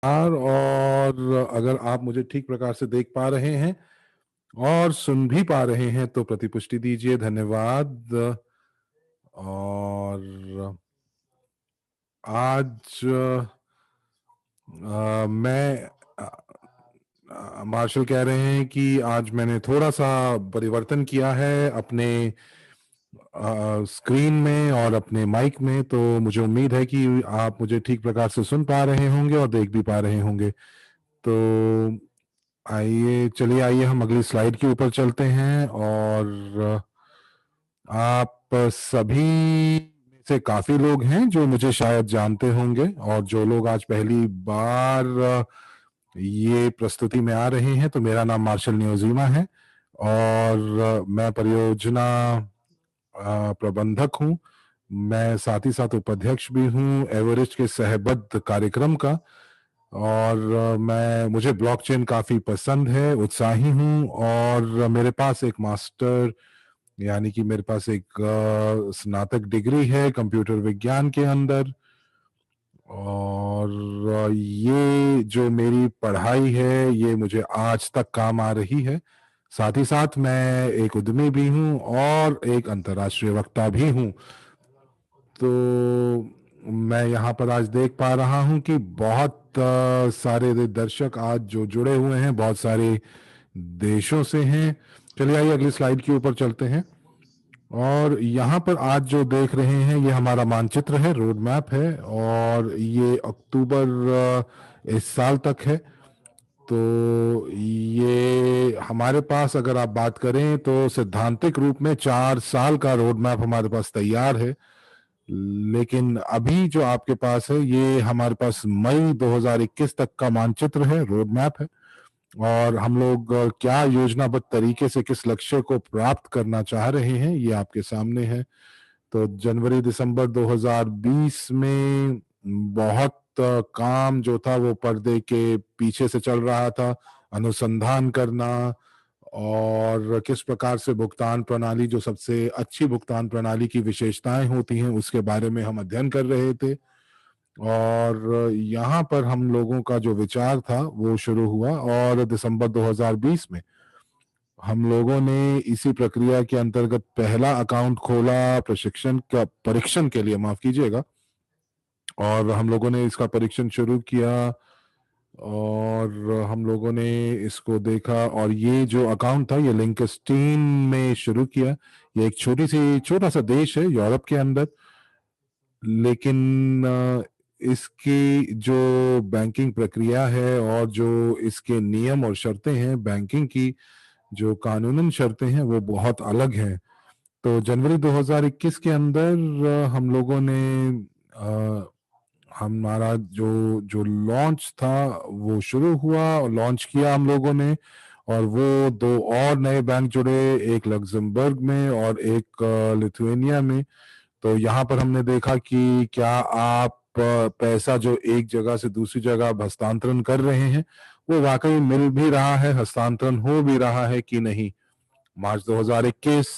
और अगर आप मुझे ठीक प्रकार से देख पा रहे हैं और सुन भी पा रहे हैं तो प्रतिपुष्टि दीजिए। धन्यवाद। और आज मैं मार्शल कह रहे हैं कि आज मैंने थोड़ा सा परिवर्तन किया है अपने स्क्रीन में और अपने माइक में, तो मुझे उम्मीद है कि आप मुझे ठीक प्रकार से सुन पा रहे होंगे और देख भी पा रहे होंगे। तो आइए हम अगली स्लाइड के ऊपर चलते हैं। और आप सभी में से काफी लोग हैं जो मुझे शायद जानते होंगे, और जो लोग आज पहली बार ये प्रस्तुति में आ रहे हैं, तो मेरा नाम मार्शल नियोजिमा है और मैं परियोजना प्रबंधक हूँ। मैं साथ ही साथ उपाध्यक्ष भी हूँ एवरेस्ट के सहबद्ध कार्यक्रम का। और मुझे ब्लॉकचेन काफी पसंद है, उत्साही हूँ, और मेरे पास एक मास्टर यानी कि मेरे पास एक स्नातक डिग्री है कंप्यूटर विज्ञान के अंदर। और ये जो मेरी पढ़ाई है ये मुझे आज तक काम आ रही है। साथ ही साथ मैं एक उद्यमी भी हूँ और एक अंतर्राष्ट्रीय वक्ता भी हूँ। तो मैं यहाँ पर आज देख पा रहा हूँ कि बहुत सारे दर्शक आज जो जुड़े हुए हैं बहुत सारे देशों से हैं। चलिए आइए अगली स्लाइड के ऊपर चलते हैं। और यहाँ पर आज जो देख रहे हैं ये हमारा मानचित्र है, रोड मैप है, और ये अक्टूबर इस साल तक है। तो ये हमारे पास अगर आप बात करें तो सैद्धांतिक रूप में 4 साल का रोड मैप हमारे पास तैयार है। लेकिन अभी जो आपके पास है ये हमारे पास मई 2021 तक का मानचित्र है, रोड मैप है। और हम लोग क्या योजनाबद्ध तरीके से किस लक्ष्य को प्राप्त करना चाह रहे हैं ये आपके सामने है। तो जनवरी दिसंबर 2020 में बहुत काम जो था वो पर्दे के पीछे से चल रहा था। अनुसंधान करना और किस प्रकार से भुगतान प्रणाली, जो सबसे अच्छी भुगतान प्रणाली की विशेषताएं होती हैं, उसके बारे में हम अध्ययन कर रहे थे। और यहाँ पर हम लोगों का जो विचार था वो शुरू हुआ, और दिसंबर 2020 में हम लोगों ने इसी प्रक्रिया के अंतर्गत पहला अकाउंट खोला प्रशिक्षण का परीक्षण के लिए, माफ कीजिएगा। और हम लोगों ने इसका परीक्षण शुरू किया और हम लोगों ने इसको देखा, और ये जो अकाउंट था ये लिंकस्टीन में शुरू किया। ये एक छोटा सा देश है यूरोप के अंदर, लेकिन इसकी जो बैंकिंग प्रक्रिया है और जो इसके नियम और शर्तें हैं, बैंकिंग की जो कानूनन शर्तें हैं वो बहुत अलग हैं। तो जनवरी 2021 के अंदर हम लोगों ने हमारा जो जो लॉन्च था वो शुरू हुआ और लॉन्च किया हम लोगों ने। और वो दो और नए बैंक जुड़े, एक लग्जमबर्ग में और एक लिथुआनिया में। तो यहाँ पर हमने देखा कि क्या आप पैसा जो एक जगह से दूसरी जगह हस्तांतरण कर रहे हैं वो वाकई मिल भी रहा है, हस्तांतरण हो भी रहा है कि नहीं। मार्च 2021,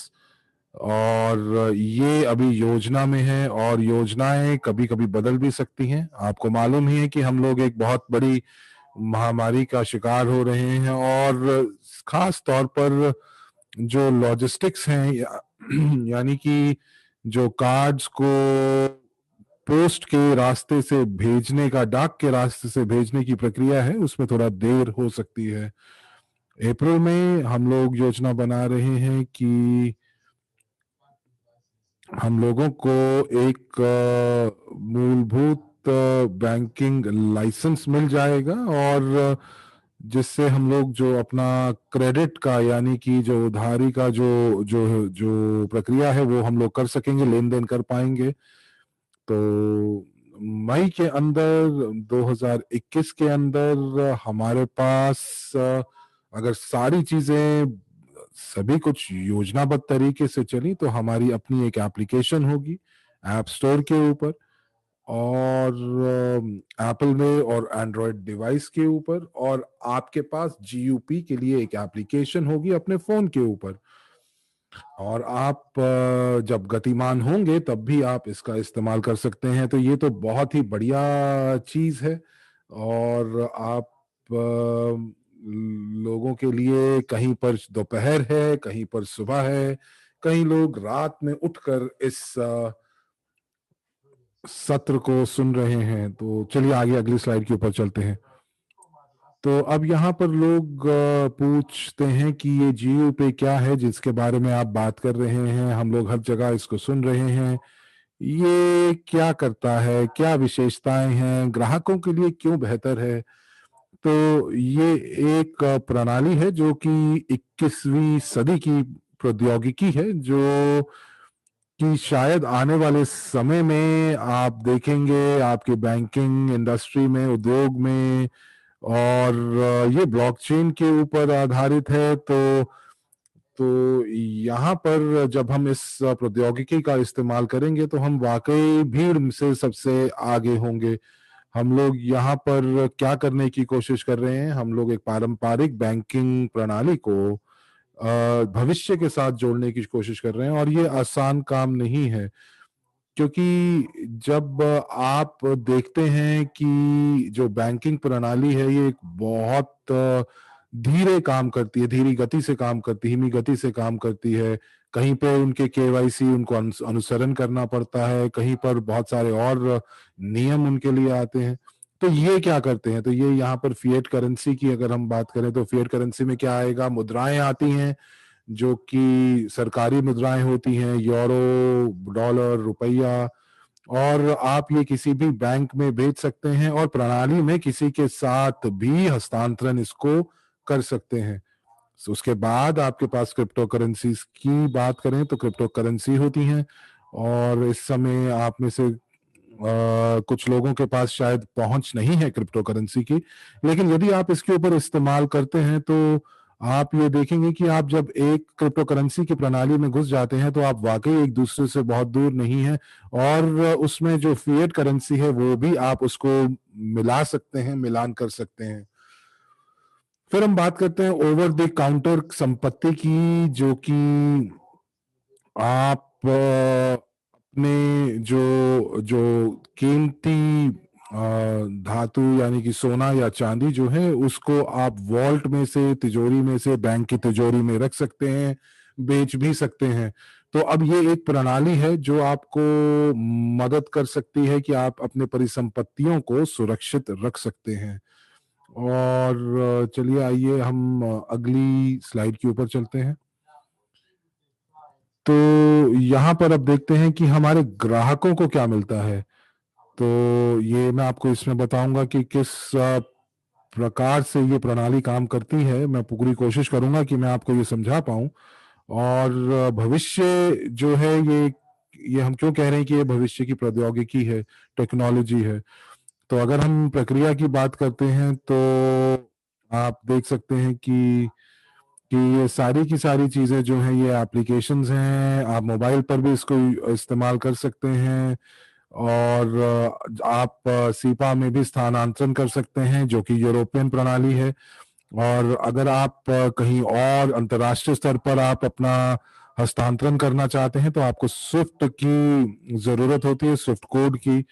और ये अभी योजना में है, और योजनाएं कभी कभी बदल भी सकती हैं। आपको मालूम ही है कि हम लोग एक बहुत बड़ी महामारी का शिकार हो रहे हैं, और खास तौर पर जो लॉजिस्टिक्स हैं यानी कि जो कार्ड्स को पोस्ट के रास्ते से भेजने का, डाक के रास्ते से भेजने की प्रक्रिया है, उसमें थोड़ा देर हो सकती है। अप्रैल में हम लोग योजना बना रहे हैं कि हम लोगों को एक मूलभूत बैंकिंग लाइसेंस मिल जाएगा, और जिससे हम लोग जो अपना क्रेडिट का यानी कि जो उधारी का जो जो जो प्रक्रिया है वो हम लोग कर सकेंगे, लेन देन कर पाएंगे। तो मई के अंदर 2021 के अंदर हमारे पास अगर सारी चीजें सभी कुछ योजनाबद्ध तरीके से चली तो हमारी अपनी एक एप्लीकेशन होगी ऐप स्टोर के ऊपर, और एप्पल में और एंड्रॉयड डिवाइस के ऊपर, और आपके पास जीयूपी के लिए एक एप्लीकेशन होगी अपने फोन के ऊपर। और आप जब गतिमान होंगे तब भी आप इसका इस्तेमाल कर सकते हैं। तो ये तो बहुत ही बढ़िया चीज है। और आप लोगों के लिए कहीं पर दोपहर है, कहीं पर सुबह है, कई लोग रात में उठकर इस सत्र को सुन रहे हैं। तो चलिए आगे अगली स्लाइड के ऊपर चलते हैं। तो अब यहाँ पर लोग पूछते हैं कि ये जीओ पे क्या है जिसके बारे में आप बात कर रहे हैं, हम लोग हर जगह इसको सुन रहे हैं, ये क्या करता है, क्या विशेषताएं हैं, ग्राहकों के लिए क्यों बेहतर है। तो ये एक प्रणाली है जो कि 21वीं सदी की प्रौद्योगिकी है, जो कि शायद आने वाले समय में आप देखेंगे आपके बैंकिंग इंडस्ट्री में, उद्योग में, और ये ब्लॉकचेन के ऊपर आधारित है। तो यहाँ पर जब हम इस प्रौद्योगिकी का इस्तेमाल करेंगे तो हम वाकई भीड़ से सबसे आगे होंगे। हम लोग यहाँ पर क्या करने की कोशिश कर रहे हैं, हम लोग एक पारंपरिक बैंकिंग प्रणाली को भविष्य के साथ जोड़ने की कोशिश कर रहे हैं, और ये आसान काम नहीं है, क्योंकि जब आप देखते हैं कि जो बैंकिंग प्रणाली है ये एक बहुत धीरे काम करती है, धीमी गति से काम करती है, धीमी गति से काम करती है। कहीं पे उनके केवाईसी उनको अनुसरण करना पड़ता है, कहीं पर बहुत सारे और नियम उनके लिए आते हैं। तो ये क्या करते हैं, तो ये यहाँ पर फिएट करेंसी की अगर हम बात करें तो फिएट करेंसी में क्या आएगा, मुद्राएं आती हैं जो कि सरकारी मुद्राएं होती हैं, यूरो, डॉलर, रुपया, और आप ये किसी भी बैंक में भेज सकते हैं और प्रणाली में किसी के साथ भी हस्तांतरण इसको कर सकते हैं। उसके बाद आपके पास क्रिप्टो करेंसीज की बात करें तो क्रिप्टो करेंसी होती हैं, और इस समय आप में से कुछ लोगों के पास शायद पहुंच नहीं है क्रिप्टो करेंसी की, लेकिन यदि आप इसके ऊपर इस्तेमाल करते हैं तो आप ये देखेंगे कि आप जब एक क्रिप्टो करेंसी की प्रणाली में घुस जाते हैं तो आप वाकई एक दूसरे से बहुत दूर नहीं हैं, और उसमें जो फिएट करेंसी है वो भी आप उसको मिला सकते हैं, मिलान कर सकते हैं। फिर हम बात करते हैं ओवर द काउंटर संपत्ति की, जो कि आप अपने जो जो कीमती धातु यानी कि सोना या चांदी जो है उसको आप वॉल्ट में से, तिजोरी में से, बैंक की तिजोरी में रख सकते हैं, बेच भी सकते हैं। तो अब ये एक प्रणाली है जो आपको मदद कर सकती है कि आप अपने परिसंपत्तियों को सुरक्षित रख सकते हैं। और चलिए आइए हम अगली स्लाइड के ऊपर चलते हैं। तो यहाँ पर अब देखते हैं कि हमारे ग्राहकों को क्या मिलता है। तो ये मैं आपको इसमें बताऊंगा कि किस प्रकार से ये प्रणाली काम करती है। मैं पूरी कोशिश करूंगा कि मैं आपको ये समझा पाऊं। और भविष्य जो है ये हम क्यों कह रहे हैं कि ये भविष्य की प्रौद्योगिकी है, टेक्नोलॉजी है। तो अगर हम प्रक्रिया की बात करते हैं तो आप देख सकते हैं कि ये सारी की सारी चीज़ें जो हैं ये एप्लीकेशंस हैं, आप मोबाइल पर भी इसको इस्तेमाल कर सकते हैं, और आप सीपा में भी स्थानांतरण कर सकते हैं जो कि यूरोपियन प्रणाली है। और अगर आप कहीं और अंतर्राष्ट्रीय स्तर पर आप अपना हस्तांतरण करना चाहते हैं तो आपको स्विफ्ट की ज़रूरत होती है, स्विफ्ट कोड की।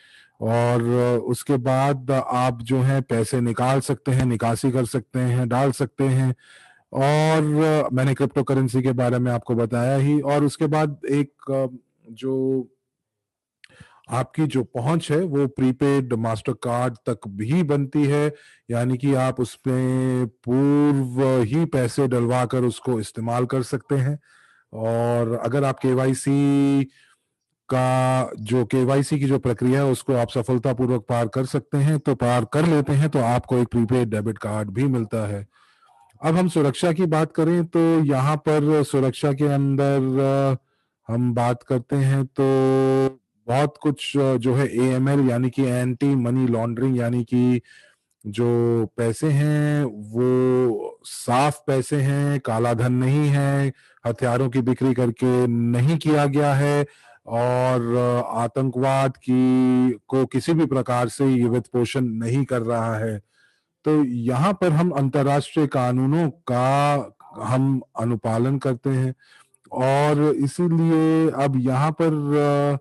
और उसके बाद आप जो है पैसे निकाल सकते हैं, निकासी कर सकते हैं, डाल सकते हैं। और मैंने क्रिप्टो करेंसी के बारे में आपको बताया ही। और उसके बाद एक जो आपकी जो पहुंच है वो प्रीपेड मास्टर कार्ड तक भी बनती है, यानी कि आप उसमें पूर्व ही पैसे डलवा कर उसको इस्तेमाल कर सकते हैं। और अगर आप केवाईसी की जो प्रक्रिया है उसको आप सफलतापूर्वक पार कर सकते हैं, तो पार कर लेते हैं, तो आपको एक प्रीपेड डेबिट कार्ड भी मिलता है। अब हम सुरक्षा की बात करें तो यहाँ पर सुरक्षा के अंदर हम बात करते हैं तो बहुत कुछ जो है एएमएल यानी कि एंटी मनी लॉन्ड्रिंग, यानी कि जो पैसे हैं वो साफ पैसे हैं, काला धन नहीं है, हथियारों की बिक्री करके नहीं किया गया है, और आतंकवाद की को किसी भी प्रकार से ये वित्त पोषण नहीं कर रहा है। तो यहाँ पर हम अंतर्राष्ट्रीय कानूनों का हम अनुपालन करते हैं, और इसीलिए अब यहाँ पर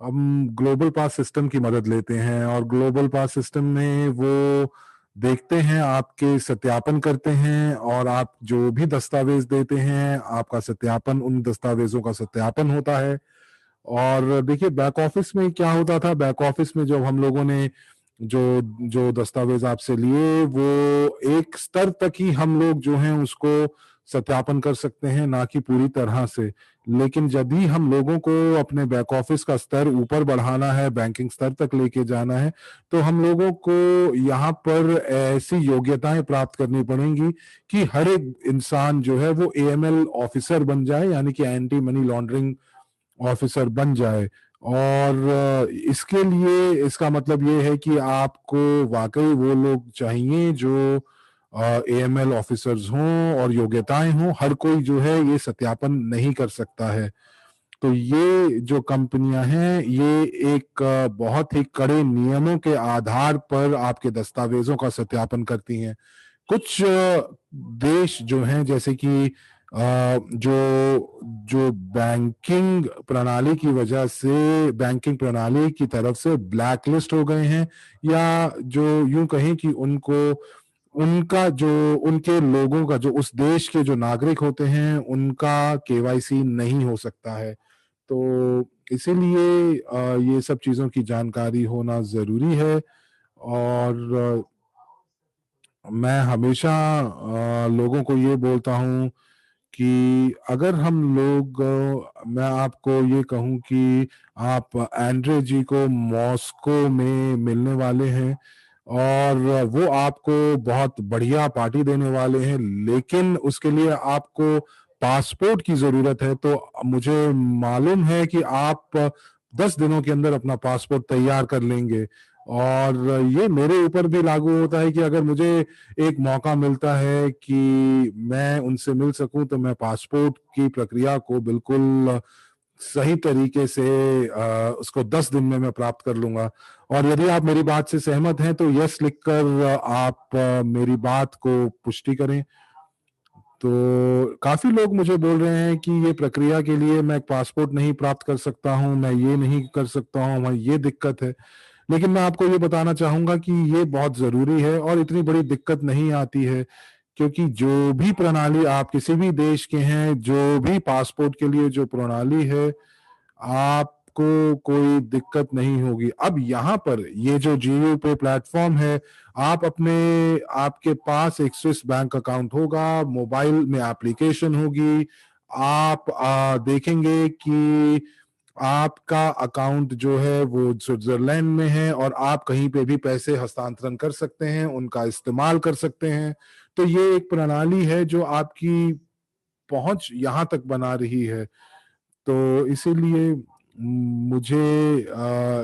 हम ग्लोबल पास सिस्टम की मदद लेते हैं और ग्लोबल पास सिस्टम में वो देखते हैं, आपके सत्यापन करते हैं और आप जो भी दस्तावेज देते हैं आपका सत्यापन, उन दस्तावेजों का सत्यापन होता है। और देखिए बैक ऑफिस में क्या होता था, बैक ऑफिस में जब हम लोगों ने जो जो दस्तावेज आपसे लिए वो एक स्तर तक ही हम लोग जो हैं उसको सत्यापन कर सकते हैं, ना कि पूरी तरह से। लेकिन जब भी हम लोगों को अपने बैक ऑफिस का स्तर ऊपर बढ़ाना है, बैंकिंग स्तर तक लेके जाना है, तो हम लोगों को यहाँ पर ऐसी योग्यताएं प्राप्त करनी पड़ेंगी कि हर एक इंसान जो है वो एएमएल ऑफिसर बन जाए, यानी कि एंटी मनी लॉन्ड्रिंग ऑफिसर बन जाए। और इसके लिए इसका मतलब ये है कि आपको वाकई वो लोग चाहिए जो एएमएल ऑफिसर्स हों और योग्यताएं हों। हर कोई जो है ये सत्यापन नहीं कर सकता है। तो ये जो कंपनियां हैं ये एक बहुत ही कड़े नियमों के आधार पर आपके दस्तावेजों का सत्यापन करती हैं। कुछ देश जो हैं जैसे कि जो जो बैंकिंग प्रणाली की वजह से, बैंकिंग प्रणाली की तरफ से ब्लैक लिस्ट हो गए हैं, या जो यूं कहें कि उनको उनका जो उनके लोगों का, जो उस देश के जो नागरिक होते हैं उनका केवाईसी नहीं हो सकता है। तो इसीलिए ये सब चीज़ों की जानकारी होना ज़रूरी है। और मैं हमेशा लोगों को ये बोलता हूँ कि अगर हम लोग मैं आपको ये कहूँ कि आप एंड्रे जी को मॉस्को में मिलने वाले हैं और वो आपको बहुत बढ़िया पार्टी देने वाले हैं, लेकिन उसके लिए आपको पासपोर्ट की ज़रूरत है। तो मुझे मालूम है कि आप 10 दिनों के अंदर अपना पासपोर्ट तैयार कर लेंगे। और ये मेरे ऊपर भी लागू होता है कि अगर मुझे एक मौका मिलता है कि मैं उनसे मिल सकूं तो मैं पासपोर्ट की प्रक्रिया को बिल्कुल सही तरीके से उसको 10 दिन में मैं प्राप्त कर लूंगा। और यदि आप मेरी बात से सहमत हैं तो यस लिखकर आप मेरी बात को पुष्टि करें। तो काफी लोग मुझे बोल रहे हैं कि ये प्रक्रिया के लिए मैं पासपोर्ट नहीं प्राप्त कर सकता हूं, मैं ये नहीं कर सकता हूं, वहाँ ये दिक्कत है। लेकिन मैं आपको ये बताना चाहूंगा कि ये बहुत जरूरी है और इतनी बड़ी दिक्कत नहीं आती है, क्योंकि जो भी प्रणाली आप किसी भी देश के हैं, जो भी पासपोर्ट के लिए जो प्रणाली है, आपको कोई दिक्कत नहीं होगी। अब यहाँ पर ये जो जीयू पे प्लेटफॉर्म है, आप अपने आपके पास एक स्विस बैंक अकाउंट होगा, मोबाइल में एप्लीकेशन होगी, आप देखेंगे कि आपका अकाउंट जो है वो स्विट्जरलैंड में है और आप कहीं पे भी पैसे हस्तांतरण कर सकते हैं, उनका इस्तेमाल कर सकते हैं। तो ये एक प्रणाली है जो आपकी पहुंच यहाँ तक बना रही है। तो इसीलिए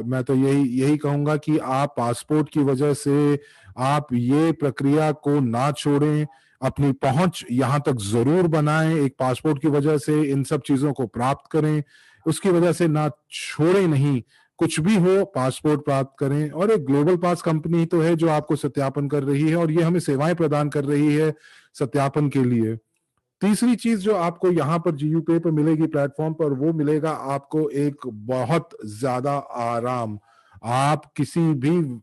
मैं तो यही यही कहूंगा कि आप पासपोर्ट की वजह से आप ये प्रक्रिया को ना छोड़ें, अपनी पहुंच यहाँ तक जरूर बनाएं, एक पासपोर्ट की वजह से इन सब चीजों को प्राप्त करें, उसकी वजह से ना छोड़ें नहीं। कुछ भी हो पासपोर्ट प्राप्त करें। और एक ग्लोबल पास कंपनी ही तो है जो आपको सत्यापन कर रही है और ये हमें सेवाएं प्रदान कर रही है सत्यापन के लिए। तीसरी चीज जो आपको यहाँ पर जीयू पे पर मिलेगी प्लेटफॉर्म पर, वो मिलेगा आपको एक बहुत ज्यादा आराम। आप किसी भी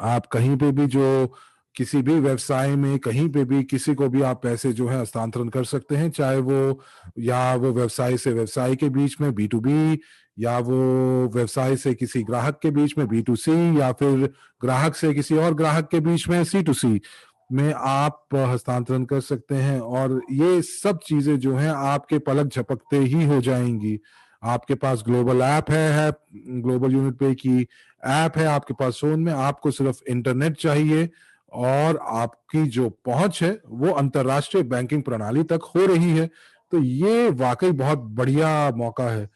आप कहीं पे भी जो किसी भी व्यवसाय में कहीं पे भी किसी को भी आप पैसे जो है हस्तांतरण कर सकते हैं, चाहे वो या वो व्यवसाय से व्यवसाय के बीच में B2B, या वो व्यवसाय से किसी ग्राहक के बीच में B2C, या फिर ग्राहक से किसी और ग्राहक के बीच में C2C में आप हस्तांतरण कर सकते हैं। और ये सब चीजें जो हैं आपके पलक झपकते ही हो जाएंगी। आपके पास ग्लोबल ऐप है ग्लोबल यूनिट पे की ऐप है आपके पास फोन में, आपको सिर्फ इंटरनेट चाहिए और आपकी जो पहुंच है वो अंतरराष्ट्रीय बैंकिंग प्रणाली तक हो रही है। तो ये वाकई बहुत बढ़िया मौका है।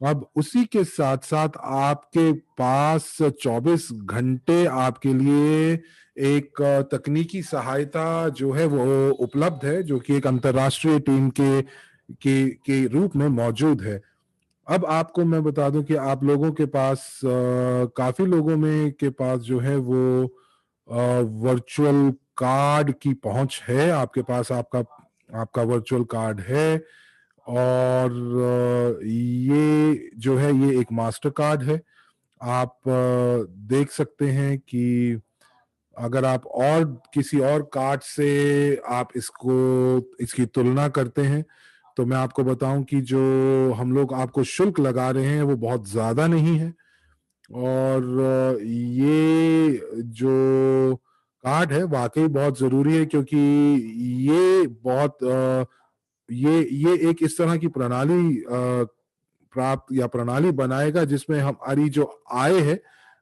अब उसी के साथ साथ आपके पास 24 घंटे आपके लिए एक तकनीकी सहायता जो है वो उपलब्ध है, जो कि एक अंतरराष्ट्रीय टीम के रूप में मौजूद है। अब आपको मैं बता दूं कि आप लोगों के पास काफी लोगों में के पास जो है वो वर्चुअल कार्ड की पहुंच है, आपके पास आपका आपका वर्चुअल कार्ड है। और ये जो है ये एक मास्टर कार्ड है। आप देख सकते हैं कि अगर आप और किसी और कार्ड से आप इसकी तुलना करते हैं, तो मैं आपको बताऊं कि जो हम लोग आपको शुल्क लगा रहे हैं वो बहुत ज़्यादा नहीं है। और ये जो कार्ड है वाकई बहुत ज़रूरी है, क्योंकि ये बहुत ये एक इस तरह की प्रणाली प्राप्त या प्रणाली बनाएगा जिसमें हमारी जो आय है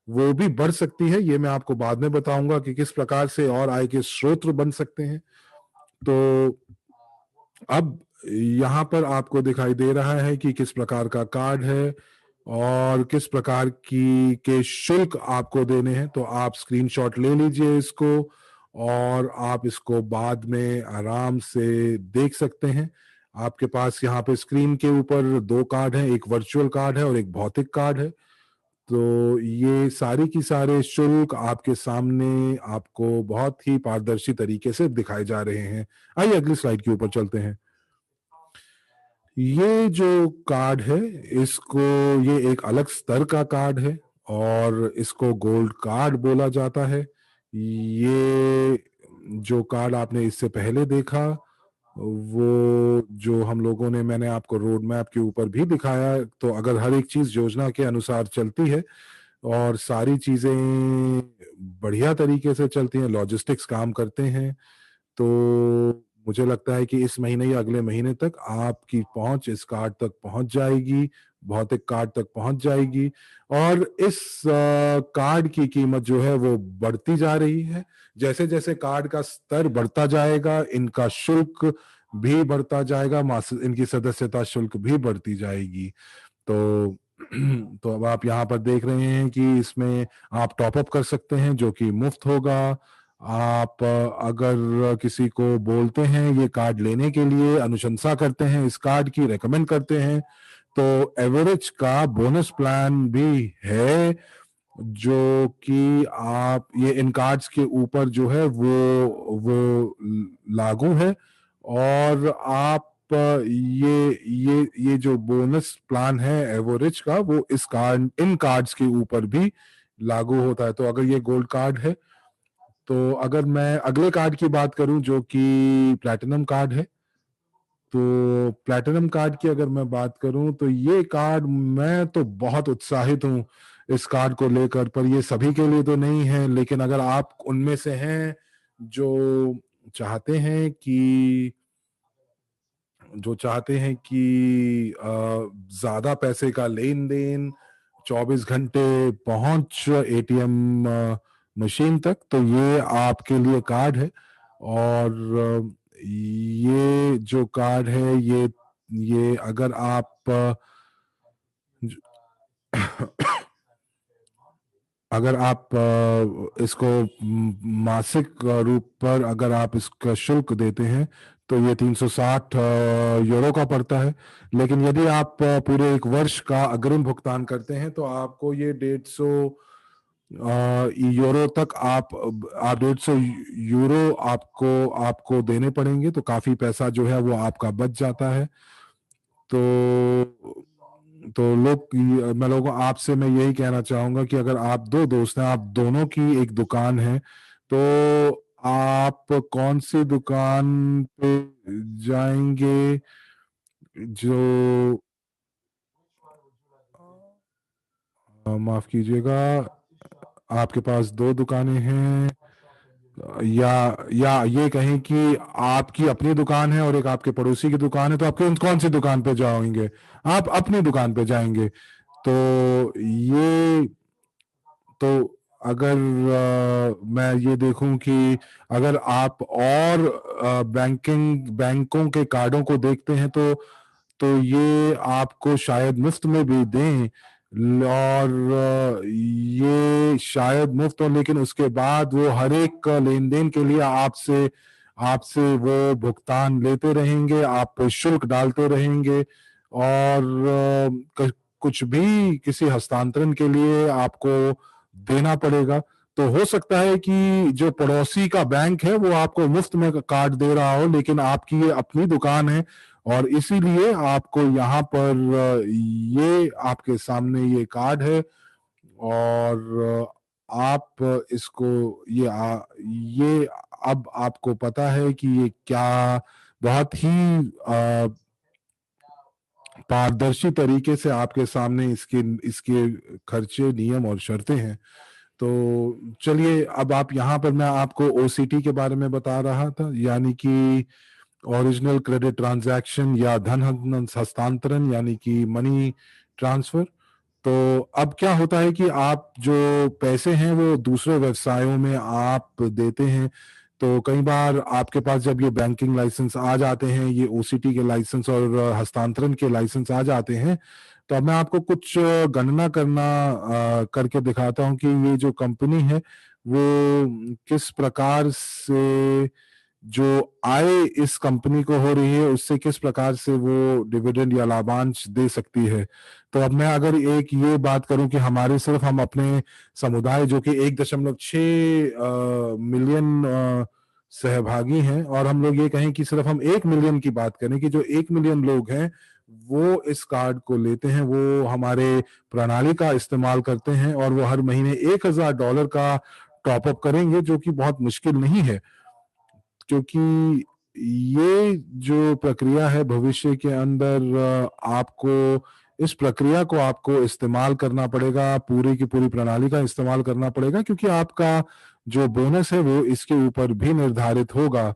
वो भी बढ़ सकती है। ये मैं आपको बाद में बताऊंगा कि किस प्रकार से और आय के स्रोत बन सकते हैं। तो अब यहाँ पर आपको दिखाई दे रहा है कि किस प्रकार का कार्ड है और किस प्रकार की के शुल्क आपको देने हैं। तो आप स्क्रीनशॉट ले लीजिए इसको और आप इसको बाद में आराम से देख सकते हैं। आपके पास यहाँ पे स्क्रीन के ऊपर दो कार्ड हैं, एक वर्चुअल कार्ड है और एक भौतिक कार्ड है। तो ये सारी की सारे शुल्क आपके सामने आपको बहुत ही पारदर्शी तरीके से दिखाए जा रहे हैं। आइए अगली स्लाइड के ऊपर चलते हैं। ये जो कार्ड है इसको ये एक अलग स्तर का कार्ड है और इसको गोल्ड कार्ड बोला जाता है। ये जो कार्ड आपने इससे पहले देखा वो जो हम लोगों ने मैंने आपको रोड मैप के ऊपर भी दिखाया, तो अगर हर एक चीज योजना के अनुसार चलती है और सारी चीजें बढ़िया तरीके से चलती हैं, लॉजिस्टिक्स काम करते हैं, तो मुझे लगता है कि इस महीने या अगले महीने तक आपकी पहुंच इस कार्ड तक पहुंच जाएगी, भौतिक कार्ड तक पहुंच जाएगी। और इस कार्ड की कीमत जो है वो बढ़ती जा रही है। जैसे जैसे कार्ड का स्तर बढ़ता जाएगा इनका शुल्क भी बढ़ता जाएगा, इनकी सदस्यता शुल्क भी बढ़ती जाएगी। तो तो अब आप यहाँ पर देख रहे हैं कि इसमें आप टॉपअप कर सकते हैं जो कि मुफ्त होगा। आप अगर किसी को बोलते हैं ये कार्ड लेने के लिए, अनुशंसा करते हैं इस कार्ड की, रेकमेंड करते हैं, तो एवरेज का बोनस प्लान भी है जो कि आप ये इन कार्ड्स के ऊपर जो है वो लागू है। और आप ये जो बोनस प्लान है एवरेज का वो इस कार्ड इन कार्ड्स के ऊपर भी लागू होता है। तो अगर ये गोल्ड कार्ड है, तो अगर मैं अगले कार्ड की बात करूं जो कि प्लैटिनम कार्ड है, तो प्लैटिनम कार्ड की अगर मैं बात करूं तो ये कार्ड मैं तो बहुत उत्साहित हूं इस कार्ड को लेकर। पर ये सभी के लिए तो नहीं है, लेकिन अगर आप उनमें से हैं जो चाहते हैं कि ज्यादा पैसे का लेन देन, 24 घंटे पहुंच एटीएम मशीन तक, तो ये आपके लिए कार्ड है। और ये जो कार्ड है ये अगर आप अगर आप इसको मासिक रूप पर अगर आप इसका शुल्क देते हैं तो ये 360 यूरो का पड़ता है। लेकिन यदि आप पूरे एक वर्ष का अग्रिम भुगतान करते हैं तो आपको ये 150 यूरो तक आप 150 यूरो आपको आपको देने पड़ेंगे। तो काफी पैसा जो है वो आपका बच जाता है। तो मैं लोगों आपसे मैं यही कहना चाहूंगा कि अगर आप दो दोस्त हैं, आप दोनों की एक दुकान है, तो आप कौन सी दुकान पे जाएंगे जो माफ कीजिएगा, आपके पास दो दुकानें हैं, या ये कहें कि आपकी अपनी दुकान है और एक आपके पड़ोसी की दुकान है, तो आप कौन सी दुकान पे जाएंगे? आप अपनी दुकान पे जाएंगे। तो ये तो अगर मैं ये देखूं कि अगर आप और बैंकों के कार्डों को देखते हैं तो ये आपको शायद मुफ्त में भी दें। और ये शायद मुफ्त हो, लेकिन उसके बाद वो हर एक लेन देन के लिए आपसे आपसे वो भुगतान लेते रहेंगे, आप पे शुल्क डालते रहेंगे। और कुछ भी किसी हस्तांतरण के लिए आपको देना पड़ेगा। तो हो सकता है कि जो पड़ोसी का बैंक है वो आपको मुफ्त में कार्ड दे रहा हो, लेकिन आपकी ये अपनी दुकान है और इसीलिए आपको यहाँ पर ये आपके सामने ये कार्ड है, और आप इसको ये अब आपको पता है कि ये क्या बहुत ही पारदर्शी तरीके से आपके सामने इसके इसके खर्चे, नियम और शर्तें हैं। तो चलिए, अब आप यहाँ पर मैं आपको ओसीटी के बारे में बता रहा था, यानी कि ओरिजिनल क्रेडिट ट्रांजैक्शन या धन हस्तांतरण, यानी कि मनी ट्रांसफर। तो अब क्या होता है कि आप जो पैसे हैं वो दूसरे व्यवसायों में आप देते हैं, तो कई बार आपके पास जब ये बैंकिंग लाइसेंस आ जाते हैं, ये ओसीटी के लाइसेंस और हस्तांतरण के लाइसेंस आ जाते हैं, तो अब मैं आपको कुछ गणना करके दिखाता हूँ कि ये जो कंपनी है वो किस प्रकार से जो आय इस कंपनी को हो रही है उससे किस प्रकार से वो डिविडेंड या लाभांश दे सकती है। तो अब मैं अगर एक ये बात करूं कि हमारे सिर्फ हम अपने समुदाय जो कि 1.6 मिलियन सहभागी हैं, और हम लोग ये कहें कि सिर्फ हम 1 मिलियन की बात करें कि जो 1 मिलियन लोग हैं वो इस कार्ड को लेते हैं, वो हमारे प्रणाली का इस्तेमाल करते हैं, और वो हर महीने $1,000 का टॉपअप करेंगे, जो कि बहुत मुश्किल नहीं है, क्योंकि ये जो प्रक्रिया है भविष्य के अंदर आपको इस प्रक्रिया को आपको इस्तेमाल करना पड़ेगा, पूरी की पूरी प्रणाली का इस्तेमाल करना पड़ेगा, क्योंकि आपका जो बोनस है वो इसके ऊपर भी निर्धारित होगा।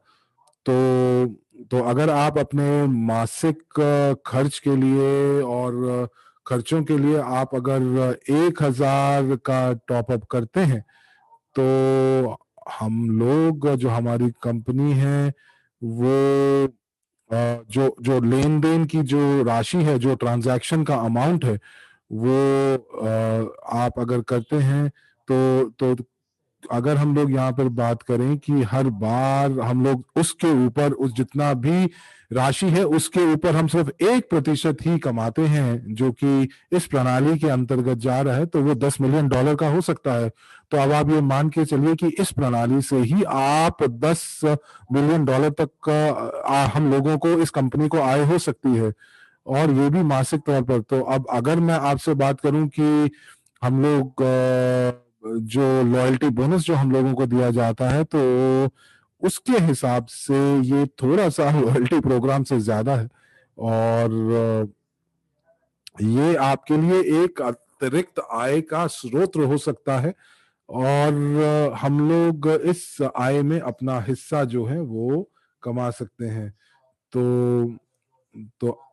तो अगर आप अपने मासिक खर्च के लिए और खर्चों के लिए आप अगर 1,000 का टॉपअप करते हैं, तो हम लोग जो हमारी कंपनी है वो जो जो लेन देन की जो राशि है, जो ट्रांजैक्शन का अमाउंट है, वो आप अगर करते हैं, तो अगर हम लोग यहाँ पर बात करें कि हर बार हम लोग उसके ऊपर उस जितना भी राशि है उसके ऊपर हम सिर्फ 1% ही कमाते हैं, जो कि इस प्रणाली के अंतर्गत जा रहा है, तो वो $10 मिलियन का हो सकता है। तो अब आप ये मान के चलिए कि इस प्रणाली से ही आप $10 मिलियन तक का हम लोगों को, इस कंपनी को आय हो सकती है, और ये भी मासिक तौर पर। तो अब अगर मैं आपसे बात करूं कि हम लोग जो लॉयल्टी बोनस जो हम लोगों को दिया जाता है, तो उसके हिसाब से ये थोड़ा सा लॉयल्टी प्रोग्राम से ज्यादा है, और ये आपके लिए एक अतिरिक्त आय का स्रोत हो सकता है, और हम लोग इस आय में अपना हिस्सा जो है वो कमा सकते हैं। तो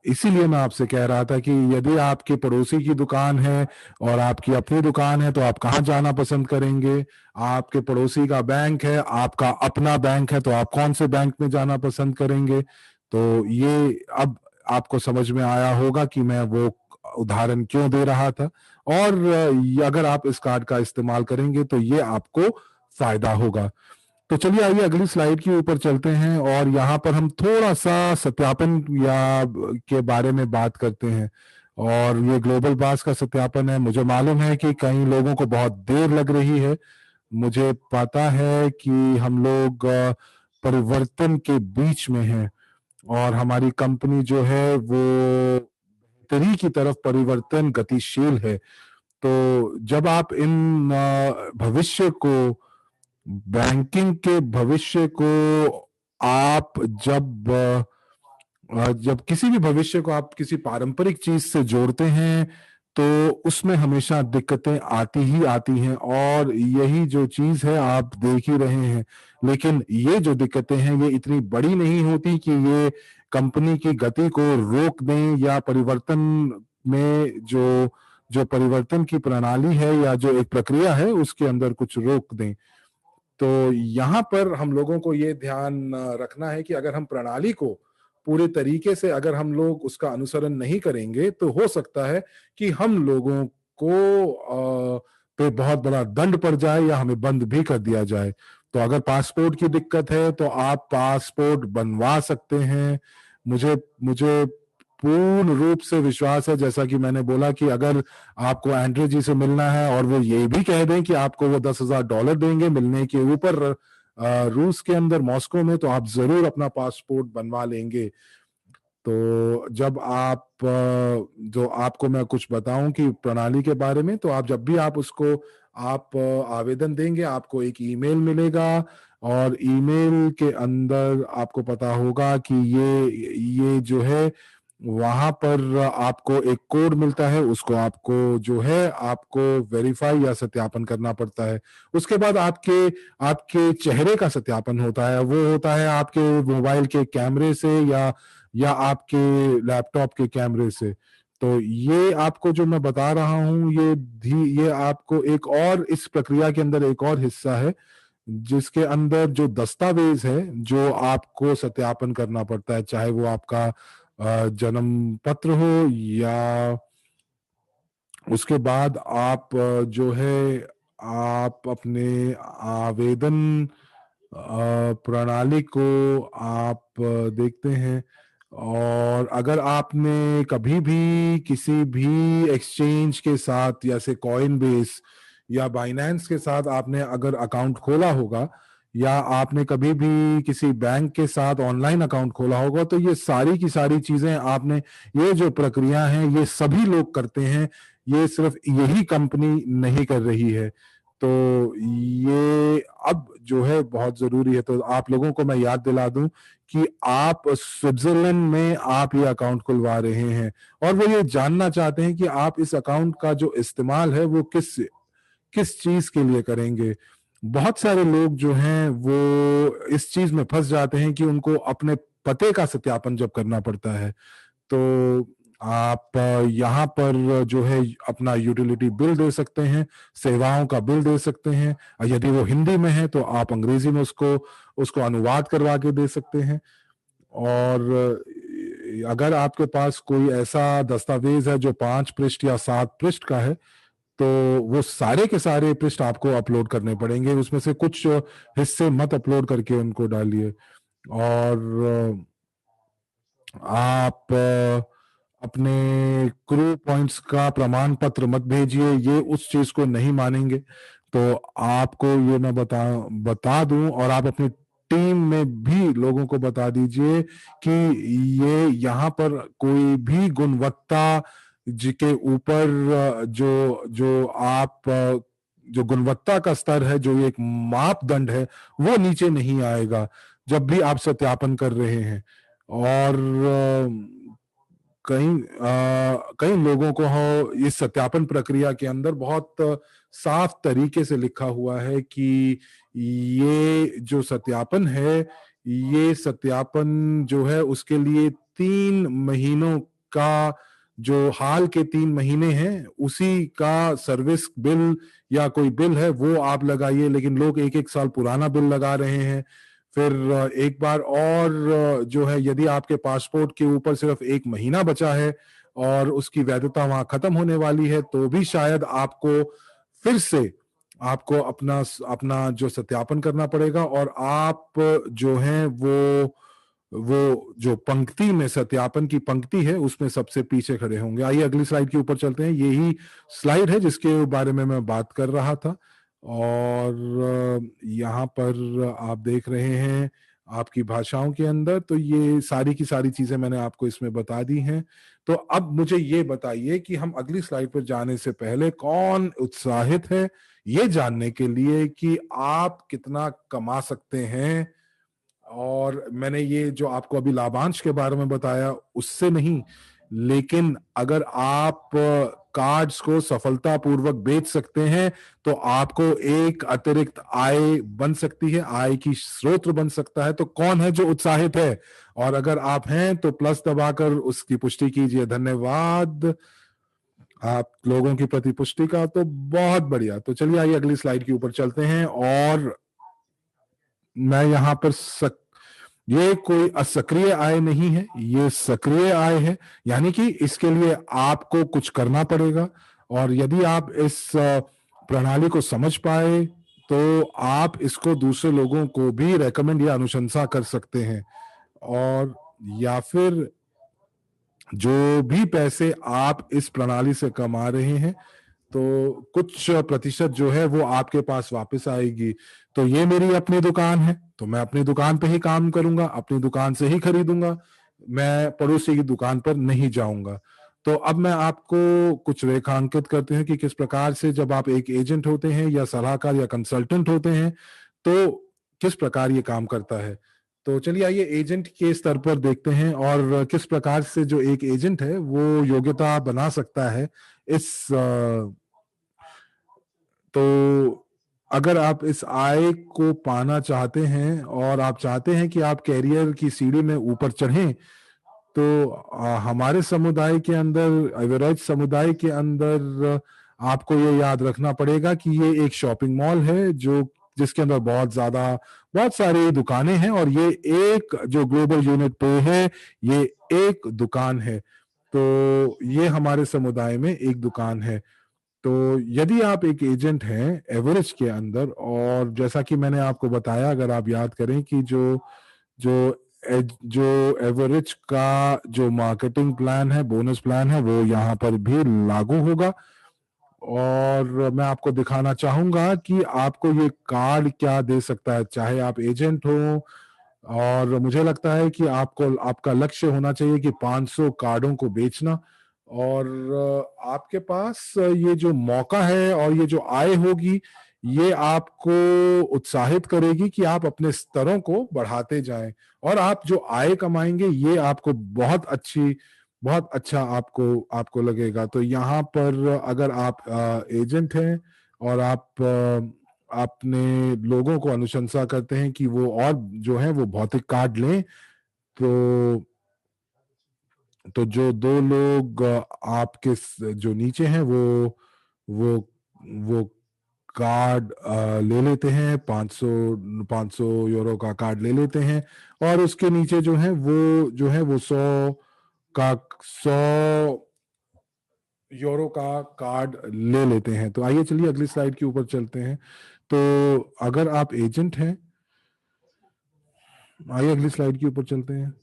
इसीलिए मैं आपसे कह रहा था कि यदि आपके पड़ोसी की दुकान है और आपकी अपनी दुकान है, तो आप कहाँ जाना पसंद करेंगे? आपके पड़ोसी का बैंक है, आपका अपना बैंक है, तो आप कौन से बैंक में जाना पसंद करेंगे? तो ये अब आपको समझ में आया होगा कि मैं वो उदाहरण क्यों दे रहा था, और अगर आप इस कार्ड का इस्तेमाल करेंगे तो ये आपको फायदा होगा। तो चलिए, आइए अगली स्लाइड के ऊपर चलते हैं, और यहाँ पर हम थोड़ा सा सत्यापन या के बारे में बात करते हैं। और ये ग्लोबल पास का सत्यापन है। मुझे मालूम है कि कई लोगों को बहुत देर लग रही है। मुझे पता है कि हम लोग परिवर्तन के बीच में हैं, और हमारी कंपनी जो है वो बेहतरी की तरफ परिवर्तन गतिशील है। तो जब आप इन भविष्य को, बैंकिंग के भविष्य को आप जब किसी भी भविष्य को आप किसी पारंपरिक चीज से जोड़ते हैं, तो उसमें हमेशा दिक्कतें आती ही आती हैं, और यही जो चीज है आप देख ही रहे हैं। लेकिन ये जो दिक्कतें हैं ये इतनी बड़ी नहीं होती कि ये कंपनी की गति को रोक दें, या परिवर्तन में जो जो परिवर्तन की प्रणाली है या जो एक प्रक्रिया है उसके अंदर कुछ रोक दें। तो यहाँ पर हम लोगों को ये ध्यान रखना है कि अगर हम प्रणाली को पूरे तरीके से अगर हम लोग उसका अनुसरण नहीं करेंगे, तो हो सकता है कि हम लोगों को पे बहुत बड़ा दंड पड़ जाए, या हमें बंद भी कर दिया जाए। तो अगर पासपोर्ट की दिक्कत है तो आप पासपोर्ट बनवा सकते हैं। मुझे मुझे पूर्ण रूप से विश्वास है, जैसा कि मैंने बोला, कि अगर आपको एंड्रे जी से मिलना है और वो ये भी कह दें कि आपको वो $10,000 देंगे मिलने के ऊपर रूस के अंदर, मॉस्को में, तो आप जरूर अपना पासपोर्ट बनवा लेंगे। तो जब आप जो आपको मैं कुछ बताऊं कि प्रणाली के बारे में, तो आप जब भी आप उसको आप आवेदन देंगे, आपको एक ईमेल मिलेगा, और ईमेल के अंदर आपको पता होगा कि ये जो है, वहां पर आपको एक कोड मिलता है, उसको आपको जो है आपको वेरीफाई या सत्यापन करना पड़ता है। उसके बाद आपके आपके चेहरे का सत्यापन होता है, वो होता है आपके मोबाइल के कैमरे से या आपके लैपटॉप के कैमरे से। तो ये आपको जो मैं बता रहा हूँ, ये आपको एक और, इस प्रक्रिया के अंदर एक और हिस्सा है, जिसके अंदर जो दस्तावेज है जो आपको सत्यापन करना पड़ता है, चाहे वो आपका जन्म पत्र हो, या उसके बाद आप जो है आप अपने आवेदन प्रणाली को आप देखते हैं। और अगर आपने कभी भी किसी भी एक्सचेंज के साथ, जैसे कॉइन बेस या बाइनेंस के साथ आपने अगर अकाउंट खोला होगा, या आपने कभी भी किसी बैंक के साथ ऑनलाइन अकाउंट खोला होगा, तो ये सारी की सारी चीजें आपने, ये जो प्रक्रिया है, ये सभी लोग करते हैं, ये सिर्फ यही कंपनी नहीं कर रही है। तो ये अब जो है बहुत जरूरी है। तो आप लोगों को मैं याद दिला दूं कि आप स्विट्जरलैंड में आप ये अकाउंट खुलवा रहे हैं, और वो ये जानना चाहते हैं कि आप इस अकाउंट का जो इस्तेमाल है वो किस किस चीज के लिए करेंगे। बहुत सारे लोग जो हैं वो इस चीज में फंस जाते हैं कि उनको अपने पते का सत्यापन जब करना पड़ता है, तो आप यहाँ पर जो है अपना यूटिलिटी बिल दे सकते हैं, सेवाओं का बिल दे सकते हैं, और यदि वो हिंदी में है तो आप अंग्रेजी में उसको उसको अनुवाद करवा के दे सकते हैं। और अगर आपके पास कोई ऐसा दस्तावेज है जो 5 पृष्ठ या 7 पृष्ठ का है, तो वो सारे के सारे पृष्ठ आपको अपलोड करने पड़ेंगे, उसमें से कुछ हिस्से मत अपलोड करके उनको डालिए। और आप अपने क्रू पॉइंट्स का प्रमाण पत्र मत भेजिए, ये उस चीज को नहीं मानेंगे। तो आपको ये मैं बता दूं, और आप अपनी टीम में भी लोगों को बता दीजिए कि ये यहाँ पर कोई भी गुणवत्ता के ऊपर जो जो आप जो गुणवत्ता का स्तर है, जो एक मापदंड है, वो नीचे नहीं आएगा जब भी आप सत्यापन कर रहे हैं। और कई लोगों को हो इस सत्यापन प्रक्रिया के अंदर बहुत साफ तरीके से लिखा हुआ है कि ये जो सत्यापन है, ये सत्यापन जो है उसके लिए 3 महीनों का, जो हाल के 3 महीने हैं उसी का सर्विस बिल या कोई बिल है वो आप लगाइए। लेकिन लोग 1-1 साल पुराना बिल लगा रहे हैं। फिर एक बार और जो है, यदि आपके पासपोर्ट के ऊपर सिर्फ 1 महीना बचा है और उसकी वैधता वहां खत्म होने वाली है, तो भी शायद आपको फिर से आपको अपना अपना जो सत्यापन करना पड़ेगा, और आप जो है वो जो पंक्ति में, सत्यापन की पंक्ति है, उसमें सबसे पीछे खड़े होंगे। आइए अगली स्लाइड के ऊपर चलते हैं। यही स्लाइड है जिसके बारे में मैं बात कर रहा था। और यहाँ पर आप देख रहे हैं आपकी भाषाओं के अंदर, तो ये सारी की सारी चीजें मैंने आपको इसमें बता दी हैं। तो अब मुझे ये बताइए कि हम अगली स्लाइड पर जाने से पहले कौन उत्साहित है ये जानने के लिए कि आप कितना कमा सकते हैं। और मैंने ये जो आपको अभी लाभांश के बारे में बताया उससे नहीं, लेकिन अगर आप कार्ड्स को सफलतापूर्वक बेच सकते हैं, तो आपको एक अतिरिक्त आय बन सकती है, आय की स्रोत बन सकता है। तो कौन है जो उत्साहित है? और अगर आप हैं तो प्लस दबाकर उसकी पुष्टि कीजिए। धन्यवाद आप लोगों की प्रति पुष्टि का, तो बहुत बढ़िया। तो चलिए आइए अगली स्लाइड के ऊपर चलते हैं। और मैं यहाँ पर ये कोई असक्रिय आय नहीं है, ये सक्रिय आय है। यानी कि इसके लिए आपको कुछ करना पड़ेगा, और यदि आप इस प्रणाली को समझ पाए तो आप इसको दूसरे लोगों को भी रेकमेंड या अनुशंसा कर सकते हैं। और या फिर जो भी पैसे आप इस प्रणाली से कमा रहे हैं, तो कुछ प्रतिशत जो है वो आपके पास वापस आएगी। तो ये मेरी अपनी दुकान है, तो मैं अपनी दुकान पे ही काम करूंगा, अपनी दुकान से ही खरीदूंगा। मैं पड़ोसी की दुकान पर नहीं जाऊंगा। तो अब मैं आपको कुछ रेखांकित करते हैं कि किस प्रकार से जब आप एक एजेंट होते हैं या सलाहकार या कंसल्टेंट होते हैं, तो किस प्रकार ये काम करता है। तो चलिए आइए एजेंट के स्तर पर देखते हैं और किस प्रकार से जो एक एजेंट है वो योग्यता बना सकता है इस तो अगर आप इस आय को पाना चाहते हैं और आप चाहते हैं कि आप कैरियर की सीढ़ी में ऊपर चढ़ें, तो हमारे समुदाय के अंदर, एवरेज समुदाय के अंदर आपको ये याद रखना पड़ेगा कि ये एक शॉपिंग मॉल है जो जिसके अंदर बहुत सारी दुकानें हैं और ये एक जो ग्लोबल यूनिट पे है, ये एक दुकान है। तो ये हमारे समुदाय में एक दुकान है। तो यदि आप एक एजेंट हैं एवरेज के अंदर, और जैसा कि मैंने आपको बताया, अगर आप याद करें कि जो जो एवरेज का जो मार्केटिंग प्लान है, बोनस प्लान है, वो यहाँ पर भी लागू होगा। और मैं आपको दिखाना चाहूंगा कि आपको ये कार्ड क्या दे सकता है, चाहे आप एजेंट हो। और मुझे लगता है कि आपको आपका लक्ष्य होना चाहिए कि 500 कार्डों को बेचना। और आपके पास ये जो मौका है और ये जो आय होगी, ये आपको उत्साहित करेगी कि आप अपने स्तरों को बढ़ाते जाएं। और आप जो आय कमाएंगे ये आपको बहुत अच्छा आपको आपको लगेगा। तो यहाँ पर अगर आप एजेंट हैं और आप अपने लोगों को अनुशंसा करते हैं कि वो और जो है वो भौतिक कार्ड लें, तो जो दो लोग आपके जो नीचे हैं वो वो कार्ड ले लेते हैं, 500 यूरो का कार्ड ले लेते हैं। और उसके नीचे जो है वो 100 यूरो का कार्ड ले लेते हैं। तो आइए चलिए अगली स्लाइड के ऊपर चलते हैं। तो अगर आप एजेंट हैं, आइए अगली स्लाइड के ऊपर चलते हैं।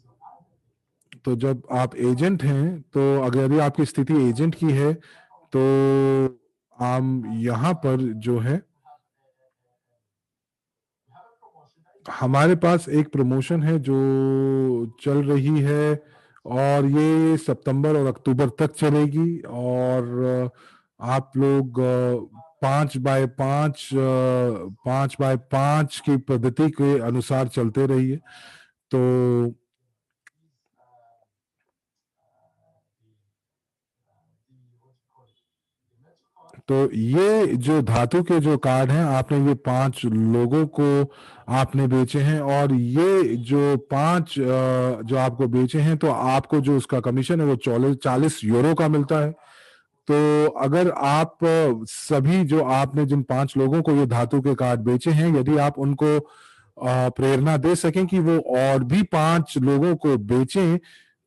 तो जब आप एजेंट हैं, तो अगर यदि आपकी स्थिति एजेंट की है, तो हम यहाँ पर जो है हमारे पास एक प्रमोशन है जो चल रही है, और ये सितंबर और अक्टूबर तक चलेगी। और आप लोग 5x5 की पद्धति के अनुसार चलते रहिए। तो ये जो धातु के जो कार्ड हैं, आपने ये 5 लोगों को आपने बेचे हैं, और ये जो 5 जो आपको बेचे हैं, तो आपको जो उसका कमीशन है वो 40 यूरो का मिलता है। तो अगर आप सभी जो आपने जिन 5 लोगों को ये धातु के कार्ड बेचे हैं, यदि आप उनको प्रेरणा दे सकें कि वो और भी 5 लोगों को बेचें,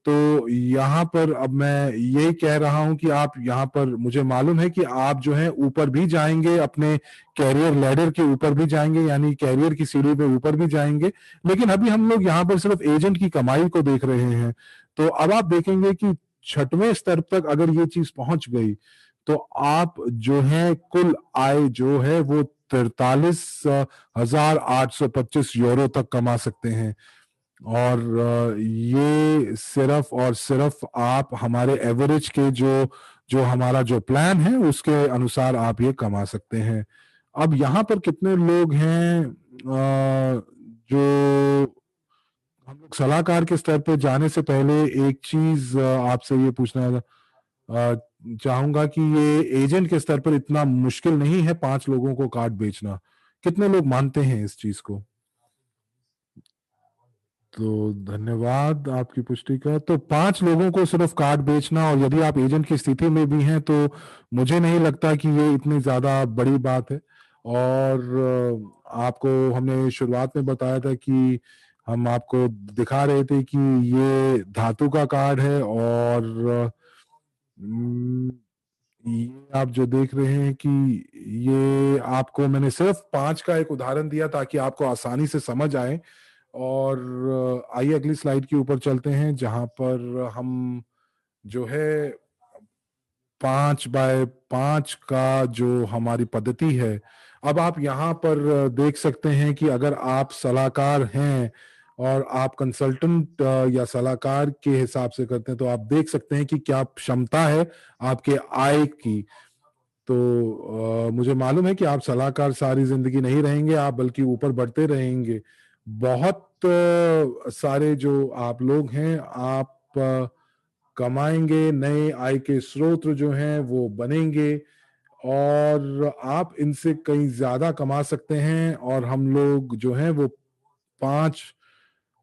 तो यहाँ पर अब मैं यही कह रहा हूं कि आप यहाँ पर, मुझे मालूम है कि आप जो है ऊपर भी जाएंगे, अपने कैरियर लैडर के ऊपर भी जाएंगे, यानी कैरियर की सीढ़ी पे ऊपर भी जाएंगे। लेकिन अभी हम लोग यहाँ पर सिर्फ एजेंट की कमाई को देख रहे हैं। तो अब आप देखेंगे कि 6वें स्तर तक अगर ये चीज पहुंच गई, तो आप जो है कुल आय जो है वो 43,825 यूरो तक कमा सकते हैं। और ये सिर्फ और सिर्फ आप हमारे एवरेज के जो जो हमारा जो प्लान है उसके अनुसार आप ये कमा सकते हैं। अब यहाँ पर कितने लोग हैं जो हम लोग सलाहकार के स्तर पे जाने से पहले एक चीज आपसे ये पूछना चाहूंगा कि ये एजेंट के स्तर पर इतना मुश्किल नहीं है 5 लोगों को कार्ड बेचना। कितने लोग मानते हैं इस चीज को? तो धन्यवाद आपकी पुष्टि का। तो 5 लोगों को सिर्फ कार्ड बेचना, और यदि आप एजेंट की स्थिति में भी हैं, तो मुझे नहीं लगता कि ये इतनी ज्यादा बड़ी बात है। और आपको हमने शुरुआत में बताया था कि हम आपको दिखा रहे थे कि ये धातु का कार्ड है, और ये आप जो देख रहे हैं कि ये आपको मैंने सिर्फ 5 का एक उदाहरण दिया ताकि आपको आसानी से समझ आए। और आइए अगली स्लाइड के ऊपर चलते हैं, जहां पर हम जो है 5x5 का जो हमारी पद्धति है। अब आप यहाँ पर देख सकते हैं कि अगर आप सलाहकार हैं और आप कंसल्टेंट या सलाहकार के हिसाब से करते हैं, तो आप देख सकते हैं कि क्या क्षमता है आपके आय की। तो मुझे मालूम है कि आप सलाहकार सारी जिंदगी नहीं रहेंगे, आप बल्कि ऊपर बढ़ते रहेंगे। बहुत सारे जो आप लोग हैं, आप कमाएंगे, नए आय के स्रोत जो हैं वो बनेंगे, और आप इनसे कहीं ज्यादा कमा सकते हैं। और हम लोग जो हैं वो 5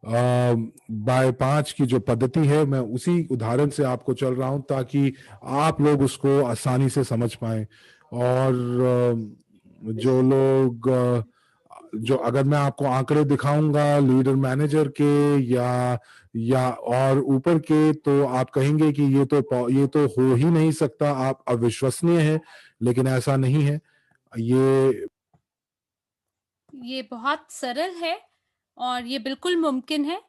बाय 5 की जो पद्धति है, मैं उसी उदाहरण से आपको चल रहा हूं ताकि आप लोग उसको आसानी से समझ पाएं। और जो लोग जो अगर मैं आपको आंकड़े दिखाऊंगा लीडर मैनेजर के या और ऊपर के, तो आप कहेंगे कि ये तो हो ही नहीं सकता, आप अविश्वसनीय हैं। लेकिन ऐसा नहीं है। ये बहुत सरल है और ये बिल्कुल मुमकिन है।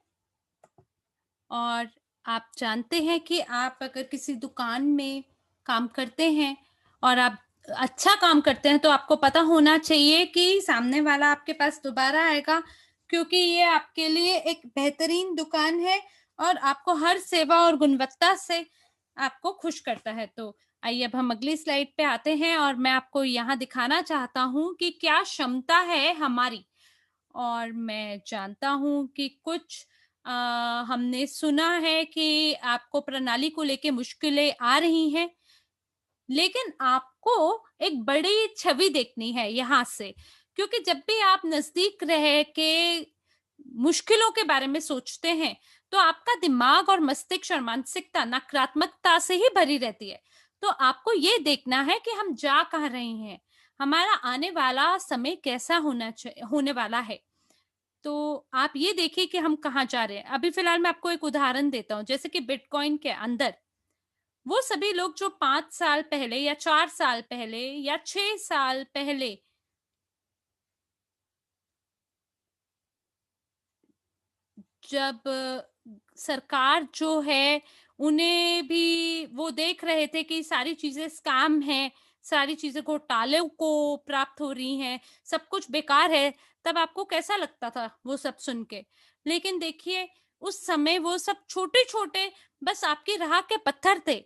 और आप जानते हैं कि आप अगर किसी दुकान में काम करते हैं और आप अच्छा काम करते हैं, तो आपको पता होना चाहिए कि सामने वाला आपके पास दोबारा आएगा, क्योंकि ये आपके लिए एक बेहतरीन दुकान है और आपको हर सेवा और गुणवत्ता से आपको खुश करता है। तो आइए अब हम अगली स्लाइड पे आते हैं और मैं आपको यहाँ दिखाना चाहता हूँ कि क्या क्षमता है हमारी। और मैं जानता हूँ कि कुछ हमने सुना है कि आपको प्रणाली को लेके मुश्किलें आ रही हैं, लेकिन आपको एक बड़ी छवि देखनी है यहाँ से, क्योंकि जब भी आप नजदीक रह के मुश्किलों के बारे में सोचते हैं, तो आपका दिमाग और मस्तिष्क और मानसिकता नकारात्मकता से ही भरी रहती है। तो आपको ये देखना है कि हम जा कहाँ रहे हैं, हमारा आने वाला समय कैसा होने वाला है। तो आप ये देखिए कि हम कहाँ जा रहे हैं। अभी फिलहाल मैं आपको एक उदाहरण देता हूँ, जैसे कि बिटकॉइन के अंदर वो सभी लोग जो 5 साल पहले या 4 साल पहले या 6 साल पहले जब सरकार जो है उन्हें भी वो देख रहे थे कि सारी चीजें स्कैम है, सारी चीजें घोटालों को प्राप्त हो रही हैं, सब कुछ बेकार है, तब आपको कैसा लगता था वो सब सुन के। लेकिन देखिए, उस समय वो सब छोटे छोटे बस आपकी राह के पत्थर थे,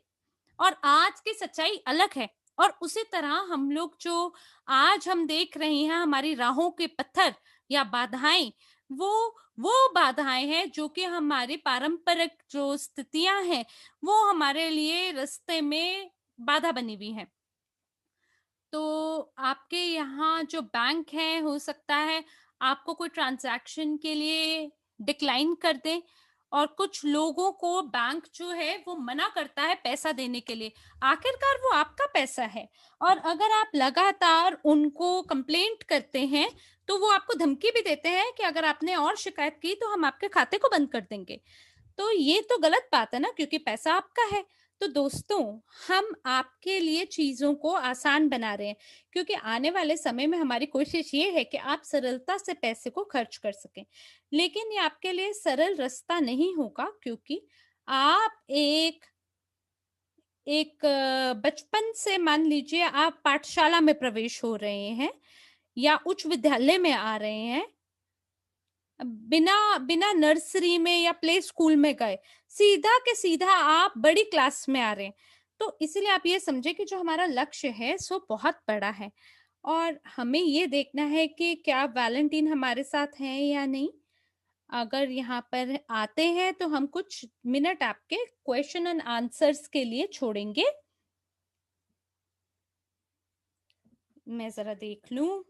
और आज की सच्चाई अलग है। और उसी तरह हम लोग जो आज हम देख रहे हैं हमारी राहों के पत्थर या बाधाएं, वो वो बाधाएं हैं जो कि हमारी पारंपरिक जो स्थितियां हैं वो हमारे लिए रास्ते में बाधा बनी हुई है। तो आपके यहाँ जो बैंक है, हो सकता है आपको कोई ट्रांजैक्शन के लिए डिक्लाइन कर दे, और कुछ लोगों को बैंक जो है वो मना करता है पैसा देने के लिए। आखिरकार वो आपका पैसा है, और अगर आप लगातार उनको कंप्लेंट करते हैं, तो वो आपको धमकी भी देते हैं कि अगर आपने और शिकायत की तो हम आपके खाते को बंद कर देंगे। तो ये तो गलत बात है ना, क्योंकि पैसा आपका है। तो दोस्तों, हम आपके लिए चीजों को आसान बना रहे हैं, क्योंकि आने वाले समय में हमारी कोशिश ये है कि आप सरलता से पैसे को खर्च कर सकें। लेकिन ये आपके लिए सरल रास्ता नहीं होगा, क्योंकि आप एक एक बचपन से मान लीजिए आप पाठशाला में प्रवेश हो रहे हैं या उच्च विद्यालय में आ रहे हैं, बिना बिना नर्सरी में या प्ले स्कूल में गए सीधा के सीधा आप बड़ी क्लास में आ रहे हैं। तो इसलिए आप ये समझे कि जो हमारा लक्ष्य है सो बहुत बड़ा है, और हमें ये देखना है कि क्या वैलेंटाइन हमारे साथ हैं या नहीं। अगर यहाँ पर आते हैं तो हम कुछ मिनट आपके क्वेश्चन एंड आंसर्स के लिए छोड़ेंगे। मैं जरा देख लूं।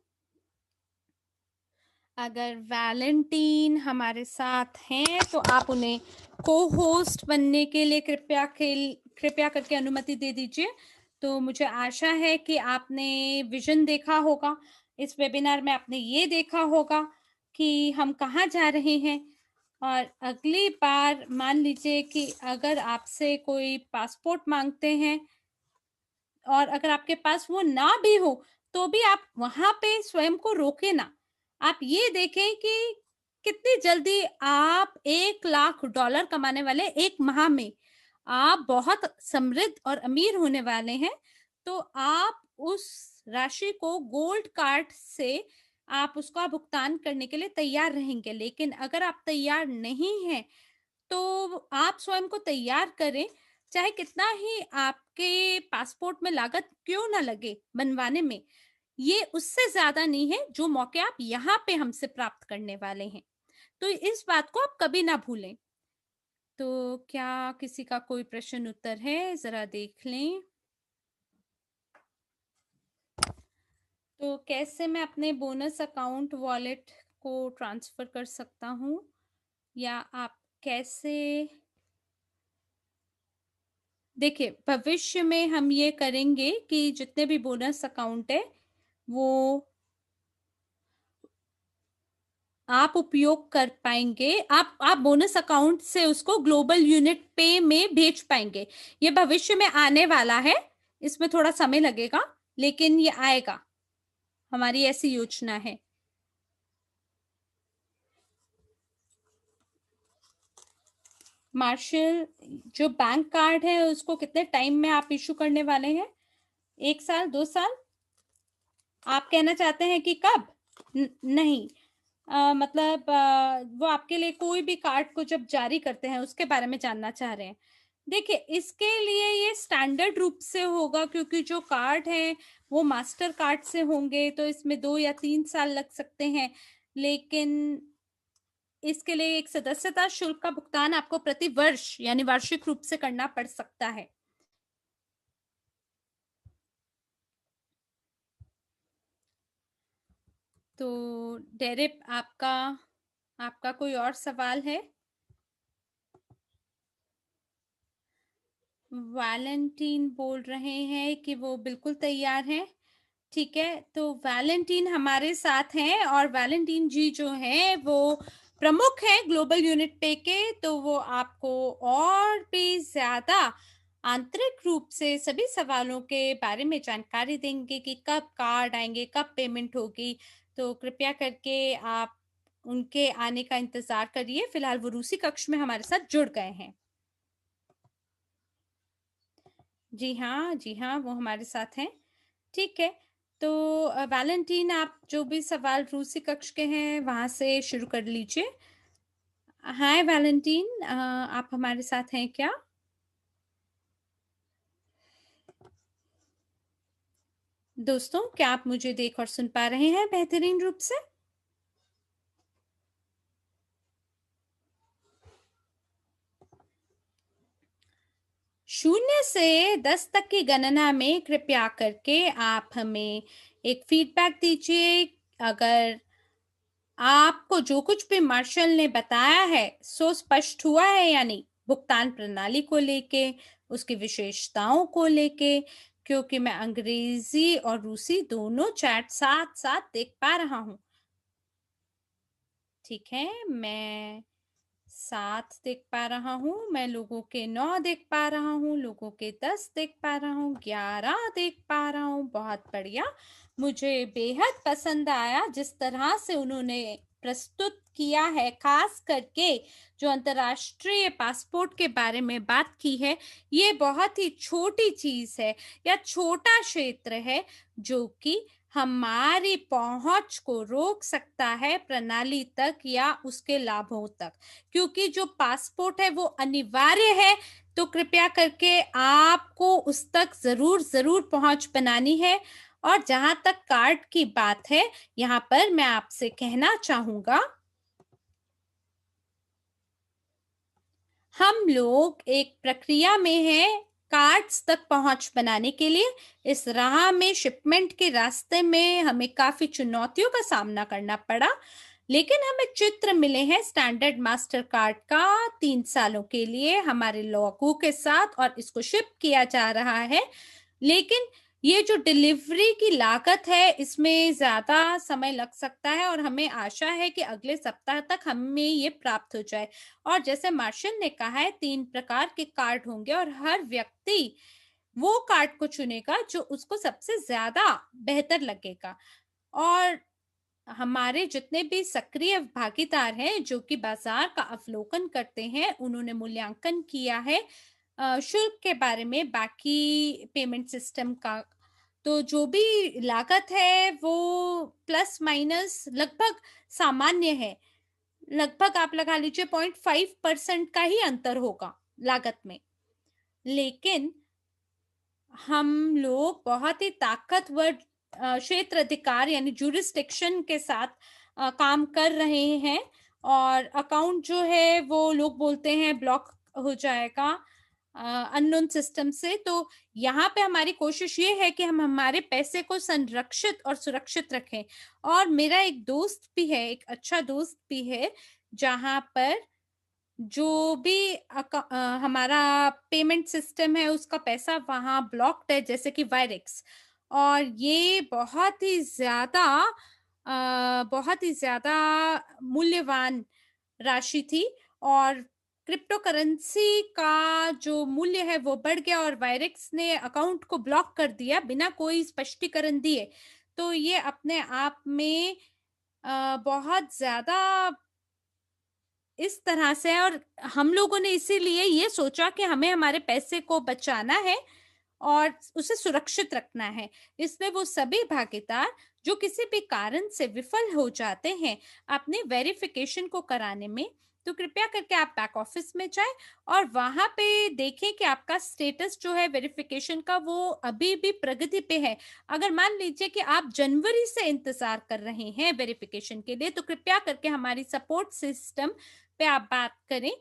अगर वैलेंटीन हमारे साथ हैं तो आप उन्हें को होस्ट बनने के लिए कृपया करके अनुमति दे दीजिए। तो मुझे आशा है कि आपने विजन देखा होगा, इस वेबिनार में आपने ये देखा होगा कि हम कहाँ जा रहे हैं। और अगली बार मान लीजिए कि अगर आपसे कोई पासपोर्ट मांगते हैं, और अगर आपके पास वो ना भी हो, तो भी आप वहां पे स्वयं को रोके ना। आप ये देखें कि कितनी जल्दी आप $1 लाख कमाने वाले एक माह में आप बहुत समृद्ध और अमीर होने वाले हैं। तो आप उस राशि को गोल्ड कार्ड से आप उसका भुगतान करने के लिए तैयार रहेंगे। लेकिन अगर आप तैयार नहीं हैं, तो आप स्वयं को तैयार करें, चाहे कितना ही आपके पासपोर्ट में लागत क्यों ना लगे बनवाने में, ये उससे ज़्यादा नहीं है जो मौके आप यहाँ पे हमसे प्राप्त करने वाले हैं। तो इस बात को आप कभी ना भूलें। तो क्या किसी का कोई प्रश्न उत्तर है? ज़रा देख लें। तो कैसे मैं अपने बोनस अकाउंट वॉलेट को ट्रांसफ़र कर सकता हूँ? या आप कैसे देखिए, भविष्य में हम ये करेंगे कि जितने भी बोनस अकाउंट है, वो आप उपयोग कर पाएँगे। आप बोनस अकाउंट से उसको ग्लोबल यूनिट पे में भेज पाएँगे। ये भविष्य में आने वाला है, इसमें थोड़ा समय लगेगा, लेकिन ये आएगा। हमारी ऐसी योजना है। मार्शल, जो बैंक कार्ड है उसको कितने टाइम में आप इश्यू करने वाले हैं? 1 साल, 2 साल? आप कहना चाहते हैं कि कब? नहीं। मतलब वो आपके लिए कोई भी कार्ड को जब जारी करते हैं उसके बारे में जानना चाह रहे हैं। देखिए, इसके लिए ये स्टैंडर्ड रूप से होगा, क्योंकि जो कार्ड हैं वो मास्टर कार्ड से होंगे, तो इसमें 2 या 3 साल लग सकते हैं। लेकिन इसके लिए एक सदस्यता शुल्क का भुगतान आपको प्रति वर्ष यानी वार्षिक रूप से करना पड़ सकता है। तो डेरिप, आपका आपका कोई और सवाल है? वैलेंटीन बोल रहे हैं कि वो बिल्कुल तैयार हैं। ठीक है, तो वैलेंटीन हमारे साथ हैं, और वैलेंटीन जी जो हैं वो प्रमुख हैं ग्लोबल यूनिट पे के, तो वो आपको और भी ज़्यादा आंतरिक रूप से सभी सवालों के बारे में जानकारी देंगे कि कब कार्ड आएँगे, कब पेमेंट होगी। तो कृपया करके आप उनके आने का इंतज़ार करिए। फ़िलहाल वो रूसी कक्ष में हमारे साथ जुड़ गए हैं। जी हाँ, वो हमारे साथ हैं। ठीक है, तो वैलेंटीन, आप जो भी सवाल रूसी कक्ष के हैं, वहाँ से शुरू कर लीजिए। हाय वैलेंटीन, आप हमारे साथ हैं क्या? दोस्तों, क्या आप मुझे देख और सुन पा रहे हैं बेहतरीन रूप से? शून्य से 10 तक की गणना में कृपया करके आप हमें एक फीडबैक दीजिए। अगर आपको जो कुछ भी मार्शल ने बताया है, सो स्पष्ट हुआ है या नहीं? भुगतान प्रणाली को लेके, उसकी विशेषताओं को लेके, क्योंकि मैं अंग्रेजी और रूसी दोनों चैट साथ-साथ देख पा रहा हूँ। ठीक है, मैं 7 देख पा रहा हूँ, मैं लोगों के 9 देख पा रहा हूँ, लोगों के 10 देख पा रहा हूँ, 11 देख पा रहा हूँ। बहुत बढ़िया, मुझे बेहद पसंद आया जिस तरह से उन्होंने प्रस्तुत किया है, खास करके जो अंतर्राष्ट्रीय पासपोर्ट के बारे में बात की है। ये बहुत ही छोटी चीज़ है या छोटा क्षेत्र है जो कि हमारी पहुंच को रोक सकता है प्रणाली तक या उसके लाभों तक, क्योंकि जो पासपोर्ट है वो अनिवार्य है। तो कृपया करके आपको उस तक ज़रूर पहुंच बनानी है। और जहां तक कार्ड की बात है, यहाँ पर मैं आपसे कहना चाहूँगा, हम लोग एक प्रक्रिया में हैं कार्ड्स तक पहुंच बनाने के लिए। इस राह में, शिपमेंट के रास्ते में हमें काफ़ी चुनौतियों का सामना करना पड़ा, लेकिन हमें चित्र मिले हैं स्टैंडर्ड मास्टर कार्ड का 3 सालों के लिए हमारे लोगों के साथ, और इसको शिप किया जा रहा है। लेकिन ये जो डिलीवरी की लागत है, इसमें ज़्यादा समय लग सकता है, और हमें आशा है कि अगले सप्ताह तक हमें ये प्राप्त हो जाए। और जैसे मार्शल ने कहा है, 3 प्रकार के कार्ड होंगे और हर व्यक्ति वो कार्ड को चुनेगा जो उसको सबसे ज़्यादा बेहतर लगेगा। और हमारे जितने भी सक्रिय भागीदार हैं जो कि बाजार का अवलोकन करते हैं, उन्होंने मूल्यांकन किया है शुल्क के बारे में, बाकी पेमेंट सिस्टम का। तो जो भी लागत है वो प्लस माइनस लगभग सामान्य है। लगभग आप लगा लीजिए 0.5% का ही अंतर होगा लागत में। लेकिन हम लोग बहुत ही ताकतवर क्षेत्र अधिकार यानी जुरिस्डिक्शन के साथ काम कर रहे हैं, और अकाउंट जो है वो लोग बोलते हैं ब्लॉक हो जाएगा अननोन सिस्टम से। तो यहाँ पे हमारी कोशिश ये है कि हम हमारे पैसे को संरक्षित और सुरक्षित रखें। और मेरा एक दोस्त भी है, एक अच्छा दोस्त भी है, जहाँ पर जो भी हमारा पेमेंट सिस्टम है उसका पैसा वहाँ ब्लॉक्ड है, जैसे कि वायरेक्स। और ये बहुत ही ज़्यादा मूल्यवान राशि थी, और क्रिप्टो करेंसी का जो मूल्य है वो बढ़ गया और वायरेक्स ने अकाउंट को ब्लॉक कर दिया बिना कोई स्पष्टीकरण दिए। तो ये अपने आप में बहुत ज़्यादा इस तरह से है, और हम लोगों ने इसीलिए ये सोचा कि हमें हमारे पैसे को बचाना है और उसे सुरक्षित रखना है। इसलिए वो सभी भागीदार जो किसी भी कारण से विफल हो जाते हैं अपने वेरिफिकेशन को कराने में, तो कृपया करके आप बैक ऑफिस में जाएं और वहां पे देखें कि आपका स्टेटस जो है वेरिफिकेशन का वो अभी भी प्रगति पे है। अगर मान लीजिए कि आप जनवरी से इंतजार कर रहे हैं वेरिफिकेशन के लिए, तो कृपया करके हमारी सपोर्ट सिस्टम पे आप बात करें।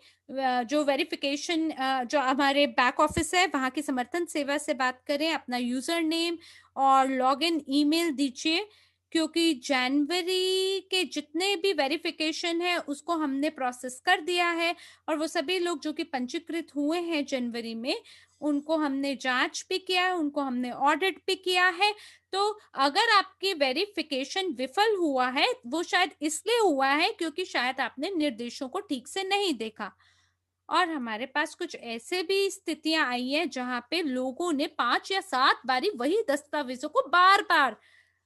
जो वेरिफिकेशन जो हमारे बैक ऑफिस है वहाँ की समर्थन सेवा से बात करें, अपना यूजर नेम और लॉगिन ईमेल दीजिए, क्योंकि जनवरी के जितने भी वेरिफिकेशन है उसको हमने प्रोसेस कर दिया है, और वो सभी लोग जो कि पंजीकृत हुए हैं जनवरी में उनको हमने जांच भी किया है, उनको हमने ऑडिट भी किया है। तो अगर आपकी वेरिफिकेशन विफल हुआ है वो शायद इसलिए हुआ है क्योंकि शायद आपने निर्देशों को ठीक से नहीं देखा। और हमारे पास कुछ ऐसे भी स्थितियां आई हैं जहां पे लोगों ने 5 या 7 बारी वही दस्तावेजों को बार बार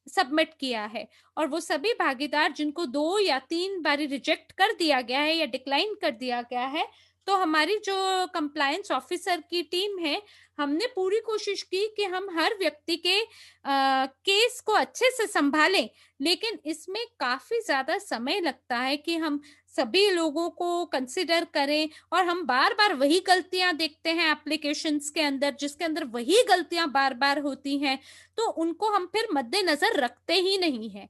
सबमिट किया है, और वो सभी भागीदार जिनको 2 या 3 बारी रिजेक्ट कर दिया गया है या डिक्लाइन कर दिया गया है, तो हमारी जो कंप्लायंस ऑफिसर की टीम है, हमने पूरी कोशिश की कि हम हर व्यक्ति के केस को अच्छे से संभालें। लेकिन इसमें काफी ज्यादा समय लगता है कि हम सभी लोगों को कंसिडर करें, और हम बार बार वही गलतियां देखते हैं एप्लीकेशंस के अंदर, जिसके अंदर वही गलतियां बार बार होती हैं, तो उनको हम फिर मद्देनजर रखते ही नहीं हैं।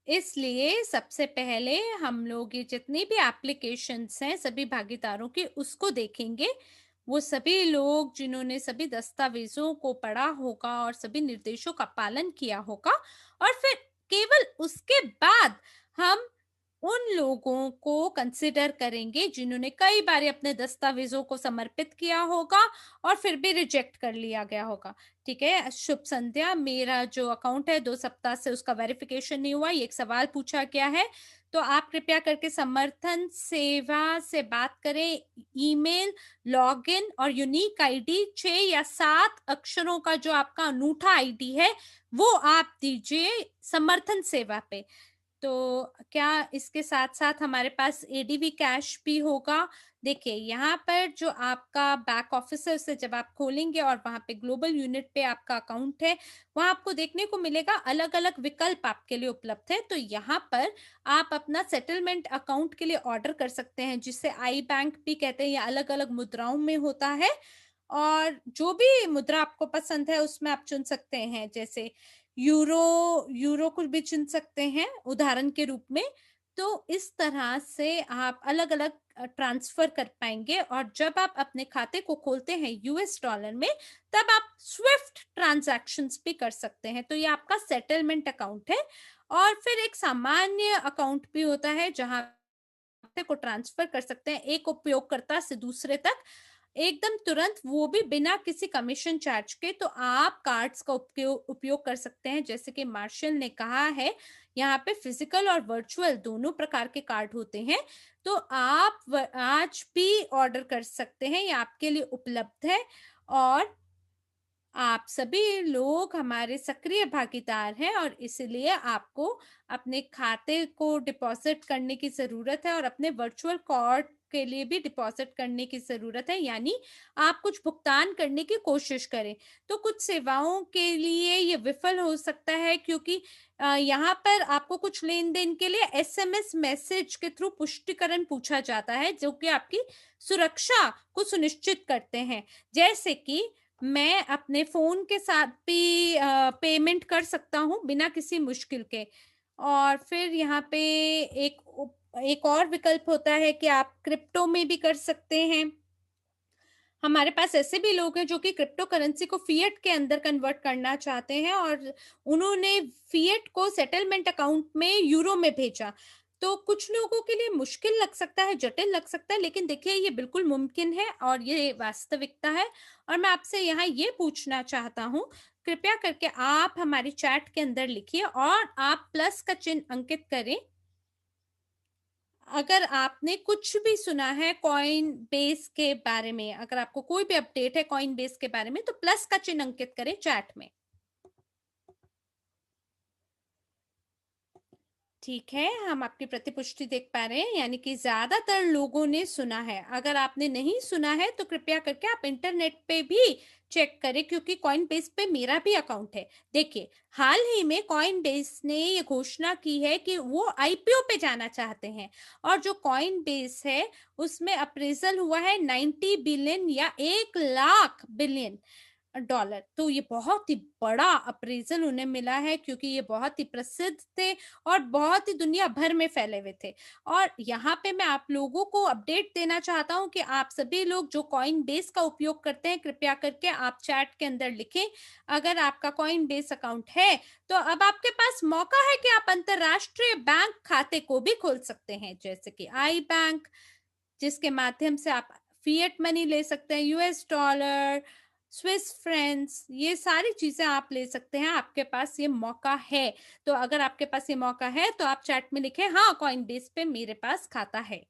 इसलिए सबसे पहले हम लोग ये जितनी भी एप्लीकेशंस हैं सभी भागीदारों की उसको देखेंगे। वो सभी लोग जिन्होंने सभी दस्तावेजों को पढ़ा होगा और सभी निर्देशों का पालन किया होगा, और फिर केवल उसके बाद हम उन लोगों को कंसिडर करेंगे जिन्होंने कई बार अपने दस्तावेजों को समर्पित किया होगा और फिर भी रिजेक्ट कर लिया गया होगा। ठीक है, शुभ संध्या। मेरा जो अकाउंट है 2 सप्ताह से उसका वेरिफिकेशन नहीं हुआ, ये एक सवाल पूछा गया है। तो आप कृपया करके समर्थन सेवा से बात करें। ईमेल, लॉगिन और यूनिक आईडी 6 या 7 अक्षरों का जो आपका अनूठा आईडी है वो आप दीजिए समर्थन सेवा पे। तो क्या इसके साथ साथ हमारे पास एडीवी कैश भी होगा? देखिए, यहाँ पर जो आपका बैक ऑफिस है उसे जब आप खोलेंगे और वहां पे ग्लोबल यूनिट पे आपका अकाउंट है, वहां आपको देखने को मिलेगा अलग अलग विकल्प आपके लिए उपलब्ध है। तो यहाँ पर आप अपना सेटलमेंट अकाउंट के लिए ऑर्डर कर सकते हैं, जिसे आई बैंक भी कहते हैं। या अलग अलग मुद्राओं में होता है, और जो भी मुद्रा आपको पसंद है उसमें आप चुन सकते हैं, जैसे यूरो यूरो कुछ भी चुन सकते हैं उदाहरण के रूप में। तो इस तरह से आप अलग अलग ट्रांसफर कर पाएंगे, और जब आप अपने खाते को खोलते हैं यूएस डॉलर में, तब आप स्विफ्ट ट्रांजैक्शंस भी कर सकते हैं। तो ये आपका सेटलमेंट अकाउंट है। और फिर एक सामान्य अकाउंट भी होता है जहां खाते को ट्रांसफर कर सकते हैं एक उपयोगकर्ता से दूसरे तक एकदम तुरंत, वो भी बिना किसी कमीशन चार्ज के। तो आप कार्ड्स का उपयोग कर सकते हैं, जैसे कि मार्शल ने कहा है, यहाँ पे फिजिकल और वर्चुअल दोनों प्रकार के कार्ड होते हैं। तो आप आज भी ऑर्डर कर सकते हैं, ये आपके लिए उपलब्ध है। और आप सभी लोग हमारे सक्रिय भागीदार हैं और इसलिए आपको अपने खाते को डिपॉज़िट करने की ज़रूरत है और अपने वर्चुअल कार्ड के लिए भी डिपॉज़िट करने की ज़रूरत है, यानी आप कुछ भुगतान करने की कोशिश करें। तो कुछ सेवाओं के लिए ये विफल हो सकता है क्योंकि यहाँ पर आपको कुछ लेन-देन के लिए एसएमएस मैसेज के थ्रू पुष्टिकरण पूछा जाता है, जो कि आपकी सुरक्षा को सुनिश्चित करते हैं। जैसे कि मैं अपने फ़ोन के साथ भी पेमेंट कर सकता हूँ बिना किसी मुश्किल के। और फिर यहाँ पे एक और विकल्प होता है कि आप क्रिप्टो में भी कर सकते हैं। हमारे पास ऐसे भी लोग हैं जो कि क्रिप्टो करेंसी को फिएट के अंदर कन्वर्ट करना चाहते हैं और उन्होंने फिएट को सेटलमेंट अकाउंट में यूरो में भेजा। तो कुछ लोगों के लिए मुश्किल लग सकता है, जटिल लग सकता है, लेकिन देखिए ये बिल्कुल मुमकिन है और ये वास्तविकता है। और मैं आपसे यहाँ ये पूछना चाहता हूँ, कृपया करके आप हमारी चैट के अंदर लिखिए और आप प्लस का चिन्ह अंकित करें अगर आपने कुछ भी सुना है कॉइन बेस के बारे में, अगर आपको कोई भी अपडेट है कॉइन बेस के बारे में, तो प्लस का चिन्ह अंकित करें चैट में। ठीक है, हम आपकी प्रतिपुष्टि देख पा रहे हैं, यानी कि ज़्यादातर लोगों ने सुना है। अगर आपने नहीं सुना है, तो कृपया करके आप इंटरनेट पे भी चेक करें क्योंकि कॉइनबेस पे मेरा भी अकाउंट है। देखिए, हाल ही में कॉइनबेस ने ये घोषणा की है कि वो आईपीओ पे जाना चाहते हैं और जो कॉइनबेस है, उसमें अप्रेज़ल हुआ है 90 बिलियन या 1 लाख बिलियन डॉलर। तो ये बहुत ही बड़ा अप्रेज़ल उन्हें मिला है क्योंकि ये बहुत ही प्रसिद्ध थे और बहुत ही दुनिया भर में फैले हुए थे। और यहाँ पे मैं आप लोगों को अपडेट देना चाहता हूँ कि आप सभी लोग जो कॉइनबेस का उपयोग करते हैं, कृपया करके आप चैट के अंदर लिखें। अगर आपका कॉइनबेस अकाउंट है, तो अब आपके पास मौका है कि आप अंतर्राष्ट्रीय बैंक खाते को भी खोल सकते हैं, जैसे कि आई बैंक, जिसके माध्यम से आप फिएट मनी ले सकते हैं, यूएस डॉलर, स्विस फ्रैंक्स, ये सारी चीज़ें आप ले सकते हैं, आपके पास ये मौका है। तो अगर आपके पास ये मौका है, तो आप चैट में लिखें, हाँ, कॉइनबेस पे मेरे पास खाता है।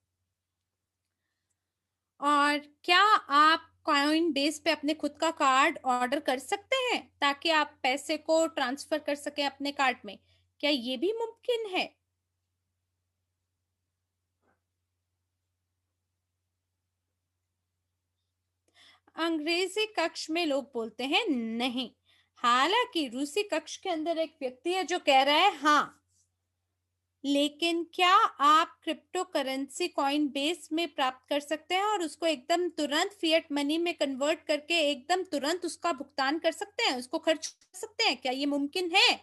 और क्या आप कॉइनबेस पे अपने खुद का कार्ड ऑर्डर कर सकते हैं, ताकि आप पैसे को ट्रांसफ़र कर सकें अपने कार्ड में? क्या ये भी मुमकिन है? अंग्रेजी कक्ष में लोग बोलते हैं नहीं। हालांकि रूसी कक्ष के अंदर एक व्यक्ति है जो कह रहा है हाँ। लेकिन क्या आप क्रिप्टो करेंसी कॉइन बेस में प्राप्त कर सकते हैं और उसको एकदम तुरंत फिएट मनी में कन्वर्ट करके एकदम तुरंत उसका भुगतान कर सकते हैं, उसको खर्च कर सकते हैं? क्या ये मुमकिन है?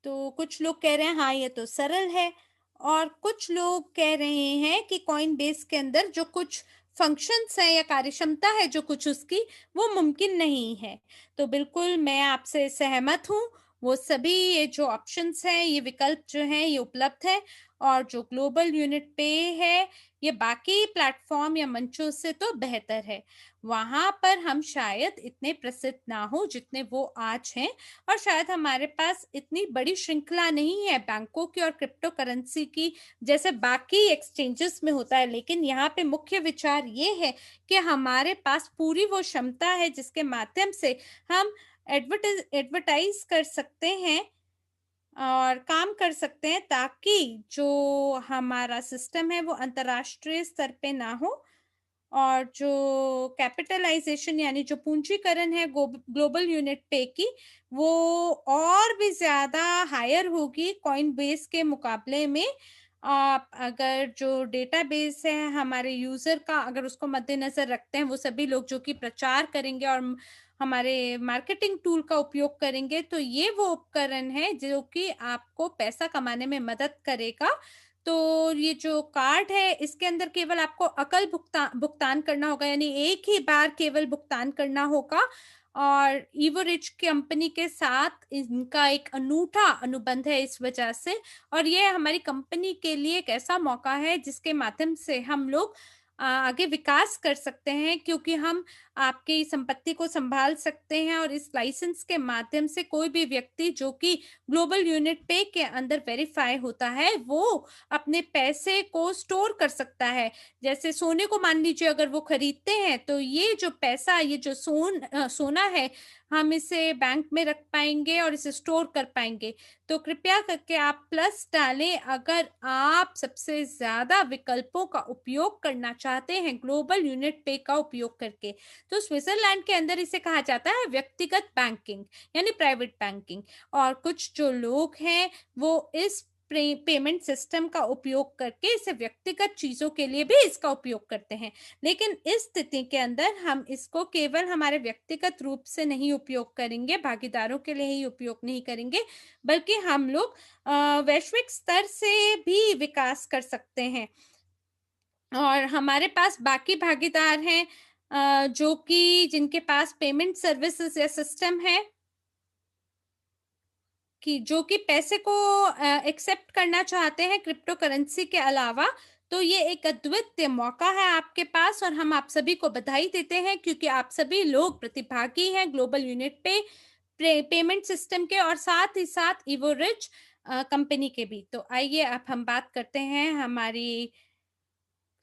तो कुछ लोग कह रहे हैं हाँ, ये तो सरल है और कुछ लोग कह रहे हैं कि कॉइनबेस के अंदर जो कुछ फंक्शंस है या कार्यक्षमता है जो कुछ उसकी, वो मुमकिन नहीं है। तो बिल्कुल मैं आपसे सहमत हूँ। वो सभी ये जो ऑप्शंस हैं, ये विकल्प जो हैं, ये उपलब्ध है और जो ग्लोबल यूनिट पे है, ये बाकी प्लेटफ़ॉर्म या मंचों से तो बेहतर है। वहाँ पर हम शायद इतने प्रसिद्ध ना हो जितने वो आज हैं और शायद हमारे पास इतनी बड़ी श्रृंखला नहीं है बैंकों की और क्रिप्टो करेंसी की जैसे बाकी एक्सचेंजेस में होता है, लेकिन यहाँ पे मुख्य विचार ये है कि हमारे पास पूरी वो क्षमता है जिसके माध्यम से हम एडवर्टाइज कर सकते हैं और काम कर सकते हैं ताकि जो हमारा सिस्टम है वो अंतर्राष्ट्रीय स्तर पे ना हो और जो कैपिटलाइज़ेशन यानी जो पूंजीकरण है ग्लोबल यूनिट पे की, वो और भी ज़्यादा हायर होगी कॉइनबेस के मुकाबले में। आप अगर जो डेटाबेस है हमारे यूज़र का अगर उसको मद्देनज़र रखते हैं, वो सभी लोग जो कि प्रचार करेंगे और हमारे मार्केटिंग टूल का उपयोग करेंगे, तो ये वो उपकरण है जो कि आपको पैसा कमाने में मदद करेगा। तो ये जो कार्ड है इसके अंदर केवल आपको अकल भुगतान करना होगा यानी एक ही बार केवल भुगतान करना होगा और इवोरिच कंपनी के साथ इनका एक अनूठा अनुबंध है इस वजह से और ये हमारी कंपनी के लिए एक ऐसा मौका है जिसके माध्यम से हम लोग आगे विकास कर सकते हैं क्योंकि हम आपकी संपत्ति को संभाल सकते हैं और इस लाइसेंस के माध्यम से कोई भी व्यक्ति जो कि ग्लोबल यूनिट पे के अंदर वेरीफाई होता है, वो अपने पैसे को स्टोर कर सकता है। जैसे सोने को मान लीजिए अगर वो खरीदते हैं, तो ये जो पैसा, ये जो सोना है, हम इसे बैंक में रख पाएँगे और इसे स्टोर कर पाएँगे। तो कृपया करके आप प्लस डालें अगर आप सबसे ज़्यादा विकल्पों का उपयोग करना चाहते हैं ग्लोबल यूनिट पे का उपयोग करके। तो स्विट्ज़रलैंड के अंदर इसे कहा जाता है व्यक्तिगत बैंकिंग, यानी प्राइवेट बैंकिंग। और कुछ जो लोग हैं वो इस पेमेंट सिस्टम का उपयोग करके इसे व्यक्तिगत चीज़ों के लिए भी इसका उपयोग करते हैं। लेकिन इस स्थिति के अंदर हम इसको केवल हमारे व्यक्तिगत रूप से नहीं उपयोग करेंगे, भागीदारों के लिए ही उपयोग नहीं करेंगे, बल्कि हम लोग वैश्विक स्तर से भी विकास कर सकते हैं। और हमारे पास बाकी भागीदार हैं जो कि जिनके पास पेमेंट सर्विसेज या सिस्टम है कि जो कि पैसे को एक्सेप्ट करना चाहते हैं क्रिप्टो करेंसी के अलावा। तो ये एक अद्वितीय मौका है आपके पास और हम आप सभी को बधाई देते हैं क्योंकि आप सभी लोग प्रतिभागी हैं ग्लोबल यूनिट पे पेमेंट सिस्टम के और साथ ही साथ इवोरिच कंपनी के भी। तो आइए अब हम बात करते हैं हमारी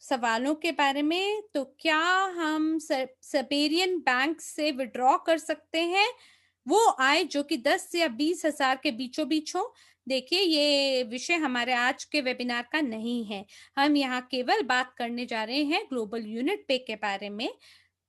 सवालों के बारे में। तो क्या हम सबेरियन बैंक से विड्रॉ कर सकते हैं वो आय जो कि 10 या 20,000 के बीचों बीच हो? देखिए, ये विषय हमारे आज के वेबिनार का नहीं है। हम यहाँ केवल बात करने जा रहे हैं ग्लोबल यूनिट पे के बारे में।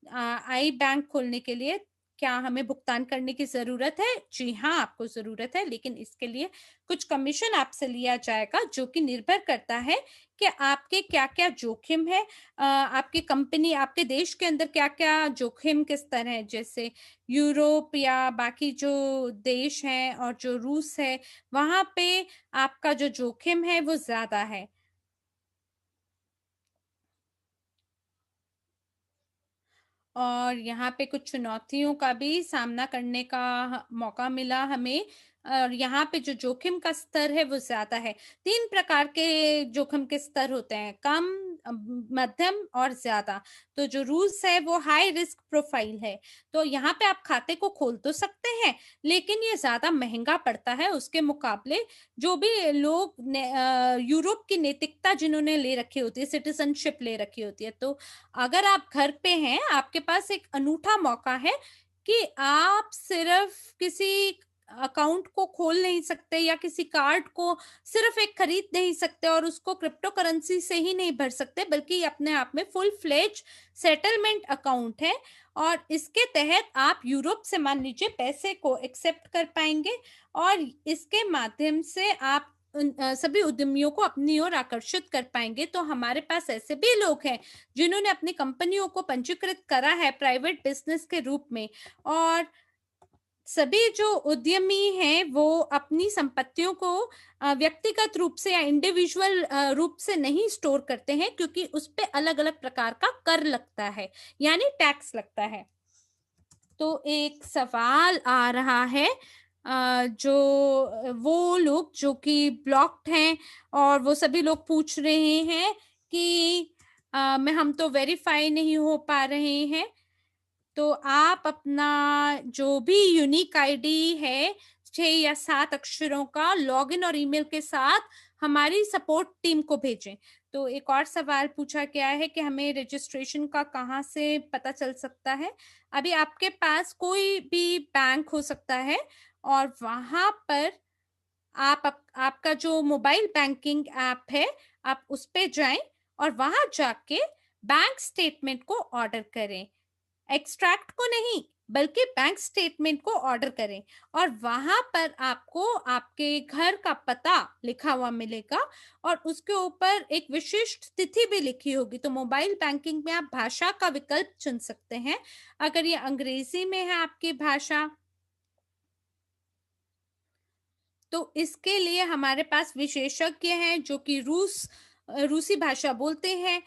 आई बैंक खोलने के लिए क्या हमें भुगतान करने की ज़रूरत है? जी हाँ, आपको ज़रूरत है, लेकिन इसके लिए कुछ कमीशन आपसे लिया जाएगा, जो कि निर्भर करता है कि आपके क्या-क्या जोखिम है। आपकी कंपनी, आपके देश के अंदर क्या-क्या जोखिम के स्तर हैं, जैसे यूरोप या बाकी जो देश हैं और जो रूस है, वहाँ पे आपका जो जोखिम है, वो ज़्यादा है। और यहाँ पे कुछ चुनौतियों का भी सामना करने का मौका मिला हमें और यहाँ पे जो जोखिम का स्तर है वो ज्यादा है। 3 प्रकार के जोखिम के स्तर होते हैं, कम, मध्यम और ज्यादा। तो जो रूल्स है वो हाई रिस्क प्रोफाइल है। तो यहाँ पे आप खाते को खोल तो सकते हैं, लेकिन ये ज्यादा महंगा पड़ता है उसके मुकाबले। जो भी लोग यूरोप की नैतिकता जिन्होंने ले रखी होती है, सिटीजनशिप ले रखी होती है, तो अगर आप घर पे हैं, आपके पास एक अनूठा मौका है कि आप सिर्फ किसी अकाउंट को खोल नहीं सकते या किसी कार्ड को सिर्फ एक खरीद नहीं सकते और उसको क्रिप्टो करेंसी से ही नहीं भर सकते, बल्कि अपने आप में फुल फ्लेज सेटलमेंट अकाउंट है। और इसके तहत आप यूरोप से मान लीजिए पैसे को एक्सेप्ट कर पाएंगे और इसके माध्यम से आप सभी उद्यमियों को अपनी ओर आकर्षित कर पाएंगे। तो हमारे पास ऐसे भी लोग हैं जिन्होंने अपनी कंपनियों को पंजीकृत करा है प्राइवेट बिजनेस के रूप में। और सभी जो उद्यमी हैं वो अपनी संपत्तियों को व्यक्तिगत रूप से या इंडिविजुअल रूप से नहीं स्टोर करते हैं, क्योंकि उस पे अलग-अलग प्रकार का कर लगता है, यानी टैक्स लगता है। तो एक सवाल आ रहा है, जो वो लोग जो कि ब्लॉक्ड हैं और वो सभी लोग पूछ रहे हैं कि मैं हम तो वेरीफाई नहीं हो पा रहे हैं। तो आप अपना जो भी यूनिक आईडी है 6 या 7 अक्षरों का लॉगिन और ईमेल के साथ हमारी सपोर्ट टीम को भेजें। तो एक और सवाल पूछा गया है कि हमें रजिस्ट्रेशन का कहाँ से पता चल सकता है? अभी आपके पास कोई भी बैंक हो सकता है और वहाँ पर आपका जो मोबाइल बैंकिंग ऐप है, आप उस पे जाएँ और वहाँ जाके बैंक स्टेटमेंट को ऑर्डर करें। एक्सट्रैक्ट को नहीं, बल्कि बैंक स्टेटमेंट को ऑर्डर करें और वहां पर आपको आपके घर का पता लिखा हुआ मिलेगा और उसके ऊपर एक विशिष्ट तिथि भी लिखी होगी। तो मोबाइल बैंकिंग में आप भाषा का विकल्प चुन सकते हैं। अगर ये अंग्रेजी में है आपकी भाषा, तो इसके लिए हमारे पास विशेषज्ञ हैं जो कि रूसी भाषा बोलते हैं।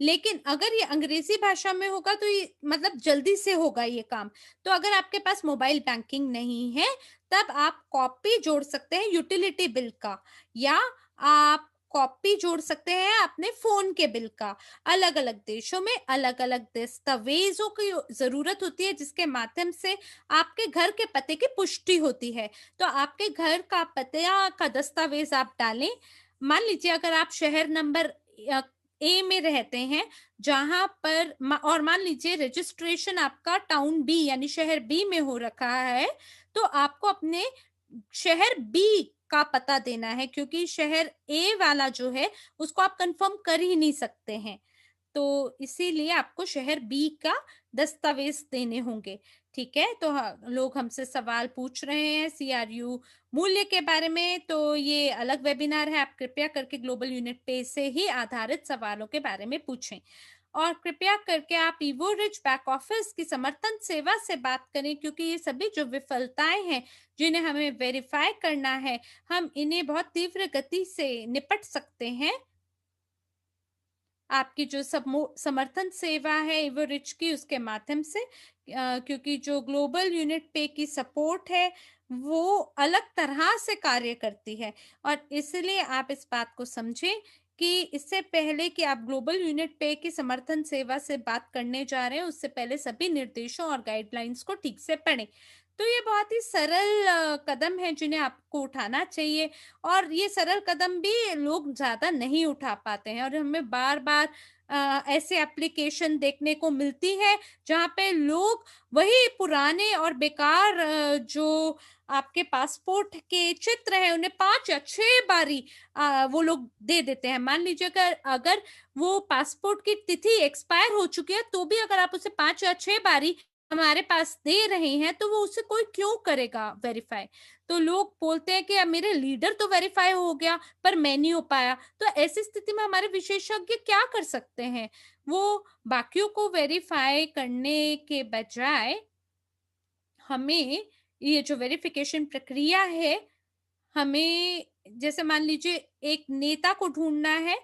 लेकिन अगर ये अंग्रेजी भाषा में होगा तो ये मतलब जल्दी से होगा ये काम। तो अगर आपके पास मोबाइल बैंकिंग नहीं है, तब आप कॉपी जोड़ सकते हैं यूटिलिटी बिल का, या आप कॉपी जोड़ सकते हैं अपने फ़ोन के बिल का। अलग-अलग देशों में अलग-अलग दस्तावेज़ों की ज़रूरत होती है, जिसके माध्यम से आपके घर के पते की पुष्टि होती है। तो आपके घर का पता का दस्तावेज़ आप डालें। मान लीजिए अगर आप शहर नंबर ए में रहते हैं, जहाँ पर और मान लीजिए रजिस्ट्रेशन आपका टाउन बी यानी शहर बी में हो रखा है, तो आपको अपने शहर बी का पता देना है, क्योंकि शहर ए वाला जो है उसको आप कंफर्म कर ही नहीं सकते हैं। तो इसीलिए आपको शहर बी का दस्तावेज देने होंगे, ठीक है? तो लोग हमसे सवाल पूछ रहे हैं सीआरयू मूल्य के बारे में, तो ये अलग वेबिनार है, आप कृपया करके ग्लोबल यूनिट पे से ही आधारित सवालों के बारे में पूछें। और कृपया करके आप इवोरिच बैक ऑफिस की समर्थन सेवा से बात करें, क्योंकि ये सभी जो विफलताएं हैं जिन्हें हमें वेरीफाई करना है, हम इन्हें बहुत तीव्र गति से निपट सकते हैं। आपकी जो समर्थन सेवा है इवोरिच की, उसके माध्यम से, क्योंकि जो ग्लोबल यूनिट पे की सपोर्ट है वो अलग तरह से कार्य करती है, और इसलिए आप इस बात को समझें कि इससे पहले कि आप ग्लोबल यूनिट पे की समर्थन सेवा से बात करने जा रहे हैं, उससे पहले सभी निर्देशों और गाइडलाइंस को ठीक से पढ़ें। तो ये बहुत ही सरल कदम है जिन्हें आपको उठाना चाहिए, और ये सरल कदम भी लोग ज़्यादा नहीं उठा पाते हैं, और हमें बार-बार ऐसे एप्लीकेशन देखने को मिलती है, जहाँ पे लोग वही पुराने और बेकार जो आपके पासपोर्ट के चित्र हैं, उन्हें 5 या 6 बारी वो लोग दे देते हैं। मान लीजिए अगर अगर वो पासपोर्ट की तिथि एक्सपायर हो चुकी है, तो भी अगर आप उसे 5 या 6 बारी हमारे पास दे रहे हैं, तो वो उसे कोई क्यों करेगा वेरीफाई? तो लोग बोलते हैं कि अब मेरे लीडर तो वेरीफाई हो गया, पर मैं नहीं हो पाया। तो ऐसी स्थिति में हमारे विशेषज्ञ क्या कर सकते हैं? वो बाकियों को वेरीफाई करने के बजाय हमें ये जो वेरिफिकेशन प्रक्रिया है, हमें जैसे मान लीजिए एक नेता को ढूँढना है,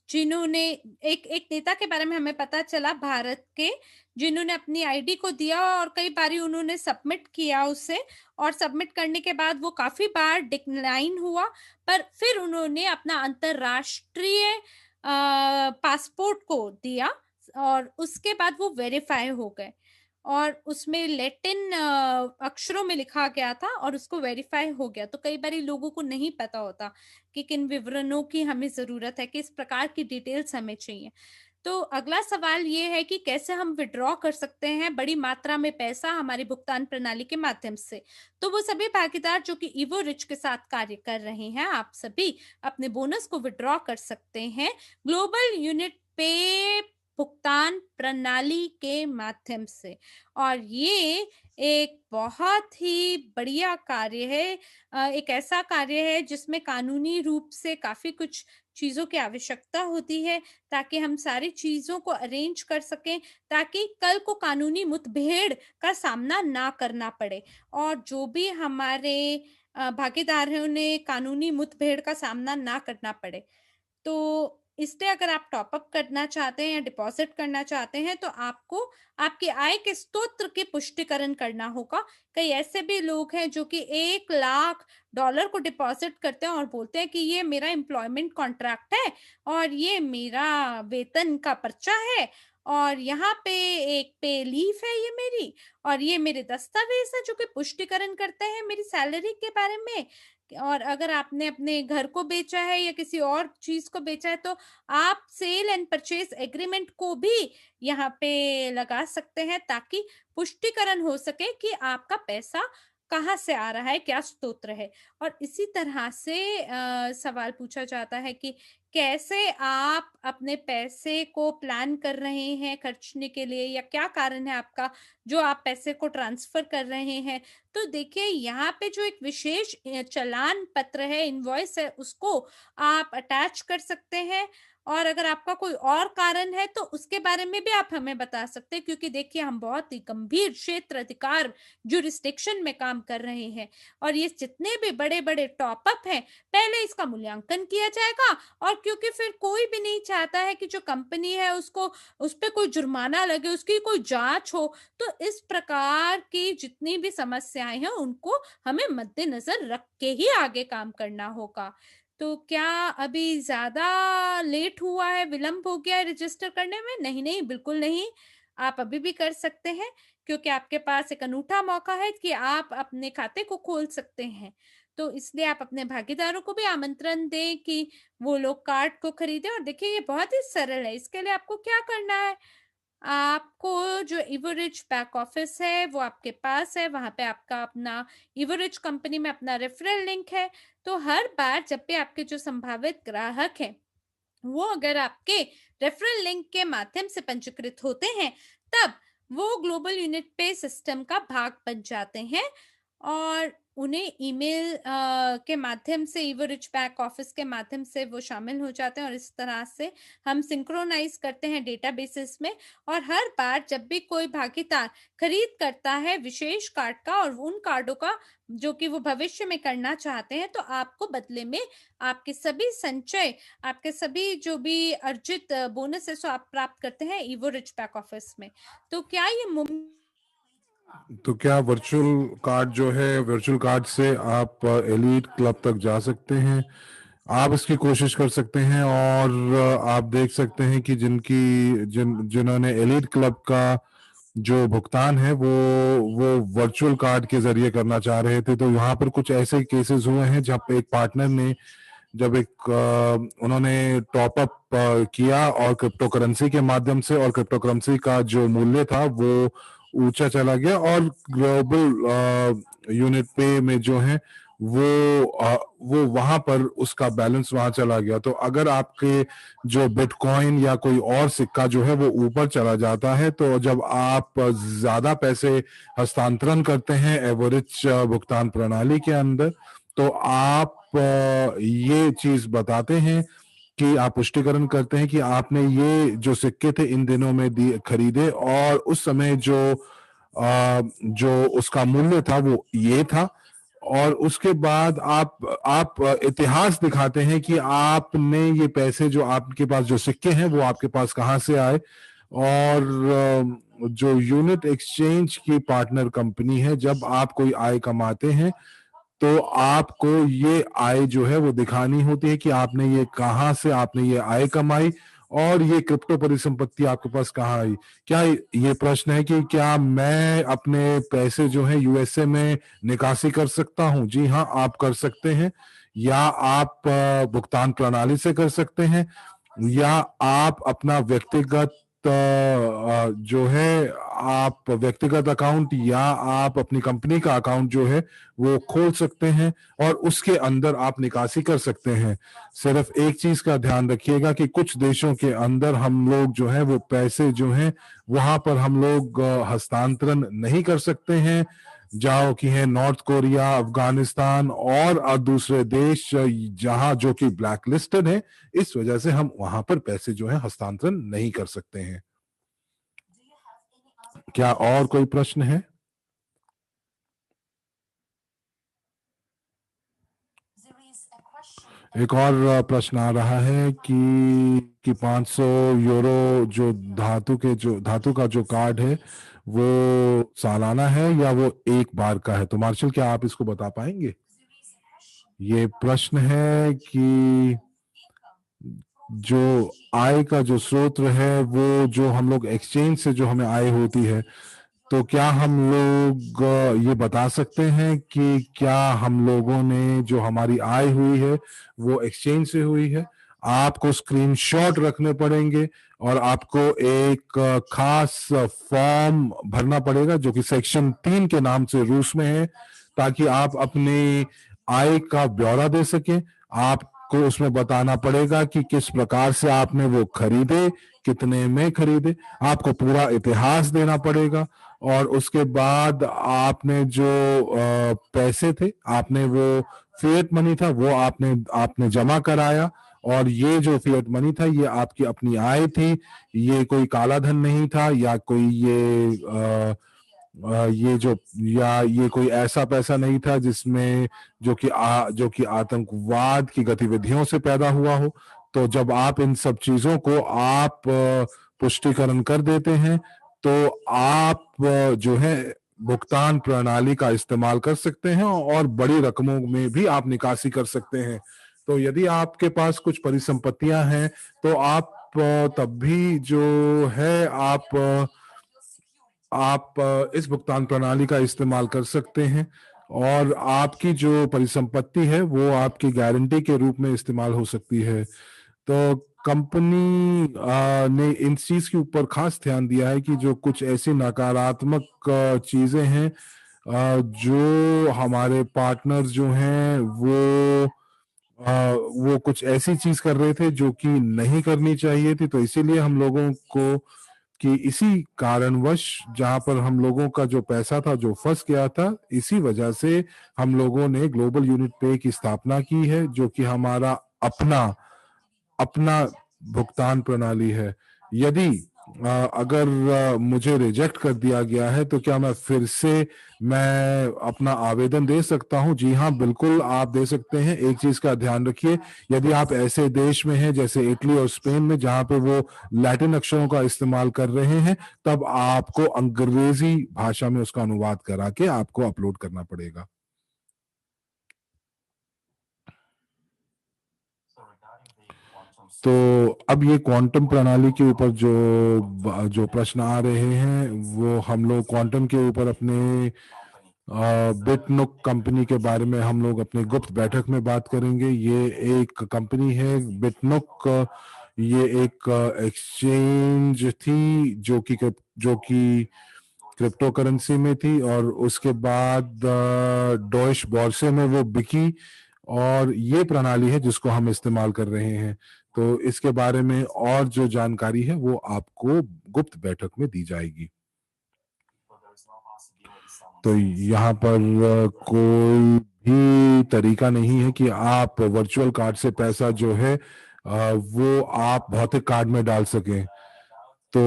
जिन्होंने एक एक नेता के बारे में हमें पता चला भारत के, जिन्होंने अपनी आईडी को दिया और कई बारी उन्होंने सबमिट किया उसे, और सबमिट करने के बाद वो काफ़ी बार डिक्लाइन हुआ, पर फिर उन्होंने अपना अंतर्राष्ट्रीय पासपोर्ट को दिया, और उसके बाद वो वेरीफाई हो गए। और उसमें लैटिन अक्षरों में लिखा गया था और उसको वेरीफाई हो गया। तो कई बारी लोगों को नहीं पता होता कि किन विवरणों की हमें ज़रूरत है, किस प्रकार की डिटेल्स हमें चाहिए। तो अगला सवाल ये है कि कैसे हम विथड्रॉ कर सकते हैं बड़ी मात्रा में पैसा हमारी भुगतान प्रणाली के माध्यम से। तो वो सभी भागीदार जो कि इवो रिच के साथ कार्य कर रहे हैं, आप सभी अपने बोनस को विथड्रॉ कर सकते हैं ग्लोबल यूनिट पे भुगतान प्रणाली के माध्यम से। और ये एक बहुत ही बढ़िया कार्य है, एक ऐसा कार्य है जिसमें कानूनी रूप से काफ़ी कुछ चीज़ों की आवश्यकता होती है, ताकि हम सारी चीज़ों को अरेंज कर सकें, ताकि कल को कानूनी मुठभेड़ का सामना ना करना पड़े। और जो भी हमारे भागीदार हैं, उन्हें कानूनी मुठभेड़ का सामना ना करना पड़े। तो इसलिए अगर आप टॉप अप करना चाहते हैं या डिपॉज़िट करना चाहते हैं, तो आपको आपकी आय के स्रोत की पुष्टिकरण करना होगा। कई ऐसे भी लोग हैं जो कि $1,00,000 को डिपॉज़िट करते हैं और बोलते हैं कि ये मेरा एम्प्लॉयमेंट कॉन्ट्रैक्ट है, और ये मेरा वेतन का पर्चा है, और यहाँ पे एक पे लीफ है ये मेरी, और ये मेरे दस्तावेज़ हैं जो कि पुष्टिकरण करते हैं मेरी सैलरी के बारे में। और अगर आपने अपने घर को बेचा है या किसी और चीज़ को बेचा है, तो आप सेल एंड परचेज़ एग्रीमेंट को भी यहाँ पे लगा सकते हैं, ताकि पुष्टिकरण हो सके कि आपका पैसा कहाँ से आ रहा है, क्या स्रोत है। और इसी तरह से सवाल पूछा जाता है कि कैसे आप अपने पैसे को प्लान कर रहे हैं खर्चने के लिए, या क्या कारण है आपका जो आप पैसे को ट्रांसफ़र कर रहे हैं। तो देखिए यहाँ पे जो एक विशेष चालान पत्र है, इनवॉइस है, उसको आप अटैच कर सकते हैं, और अगर आपका कोई और कारण है तो उसके बारे में भी आप हमें बता सकते हैं, क्योंकि देखिए हम बहुत ही गंभीर क्षेत्र अधिकार जुरिस्डिक्शन में काम कर रहे हैं, और ये जितने भी बड़े-बड़े टॉप अप हैं, पहले इसका मूल्यांकन किया जाएगा, और क्योंकि फिर कोई भी नहीं चाहता है कि जो कंपनी है उसको उस पे कोई जुर्माना लगे, उसकी कोई जाँच हो। तो इस प्रकार की जितनी भी समस्याएँ हैं, उनको हमें मद्देनज़र रख के ही आगे काम करना होगा। तो क्या अभी ज़्यादा लेट हुआ है, विलंब हो गया है रजिस्टर करने में? नहीं, नहीं, बिल्कुल नहीं। आप अभी भी कर सकते हैं, क्योंकि आपके पास एक अनूठा मौका है कि आप अपने खाते को खोल सकते हैं। तो इसलिए आप अपने भागीदारों को भी आमंत्रण दें कि वो लोग कार्ड को खरीदें, और देखिए ये बहुत ही सरल है। इसके लिए आपको क्या करना है, आपको जो एवरेज बैक ऑफिस है वो आपके पास है, वहाँ पे आपका अपना एवरेज कंपनी में अपना रेफरल लिंक है। तो हर बार जब भी आपके जो संभावित ग्राहक हैं, वो अगर आपके रेफरल लिंक के माध्यम से पंजीकृत होते हैं, तब वो ग्लोबल यूनिट पे सिस्टम का भाग बन जाते हैं, और उन्हें ईमेल के माध्यम से, एवरेज बैक ऑफिस के माध्यम से वो शामिल हो जाते हैं, और इस तरह से हम सिंक्रोनाइज करते हैं डेटाबेसेस में। और हर बार जब भी कोई भागीदार खरीद करता है विशेष कार्ड का, और उन कार्डों का जो कि वो भविष्य में करना चाहते हैं, तो आपको बदले में आपके सभी संचय, आपके सभी जो भी अर्जित बोनस है, सो आप प्राप्त करते हैं एवरेज बैक ऑफिस में। तो क्या ये तो क्या वर्चुअल कार्ड जो है, वर्चुअल कार्ड से आप एलीट क्लब तक जा सकते हैं? आप इसकी कोशिश कर सकते हैं, और आप देख सकते हैं कि जिन्होंने एलीट क्लब का जो भुगतान है वो वर्चुअल कार्ड के जरिए करना चाह रहे थे। तो यहाँ पर कुछ ऐसे केसेस हुए हैं जहाँ पे एक पार्टनर ने जब उन्होंने टॉप अप किया और क्रिप्टो करेंसी के माध्यम से, और क्रिप्टो करेंसी का जो मूल्य था वो ऊंचा चला गया, और ग्लोबल यूनिट पे में जो है वो वहां पर उसका बैलेंस वहां चला गया। तो अगर आपके जो बिटकॉइन या कोई और सिक्का जो है वो ऊपर चला जाता है, तो जब आप ज्यादा पैसे हस्तांतरण करते हैं एवरेज भुगतान प्रणाली के अंदर, तो आप ये चीज बताते हैं कि आप पुष्टिकरण करते हैं कि आपने ये जो सिक्के थे इन दिनों में खरीदे, और उस समय जो उसका मूल्य था वो ये था। और उसके बाद आप इतिहास दिखाते हैं कि आपने ये पैसे, जो आपके पास जो सिक्के हैं वो आपके पास कहाँ से आए। और जो यूनिट एक्सचेंज की पार्टनर कंपनी है, जब आप कोई आय कमाते हैं तो आपको ये आय जो है वो दिखानी होती है कि आपने ये कहाँ से आपने ये आय कमाई, और ये क्रिप्टो परिसंपत्ति आपके पास कहाँ आई। क्या ये प्रश्न है कि क्या मैं अपने पैसे जो है यूएसए में निकासी कर सकता हूं? जी हाँ, आप कर सकते हैं। या आप भुगतान प्रणाली से कर सकते हैं, या आप अपना व्यक्तिगत जो है, आप व्यक्तिगत अकाउंट या आप अपनी कंपनी का अकाउंट जो है वो खोल सकते हैं, और उसके अंदर आप निकासी कर सकते हैं। सिर्फ एक चीज का ध्यान रखिएगा कि कुछ देशों के अंदर हम लोग जो है वो पैसे जो हैं वहां पर हम लोग हस्तांतरण नहीं कर सकते हैं, जहाँ की है नॉर्थ कोरिया, अफगानिस्तान और दूसरे देश जहां जो कि ब्लैक लिस्टेड है। इस वजह से हम वहां पर पैसे जो है हस्तांतरण नहीं कर सकते हैं। क्या और कोई प्रश्न है? एक और प्रश्न आ रहा है कि 500 यूरो जो धातु का जो कार्ड है वो सालाना है या वो एक बार का है? तो मार्शल, क्या आप इसको बता पाएंगे? ये प्रश्न है कि जो आय का जो स्रोत है, वो जो हम लोग एक्सचेंज से जो हमें आय होती है, तो क्या हम लोग ये बता सकते हैं कि क्या हम लोगों ने जो हमारी आय हुई है वो एक्सचेंज से हुई है? आपको स्क्रीनशॉट रखने पड़ेंगे, और आपको एक खास फॉर्म भरना पड़ेगा जो कि सेक्शन 3 के नाम से रूस में है, ताकि आप अपनी आय का ब्यौरा दे सकें। आपको उसमें बताना पड़ेगा कि किस प्रकार से आपने वो खरीदे, कितने में खरीदे, आपको पूरा इतिहास देना पड़ेगा। और उसके बाद आपने जो पैसे थे, आपने वो फिएट मनी था वो आपने जमा कराया, और ये जो फिएट मनी था ये आपकी अपनी आय थी। ये कोई काला धन नहीं था, या कोई ये जो या ये कोई ऐसा पैसा नहीं था जिसमें जो कि आतंकवाद की गतिविधियों से पैदा हुआ हो। तो जब आप इन सब चीजों को आप पुष्टिकरण कर देते हैं, तो आप जो है भुगतान प्रणाली का इस्तेमाल कर सकते हैं, और बड़ी रकमों में भी आप निकासी कर सकते हैं। तो यदि आपके पास कुछ परिसंपत्तियां हैं तो आप तब भी जो है आप इस भुगतान प्रणाली का इस्तेमाल कर सकते हैं, और आपकी जो परिसंपत्ति है वो आपकी गारंटी के रूप में इस्तेमाल हो सकती है। तो कंपनी ने इन चीज के ऊपर खास ध्यान दिया है कि जो कुछ ऐसी नकारात्मक चीजें हैं, जो हमारे पार्टनर्स जो हैं वो कुछ ऐसी चीज कर रहे थे जो कि नहीं करनी चाहिए थी। तो इसीलिए हम लोगों को कि इसी कारणवश जहां पर हम लोगों का जो पैसा था जो फंस गया था, इसी वजह से हम लोगों ने ग्लोबल यूनिट पे की स्थापना की है, जो कि हमारा अपना अपना भुगतान प्रणाली है। यदि अगर मुझे रिजेक्ट कर दिया गया है तो क्या मैं अपना आवेदन दे सकता हूं? जी हाँ, बिल्कुल आप दे सकते हैं। एक चीज का ध्यान रखिए, यदि आप ऐसे देश में हैं जैसे इटली और स्पेन में जहां पे वो लैटिन अक्षरों का इस्तेमाल कर रहे हैं, तब आपको अंग्रेजी भाषा में उसका अनुवाद करा के आपको अपलोड करना पड़ेगा। तो अब ये क्वांटम प्रणाली के ऊपर जो जो प्रश्न आ रहे हैं, वो हम लोग क्वांटम के ऊपर अपने बिटनुक कंपनी के बारे में हम लोग अपने गुप्त बैठक में बात करेंगे। ये एक कंपनी है बिटनुक, ये एक एक्सचेंज थी जो कि क्रिप्टो करेंसी में थी, और उसके बाद डॉइश बॉर्से में वो बिकी, और ये प्रणाली है जिसको हम इस्तेमाल कर रहे हैं। तो इसके बारे में और जो जानकारी है वो आपको गुप्त बैठक में दी जाएगी। तो यहाँ पर कोई भी तरीका नहीं है कि आप वर्चुअल कार्ड से पैसा जो है वो आप भौतिक कार्ड में डाल सकें। तो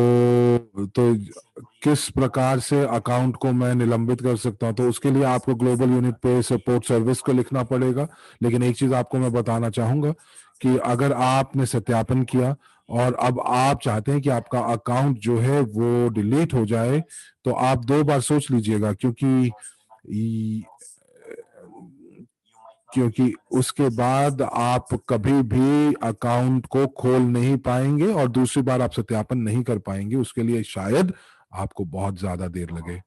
किस प्रकार से अकाउंट को मैं निलंबित कर सकता हूं? तो उसके लिए आपको ग्लोबल यूनिट पे सपोर्ट सर्विस को लिखना पड़ेगा। लेकिन एक चीज आपको मैं बताना चाहूंगा कि अगर आपने सत्यापन किया और अब आप चाहते हैं कि आपका अकाउंट जो है वो डिलीट हो जाए, तो आप 2 बार सोच लीजिएगा, क्योंकि उसके बाद आप कभी भी अकाउंट को खोल नहीं पाएंगे और दूसरी बार आप सत्यापन नहीं कर पाएंगे। उसके लिए शायद आपको बहुत ज्यादा देर लगे।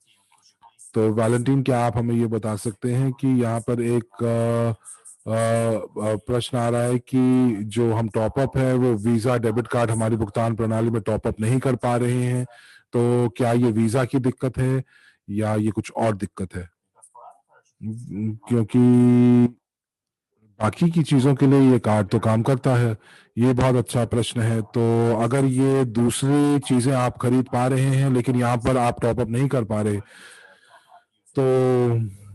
तो वैलेंटीन, क्या आप हमें ये बता सकते हैं कि यहाँ पर एक प्रश्न आ रहा है कि जो हम टॉपअप है वो वीजा डेबिट कार्ड हमारी भुगतान प्रणाली में टॉपअप नहीं कर पा रहे हैं, तो क्या ये वीजा की दिक्कत है या ये कुछ और दिक्कत है? क्योंकि बाकी की चीजों के लिए ये कार्ड तो काम करता है। ये बहुत अच्छा प्रश्न है। तो अगर ये दूसरी चीजें आप खरीद पा रहे हैं लेकिन यहाँ पर आप टॉपअप नहीं कर पा रहे, तो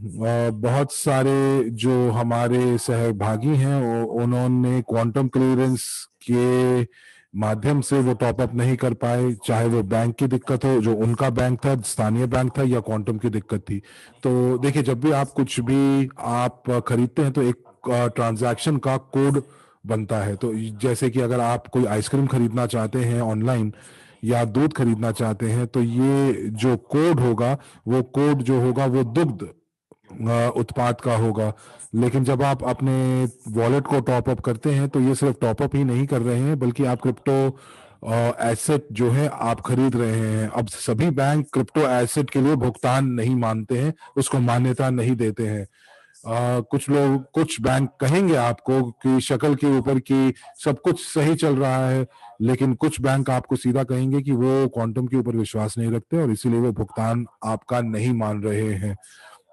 बहुत सारे जो हमारे सहभागी हैं उन्होंने क्वांटम क्लियरेंस के माध्यम से वो टॉपअप नहीं कर पाए, चाहे वो बैंक की दिक्कत हो, जो उनका बैंक था, स्थानीय बैंक था, या क्वांटम की दिक्कत थी। तो देखिए, जब भी आप कुछ भी आप खरीदते हैं तो एक ट्रांजैक्शन का कोड बनता है। तो जैसे कि अगर आप कोई आइसक्रीम खरीदना चाहते हैं ऑनलाइन या दूध खरीदना चाहते हैं, तो ये जो कोड होगा, वो कोड जो होगा वो दुग्ध उत्पाद का होगा। लेकिन जब आप अपने वॉलेट को टॉप अप करते हैं तो ये सिर्फ टॉप अप ही नहीं कर रहे हैं, बल्कि आप क्रिप्टो एसेट जो है आप खरीद रहे हैं। अब सभी बैंक क्रिप्टो एसेट के लिए भुगतान नहीं मानते हैं, उसको मान्यता नहीं देते हैं। कुछ बैंक कहेंगे आपको कि शक्ल के ऊपर कि सब कुछ सही चल रहा है, लेकिन कुछ बैंक आपको सीधा कहेंगे कि वो क्वांटम के ऊपर विश्वास नहीं रखते और इसीलिए वो भुगतान आपका नहीं मान रहे हैं।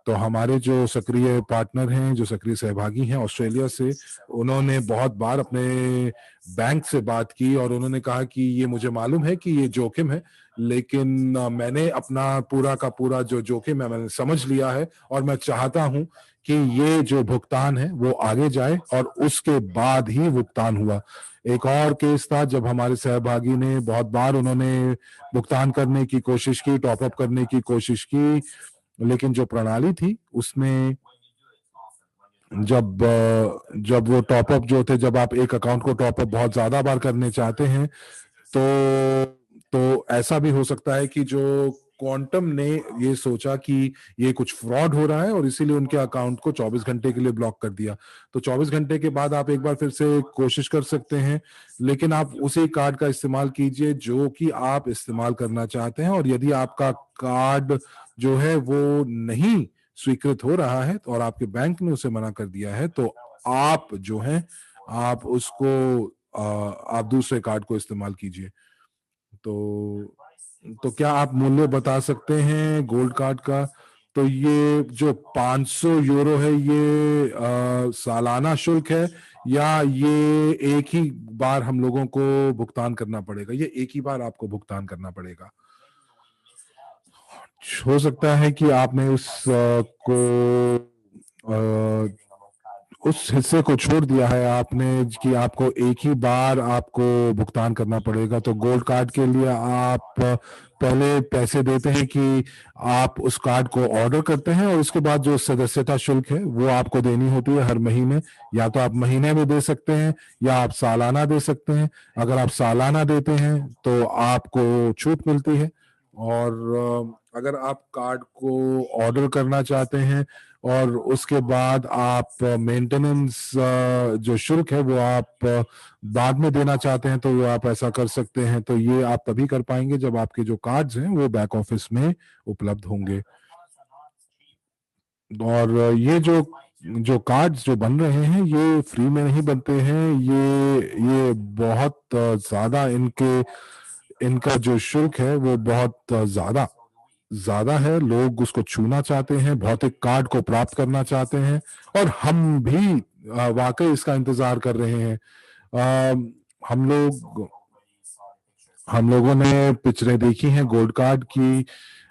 तो हमारे जो सक्रिय पार्टनर हैं, जो सक्रिय सहभागी हैं ऑस्ट्रेलिया से, उन्होंने बहुत बार अपने बैंक से बात की और उन्होंने कहा कि ये मुझे मालूम है कि ये जोखिम है, लेकिन मैंने अपना पूरा का पूरा जो जोखिम है मैंने समझ लिया है और मैं चाहता हूं कि ये जो भुगतान है वो आगे जाए, और उसके बाद ही भुगतान हुआ। एक और केस था जब हमारे सहभागी ने बहुत बार उन्होंने भुगतान करने की कोशिश की, टॉपअप करने की कोशिश की, लेकिन जो प्रणाली थी उसमें जब वो टॉपअप जो थे, जब आप एक अकाउंट को टॉपअप बहुत ज्यादा बार करने चाहते हैं, तो ऐसा भी हो सकता है कि जो क्वांटम ने ये सोचा कि ये कुछ फ्रॉड हो रहा है और इसीलिए उनके अकाउंट को 24 घंटे के लिए ब्लॉक कर दिया। तो 24 घंटे के बाद आप एक बार फिर से कोशिश कर सकते हैं, लेकिन आप उसी कार्ड का इस्तेमाल कीजिए जो कि आप इस्तेमाल करना चाहते हैं। और यदि आपका कार्ड जो है वो नहीं स्वीकृत हो रहा है और आपके बैंक ने उसे मना कर दिया है, तो आप जो है आप उसको आप दूसरे कार्ड को इस्तेमाल कीजिए। तो क्या आप मूल्य बता सकते हैं गोल्ड कार्ड का? तो ये जो 500 यूरो है, ये सालाना शुल्क है या ये एक ही बार हम लोगों को भुगतान करना पड़ेगा? ये एक ही बार आपको भुगतान करना पड़ेगा। हो सकता है कि आपने उस हिस्से को छोड़ दिया है आपने कि आपको एक ही बार आपको भुगतान करना पड़ेगा। तो गोल्ड कार्ड के लिए आप पहले पैसे देते हैं कि आप उस कार्ड को ऑर्डर करते हैं, और उसके बाद जो सदस्यता शुल्क है वो आपको देनी होती है हर महीने। या तो आप महीने में दे सकते हैं या आप सालाना दे सकते हैं। अगर आप सालाना देते हैं तो आपको छूट मिलती है। और अगर आप कार्ड को ऑर्डर करना चाहते हैं और उसके बाद आप मेंटेनेंस जो शुल्क है वो आप बाद में देना चाहते हैं, तो वो आप ऐसा कर सकते हैं। तो ये आप तभी कर पाएंगे जब आपके जो कार्ड्स हैं वो बैक ऑफिस में उपलब्ध होंगे। और ये जो कार्ड्स जो बन रहे हैं ये फ्री में नहीं बनते हैं। ये बहुत ज्यादा इनका जो शुल्क है वो बहुत ज्यादा है। लोग उसको छूना चाहते हैं, भौतिक कार्ड को प्राप्त करना चाहते हैं, और हम भी वाकई इसका इंतजार कर रहे हैं। हम लोग हम लोगों ने पिक्चरें देखी हैं गोल्ड कार्ड की,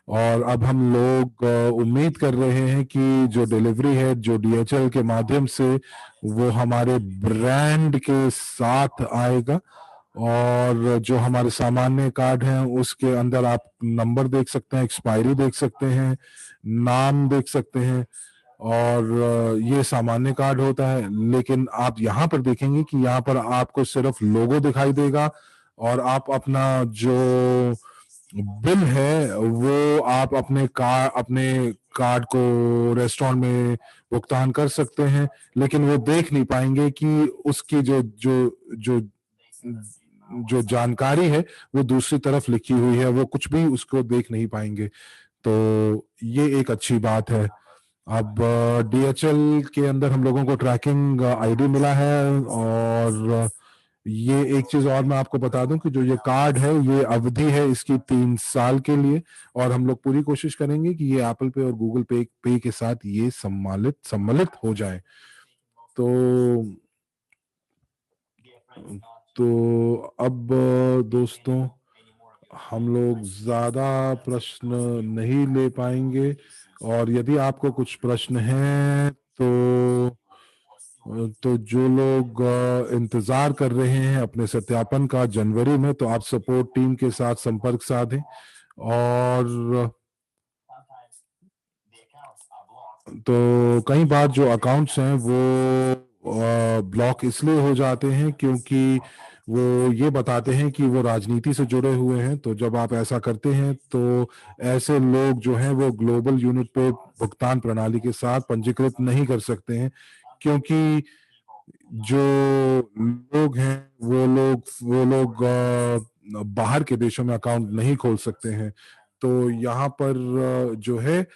और अब हम लोग उम्मीद कर रहे हैं कि जो डिलीवरी है जो डीएचएल के माध्यम से वो हमारे ब्रांड के साथ आएगा। और जो हमारे सामान्य कार्ड हैं उसके अंदर आप नंबर देख सकते हैं, एक्सपायरी देख सकते हैं, नाम देख सकते हैं। और ये सामान्य कार्ड होता है, लेकिन आप यहाँ पर देखेंगे कि यहाँ पर आपको सिर्फ लोगो दिखाई देगा, और आप अपना जो बिल है वो आप अपने कार्ड को रेस्टोरेंट में भुगतान कर सकते हैं, लेकिन वो देख नहीं पाएंगे कि उसकी जो जो जो जो जानकारी है वो दूसरी तरफ लिखी हुई है, वो कुछ भी उसको देख नहीं पाएंगे। तो ये एक अच्छी बात है। अब डीएचएल के अंदर हम लोगों को ट्रैकिंग आईडी मिला है। और ये एक चीज और मैं आपको बता दूं कि जो ये कार्ड है ये अवधि है इसकी 3 साल के लिए, और हम लोग पूरी कोशिश करेंगे कि ये एप्पल पे और गूगल पे के साथ ये सम्मिलित हो जाए। तो अब दोस्तों, हम लोग ज्यादा प्रश्न नहीं ले पाएंगे, और यदि आपको कुछ प्रश्न हैं तो जो लोग इंतजार कर रहे हैं अपने सत्यापन का जनवरी में, तो आप सपोर्ट टीम के साथ संपर्क साधें। और तो कई बार जो अकाउंट्स हैं वो ब्लॉक इसलिए हो जाते हैं क्योंकि वो ये बताते हैं कि वो राजनीति से जुड़े हुए हैं। तो जब आप ऐसा करते हैं तो ऐसे लोग जो हैं वो ग्लोबल यूनिट पे भुगतान प्रणाली के साथ पंजीकृत नहीं कर सकते हैं, क्योंकि जो लोग हैं वो लोग बाहर के देशों में अकाउंट नहीं खोल सकते हैं। तो यहाँ पर जो है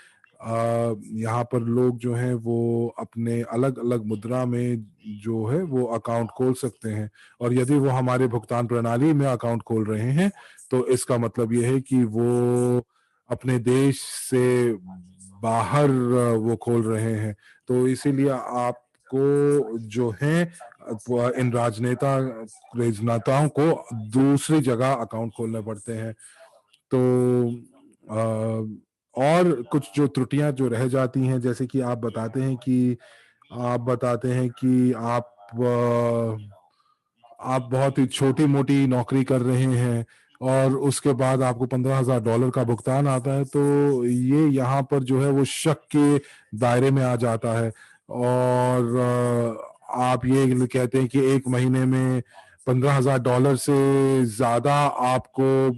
यहाँ पर लोग जो हैं वो अपने अलग अलग मुद्रा में जो है वो अकाउंट खोल सकते हैं। और यदि वो हमारे भुगतान प्रणाली में अकाउंट खोल रहे हैं तो इसका मतलब ये है कि वो अपने देश से बाहर वो खोल रहे हैं। तो इसीलिए आपको जो है इन राजनेताओं को दूसरी जगह अकाउंट खोलने पड़ते हैं। तो और कुछ जो त्रुटियां जो रह जाती हैं, जैसे कि आप बताते हैं कि आप बहुत ही छोटी मोटी नौकरी कर रहे हैं और उसके बाद आपको $15,000 का भुगतान आता है, तो ये यहाँ पर जो है वो शक के दायरे में आ जाता है। और आप ये कहते हैं कि एक महीने में $15,000 से ज्यादा आपको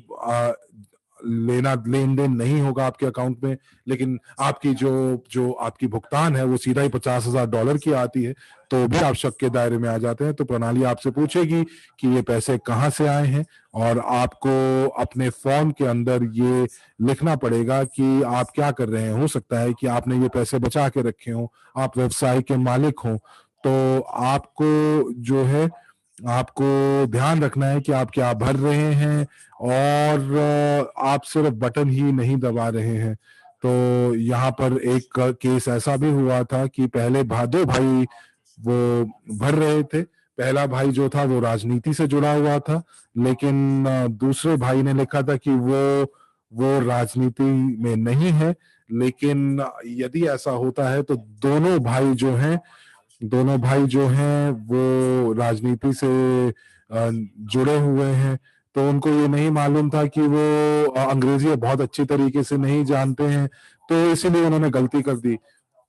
लेन देन नहीं होगा आपके अकाउंट में, लेकिन आपकी जो जो आपकी भुगतान है वो सीधा ही $50,000 की आती है, तो भी आप शक के दायरे में आ जाते हैं। तो प्रणाली आपसे पूछेगी कि ये पैसे कहाँ से आए हैं, और आपको अपने फॉर्म के अंदर ये लिखना पड़ेगा कि आप क्या कर रहे हैं। हो सकता है कि आपने ये पैसे बचा के रखे हों, आप व्यवसाय के मालिक हों, तो आपको जो है आपको ध्यान रखना है कि आप क्या भर रहे हैं, और आप सिर्फ बटन ही नहीं दबा रहे हैं। तो यहाँ पर एक केस ऐसा भी हुआ था कि पहले दो भाई वो भर रहे थे। पहला भाई जो था वो राजनीति से जुड़ा हुआ था, लेकिन दूसरे भाई ने लिखा था कि वो राजनीति में नहीं है। लेकिन यदि ऐसा होता है तो दोनों भाई जो हैं वो राजनीति से जुड़े हुए हैं, तो उनको ये नहीं मालूम था कि वो अंग्रेजी बहुत अच्छी तरीके से नहीं जानते हैं, तो इसीलिए उन्होंने गलती कर दी।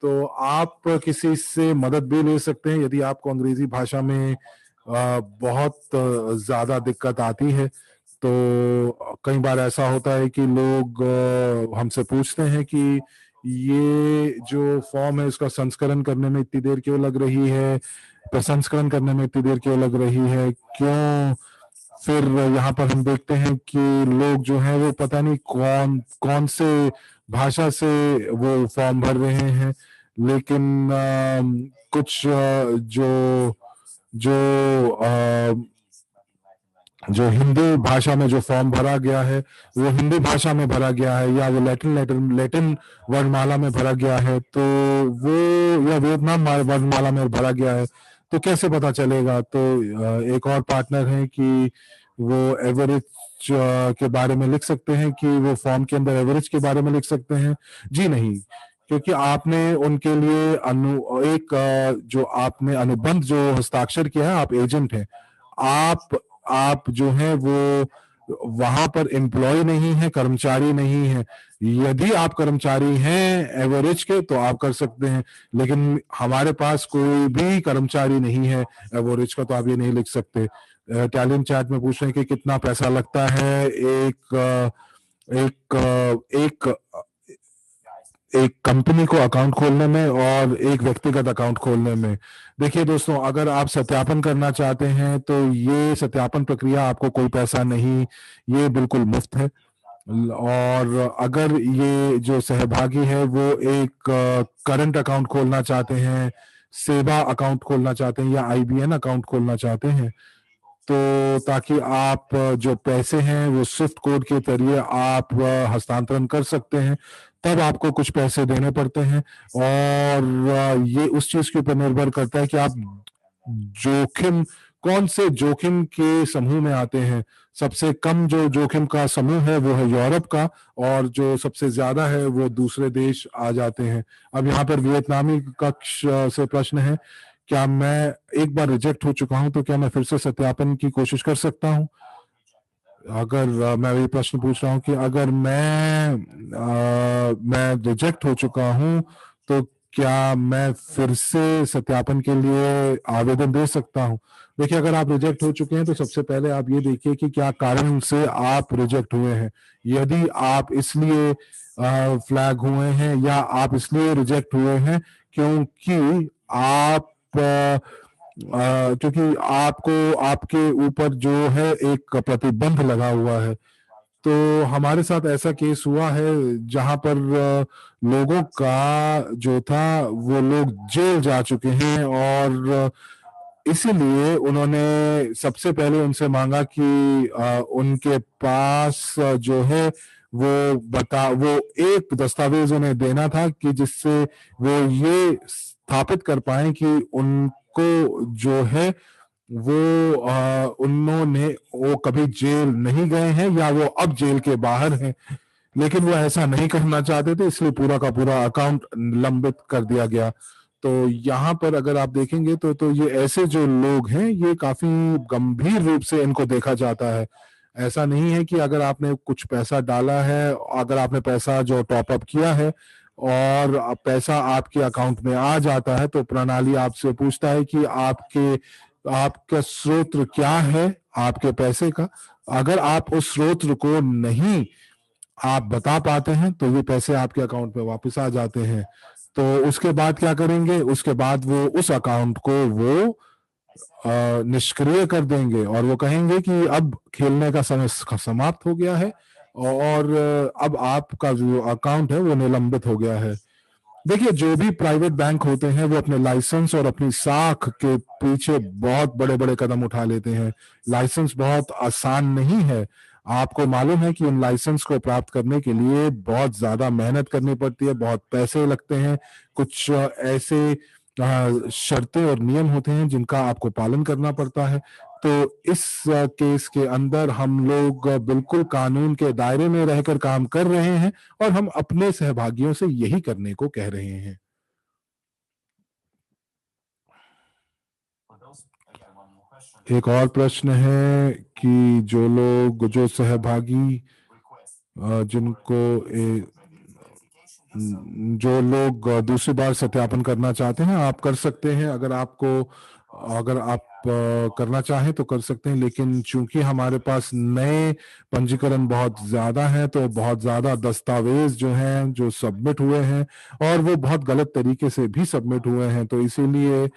तो आप किसी से मदद भी ले सकते हैं यदि आपको अंग्रेजी भाषा में बहुत ज्यादा दिक्कत आती है। तो कई बार ऐसा होता है कि लोग हमसे पूछते हैं कि ये जो फॉर्म है इसका संस्करण करने में इतनी देर क्यों लग रही है, प्रसंस्करण करने में इतनी देर क्यों लग रही है, क्यों। फिर यहाँ पर हम देखते हैं कि लोग जो हैं वो पता नहीं कौन कौन से भाषा से वो फॉर्म भर रहे हैं, लेकिन कुछ जो हिंदी भाषा में जो फॉर्म भरा गया है वो हिंदी भाषा में भरा गया है, या वो लैटिन वर्णमाला में भरा गया है, तो वो या वियतनाम वर्णमाला में भरा गया है, तो कैसे पता चलेगा। तो एक और पार्टनर है कि वो एवरेज के बारे में लिख सकते हैं, कि वो फॉर्म के अंदर एवरेज के बारे में लिख सकते हैं। जी नहीं, क्योंकि आपने उनके लिए जो आपने अनुबंध जो हस्ताक्षर किया है, आप एजेंट हैं। आप जो है वो वहां पर एम्प्लॉय नहीं है, कर्मचारी नहीं है। यदि आप कर्मचारी हैं एवरेज के तो आप कर सकते हैं, लेकिन हमारे पास कोई भी कर्मचारी नहीं है एवरेज का, तो आप ये नहीं लिख सकते। टैलेंट चैट में पूछ रहे हैं कि कितना पैसा लगता है एक एक एक कंपनी को अकाउंट खोलने में और एक व्यक्तिगत अकाउंट खोलने में। देखिए दोस्तों, अगर आप सत्यापन करना चाहते हैं तो ये सत्यापन प्रक्रिया आपको कोई पैसा नहीं, ये बिल्कुल मुफ्त है। और अगर ये जो सहभागी है वो एक करंट अकाउंट खोलना चाहते हैं, सेवा अकाउंट खोलना चाहते हैं, या आईबीएन अकाउंट खोलना चाहते हैं, तो ताकि आप जो पैसे हैं वो स्विफ्ट कोड के जरिए आप हस्तांतरण कर सकते हैं, तब आपको कुछ पैसे देने पड़ते हैं। और ये उस चीज के ऊपर निर्भर करता है कि आप कौन से जोखिम के समूह में आते हैं। सबसे कम जो जोखिम का समूह है वो है यूरोप का, और जो सबसे ज्यादा है वो दूसरे देश आ जाते हैं। अब यहाँ पर वियतनामी कक्ष से प्रश्न है, क्या मैं एक बार रिजेक्ट हो चुका हूं तो क्या मैं फिर से सत्यापन की कोशिश कर सकता हूं। अगर मैं ये प्रश्न पूछ रहा हूं कि अगर मैं रिजेक्ट हो चुका हूं तो क्या मैं फिर से सत्यापन के लिए आवेदन दे सकता हूं। देखिए, अगर आप रिजेक्ट हो चुके हैं तो सबसे पहले आप ये देखिए कि क्या कारण से आप रिजेक्ट हुए हैं। यदि आप इसलिए फ्लैग हुए हैं या आप इसलिए रिजेक्ट हुए हैं क्योंकि क्योंकि आपको आपके ऊपर जो है एक प्रतिबंध लगा हुआ है। तो हमारे साथ ऐसा केस हुआ है जहां पर लोगों का जो था वो लोग जेल जा चुके हैं, और इसीलिए उन्होंने सबसे पहले उनसे मांगा कि उनके पास जो है वो एक दस्तावेज उन्हें देना था कि जिससे वो ये स्थापित कर पाए कि उनको जो है वो कभी जेल नहीं गए हैं या वो अब जेल के बाहर हैं, लेकिन वो ऐसा नहीं करना चाहते थे, इसलिए पूरा का पूरा अकाउंट लंबित कर दिया गया। तो यहाँ पर अगर आप देखेंगे तो ये ऐसे जो लोग हैं ये काफी गंभीर रूप से इनको देखा जाता है। ऐसा नहीं है कि अगर आपने कुछ पैसा डाला है, अगर आपने पैसा जो टॉप अप किया है और पैसा आपके अकाउंट में आ जाता है, तो प्रणाली आपसे पूछता है कि आपका स्रोत क्या है आपके पैसे का। अगर आप उस स्रोत को नहीं आप बता पाते हैं तो ये पैसे आपके अकाउंट में वापस आ जाते हैं। तो उसके बाद क्या करेंगे, उसके बाद वो उस अकाउंट को वो निष्क्रिय कर देंगे और वो कहेंगे कि अब खेलने का समय समाप्त हो गया है और अब आपका जो अकाउंट है वो निलंबित हो गया है। देखिए, जो भी प्राइवेट बैंक होते हैं वो अपने लाइसेंस और अपनी साख के पीछे बहुत बड़े बड़े कदम उठा लेते हैं। लाइसेंस बहुत आसान नहीं है। आपको मालूम है कि इन लाइसेंस को प्राप्त करने के लिए बहुत ज्यादा मेहनत करनी पड़ती है, बहुत पैसे लगते हैं। कुछ ऐसे शर्तें और नियम होते हैं जिनका आपको पालन करना पड़ता है। तो इस केस के अंदर हम लोग बिल्कुल कानून के दायरे में रहकर काम कर रहे हैं और हम अपने सहभागियों से यही करने को कह रहे हैं। एक और प्रश्न है कि जो सहभागी जिनको जो लोग दूसरी बार सत्यापन करना चाहते हैं, आप कर सकते हैं। अगर आप करना चाहें तो कर सकते हैं, लेकिन चूंकि हमारे पास नए पंजीकरण बहुत ज्यादा हैं तो बहुत ज्यादा दस्तावेज जो हैं जो सबमिट हुए हैं और वो बहुत गलत तरीके से भी सबमिट हुए हैं, तो इसीलिए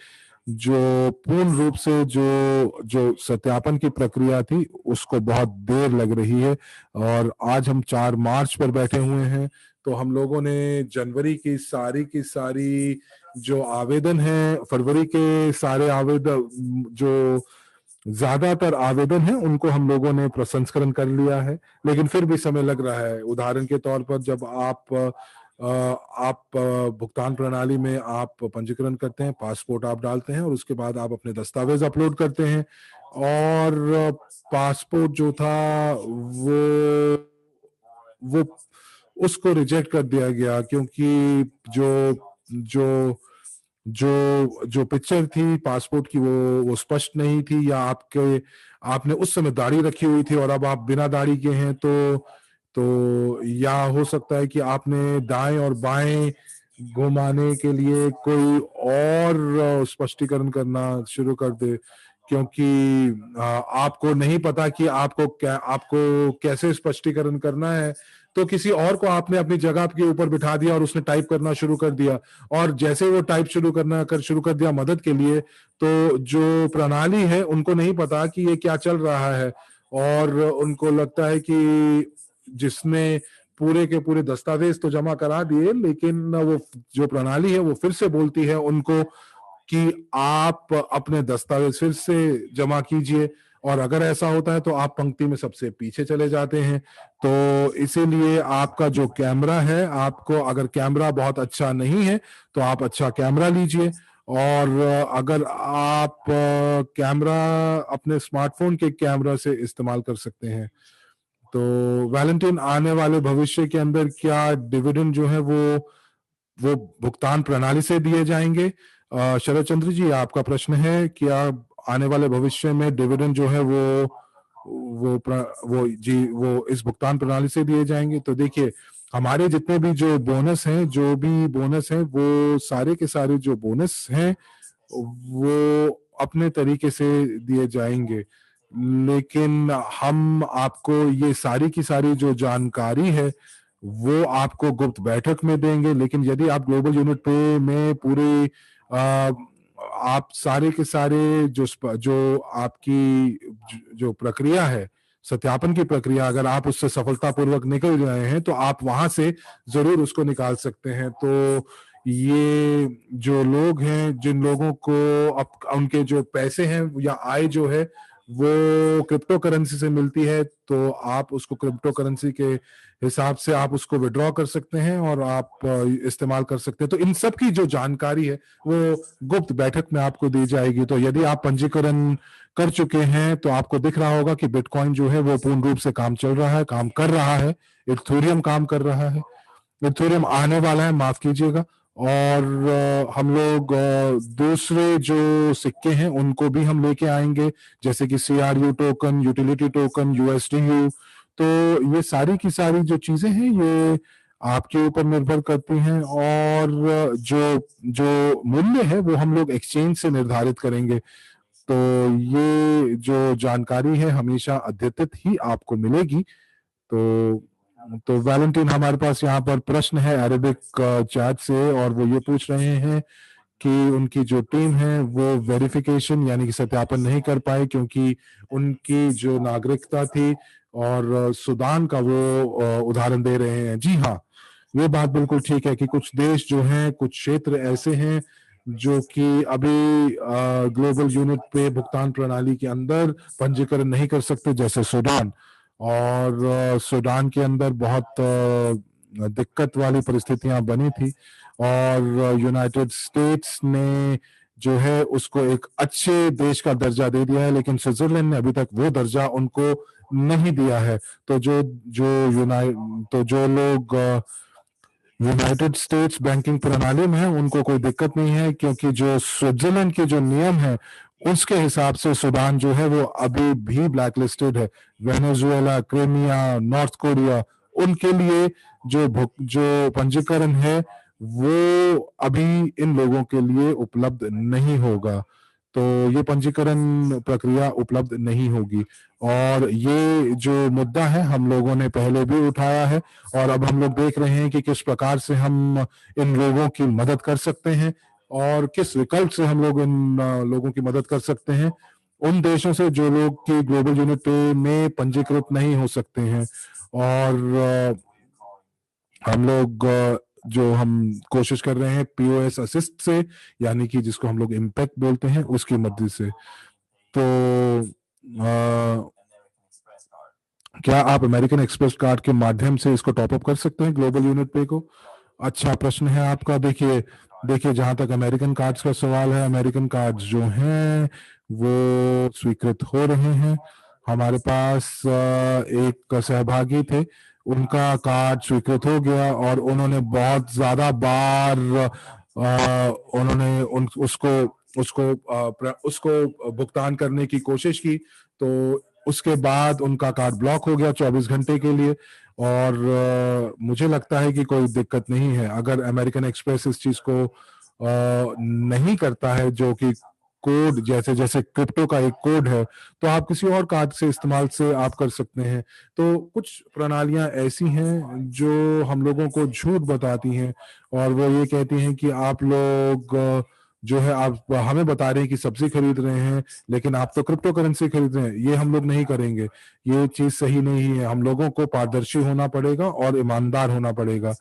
जो पूर्ण रूप से जो जो सत्यापन की प्रक्रिया थी उसको बहुत देर लग रही है। और आज हम 4 मार्च पर बैठे हुए हैं, तो हम लोगों ने जनवरी की सारी जो आवेदन है, फरवरी के सारे आवेदन, जो ज्यादातर आवेदन है उनको हम लोगों ने प्रसंस्करण कर लिया है, लेकिन फिर भी समय लग रहा है। उदाहरण के तौर पर जब आप भुगतान प्रणाली में आप पंजीकरण करते हैं, पासपोर्ट आप डालते हैं और उसके बाद आप अपने दस्तावेज अपलोड करते हैं, और पासपोर्ट जो था वो उसको रिजेक्ट कर दिया गया, क्योंकि जो जो जो जो पिक्चर थी पासपोर्ट की वो स्पष्ट नहीं थी, या आपने उस समय दाढ़ी रखी हुई थी और अब आप बिना दाढ़ी के हैं, तो या हो सकता है कि आपने दाएं और बाएं घुमाने के लिए कोई और स्पष्टीकरण करना शुरू कर दे, क्योंकि आपको नहीं पता कि आपको कैसे स्पष्टीकरण करना है, तो किसी और को आपने अपनी जगह के ऊपर बिठा दिया और उसने टाइप करना शुरू कर दिया। और जैसे वो टाइप शुरू कर दिया मदद के लिए, तो जो प्रणाली है उनको नहीं पता कि ये क्या चल रहा है, और उनको लगता है कि जिसने पूरे के पूरे दस्तावेज तो जमा करा दिए, लेकिन वो जो प्रणाली है वो फिर से बोलती है उनको कि आप अपने दस्तावेज फिर से जमा कीजिए, और अगर ऐसा होता है तो आप पंक्ति में सबसे पीछे चले जाते हैं। तो इसीलिए आपका जो कैमरा है, आपको अगर कैमरा बहुत अच्छा नहीं है तो आप अच्छा कैमरा लीजिए, और अगर आप कैमरा अपने स्मार्टफोन के कैमरा से इस्तेमाल कर सकते हैं। तो वैलेंटाइन, आने वाले भविष्य के अंदर क्या डिविडेंड जो है वो भुगतान प्रणाली से दिए जाएंगे? शरद चंद्र जी, आपका प्रश्न है क्या आने वाले भविष्य में डिविडेंड जो है वो इस भुगतान प्रणाली से दिए जाएंगे? तो देखिए, हमारे जितने भी जो भी बोनस हैं, वो सारे के सारे जो बोनस हैं वो अपने तरीके से दिए जाएंगे, लेकिन हम आपको ये सारी की सारी जो जानकारी है वो आपको गुप्त बैठक में देंगे। लेकिन यदि आप ग्लोबल यूनिट पे में पूरे आप सारे के सारे जो आपकी जो प्रक्रिया है, सत्यापन की प्रक्रिया, अगर आप उससे सफलतापूर्वक निकल रहे हैं तो आप वहां से जरूर उसको निकाल सकते हैं। तो ये जो लोग हैं, जिन लोगों को अब उनके जो पैसे हैं या आय जो है वो क्रिप्टो करेंसी से मिलती है, तो आप उसको क्रिप्टो करेंसी के हिसाब से आप उसको विड्रॉ कर सकते हैं और आप इस्तेमाल कर सकते हैं। तो इन सब की जो जानकारी है वो गुप्त बैठक में आपको दी जाएगी। तो यदि आप पंजीकरण कर चुके हैं तो आपको दिख रहा होगा कि बिटकॉइन जो है वो पूर्ण रूप से काम कर रहा है। इथेरियम काम कर रहा है, इथेरियम आने वाला है, माफ कीजिएगा। और हम लोग दूसरे जो सिक्के हैं उनको भी हम लेके आएंगे, जैसे कि CRU token, utility token, USDU। तो ये सारी की सारी जो चीजें हैं ये आपके ऊपर निर्भर करती हैं, और जो जो मूल्य है वो हम लोग एक्सचेंज से निर्धारित करेंगे। तो ये जो जानकारी है हमेशा अद्यतित ही आपको मिलेगी। तो तो वैलेंटीन, हमारे पास यहाँ पर प्रश्न है अरेबिक चैट से, और वो ये पूछ रहे हैं कि उनकी जो टीम है वो वेरिफिकेशन यानी कि सत्यापन नहीं कर पाए क्योंकि उनकी जो नागरिकता थी, और सूडान का वो उदाहरण दे रहे हैं। जी हाँ, ये बात बिल्कुल ठीक है कि कुछ देश जो हैं, कुछ क्षेत्र ऐसे हैं जो कि अभी ग्लोबल यूनिट पे भुगतान प्रणाली के अंदर पंजीकरण नहीं कर सकते, जैसे सूडान। और सूडान के अंदर बहुत दिक्कत वाली परिस्थितियां बनी थी, और यूनाइटेड स्टेट्स ने जो है उसको एक अच्छे देश का दर्जा दे दिया है, लेकिन स्विट्जरलैंड ने अभी तक वो दर्जा उनको नहीं दिया है। तो जो जो यूनाइ तो जो लोग यूनाइटेड स्टेट्स बैंकिंग प्रणाली में है उनको कोई दिक्कत नहीं है, क्योंकि जो स्विट्जरलैंड के जो नियम है उसके हिसाब से सूडान जो है वो अभी भी ब्लैक लिस्टेड है। वेनेजुएला, क्रीमिया, नॉर्थ कोरिया, उनके लिए जो पंजीकरण है वो अभी इन लोगों के लिए उपलब्ध नहीं होगा। तो ये पंजीकरण प्रक्रिया उपलब्ध नहीं होगी। और ये जो मुद्दा है हम लोगों ने पहले भी उठाया है, और अब हम लोग देख रहे हैं कि किस प्रकार से हम इन लोगों की मदद कर सकते हैं, और किस विकल्प से हम लोग इन लोगों की मदद कर सकते हैं। उन देशों से जो लोग की ग्लोबल यूनिट पे में पंजीकृत नहीं हो सकते हैं, और हम लोग जो हम कोशिश कर रहे हैं पीओएस असिस्ट से, यानी कि जिसको हम लोग इम्पैक्ट बोलते हैं, उसकी मदद से। तो क्या आप अमेरिकन एक्सप्रेस कार्ड के माध्यम से इसको टॉप अप कर सकते हैं, ग्लोबल यूनिट पे को? अच्छा प्रश्न है आपका। देखिए देखिए, जहां तक अमेरिकन कार्ड्स का सवाल है, अमेरिकन कार्ड्स जो हैं वो स्वीकृत हो रहे हैं। हमारे पास एक सहभागी थे, उनका कार्ड स्वीकृत हो गया, और उन्होंने बहुत ज्यादा बार उन्होंने उसको उसको उसको भुगतान करने की कोशिश की। तो उसके बाद उनका कार्ड ब्लॉक हो गया 24 घंटे के लिए। और मुझे लगता है कि कोई दिक्कत नहीं है अगर अमेरिकन एक्सप्रेस इस चीज को नहीं करता है, जो कि कोड जैसे जैसे क्रिप्टो का एक कोड है, तो आप किसी और कार्ड से इस्तेमाल से आप कर सकते हैं। तो कुछ प्रणालियां ऐसी हैं जो हम लोगों को झूठ बताती हैं, और वो ये कहती हैं कि आप लोग जो है आप हमें बता रहे हैं कि सब्जी खरीद रहे हैं, लेकिन आप तो क्रिप्टो करेंसी खरीद रहे हैं। ये हम लोग नहीं करेंगे, ये चीज सही नहीं है। हम लोगों को पारदर्शी होना पड़ेगा और ईमानदार होना पड़ेगा।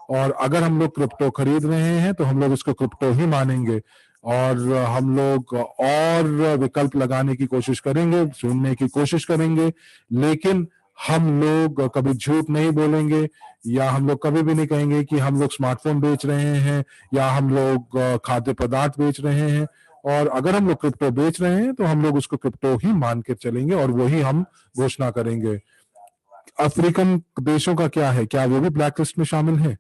और अगर हम लोग क्रिप्टो खरीद रहे हैं तो हम लोग उसको क्रिप्टो ही मानेंगे, और हम लोग और विकल्प लगाने की कोशिश करेंगे, सुनने की कोशिश करेंगे, लेकिन हम लोग कभी झूठ नहीं बोलेंगे, या हम लोग कभी भी नहीं कहेंगे कि हम लोग स्मार्टफोन बेच रहे हैं, या हम लोग खाद्य पदार्थ बेच रहे हैं। और अगर हम लोग क्रिप्टो बेच रहे हैं तो हम लोग उसको क्रिप्टो ही मान के चलेंगे, और वही हम घोषणा करेंगे। अफ्रीकन देशों का क्या है, क्या वो भी ब्लैक लिस्ट में शामिल है?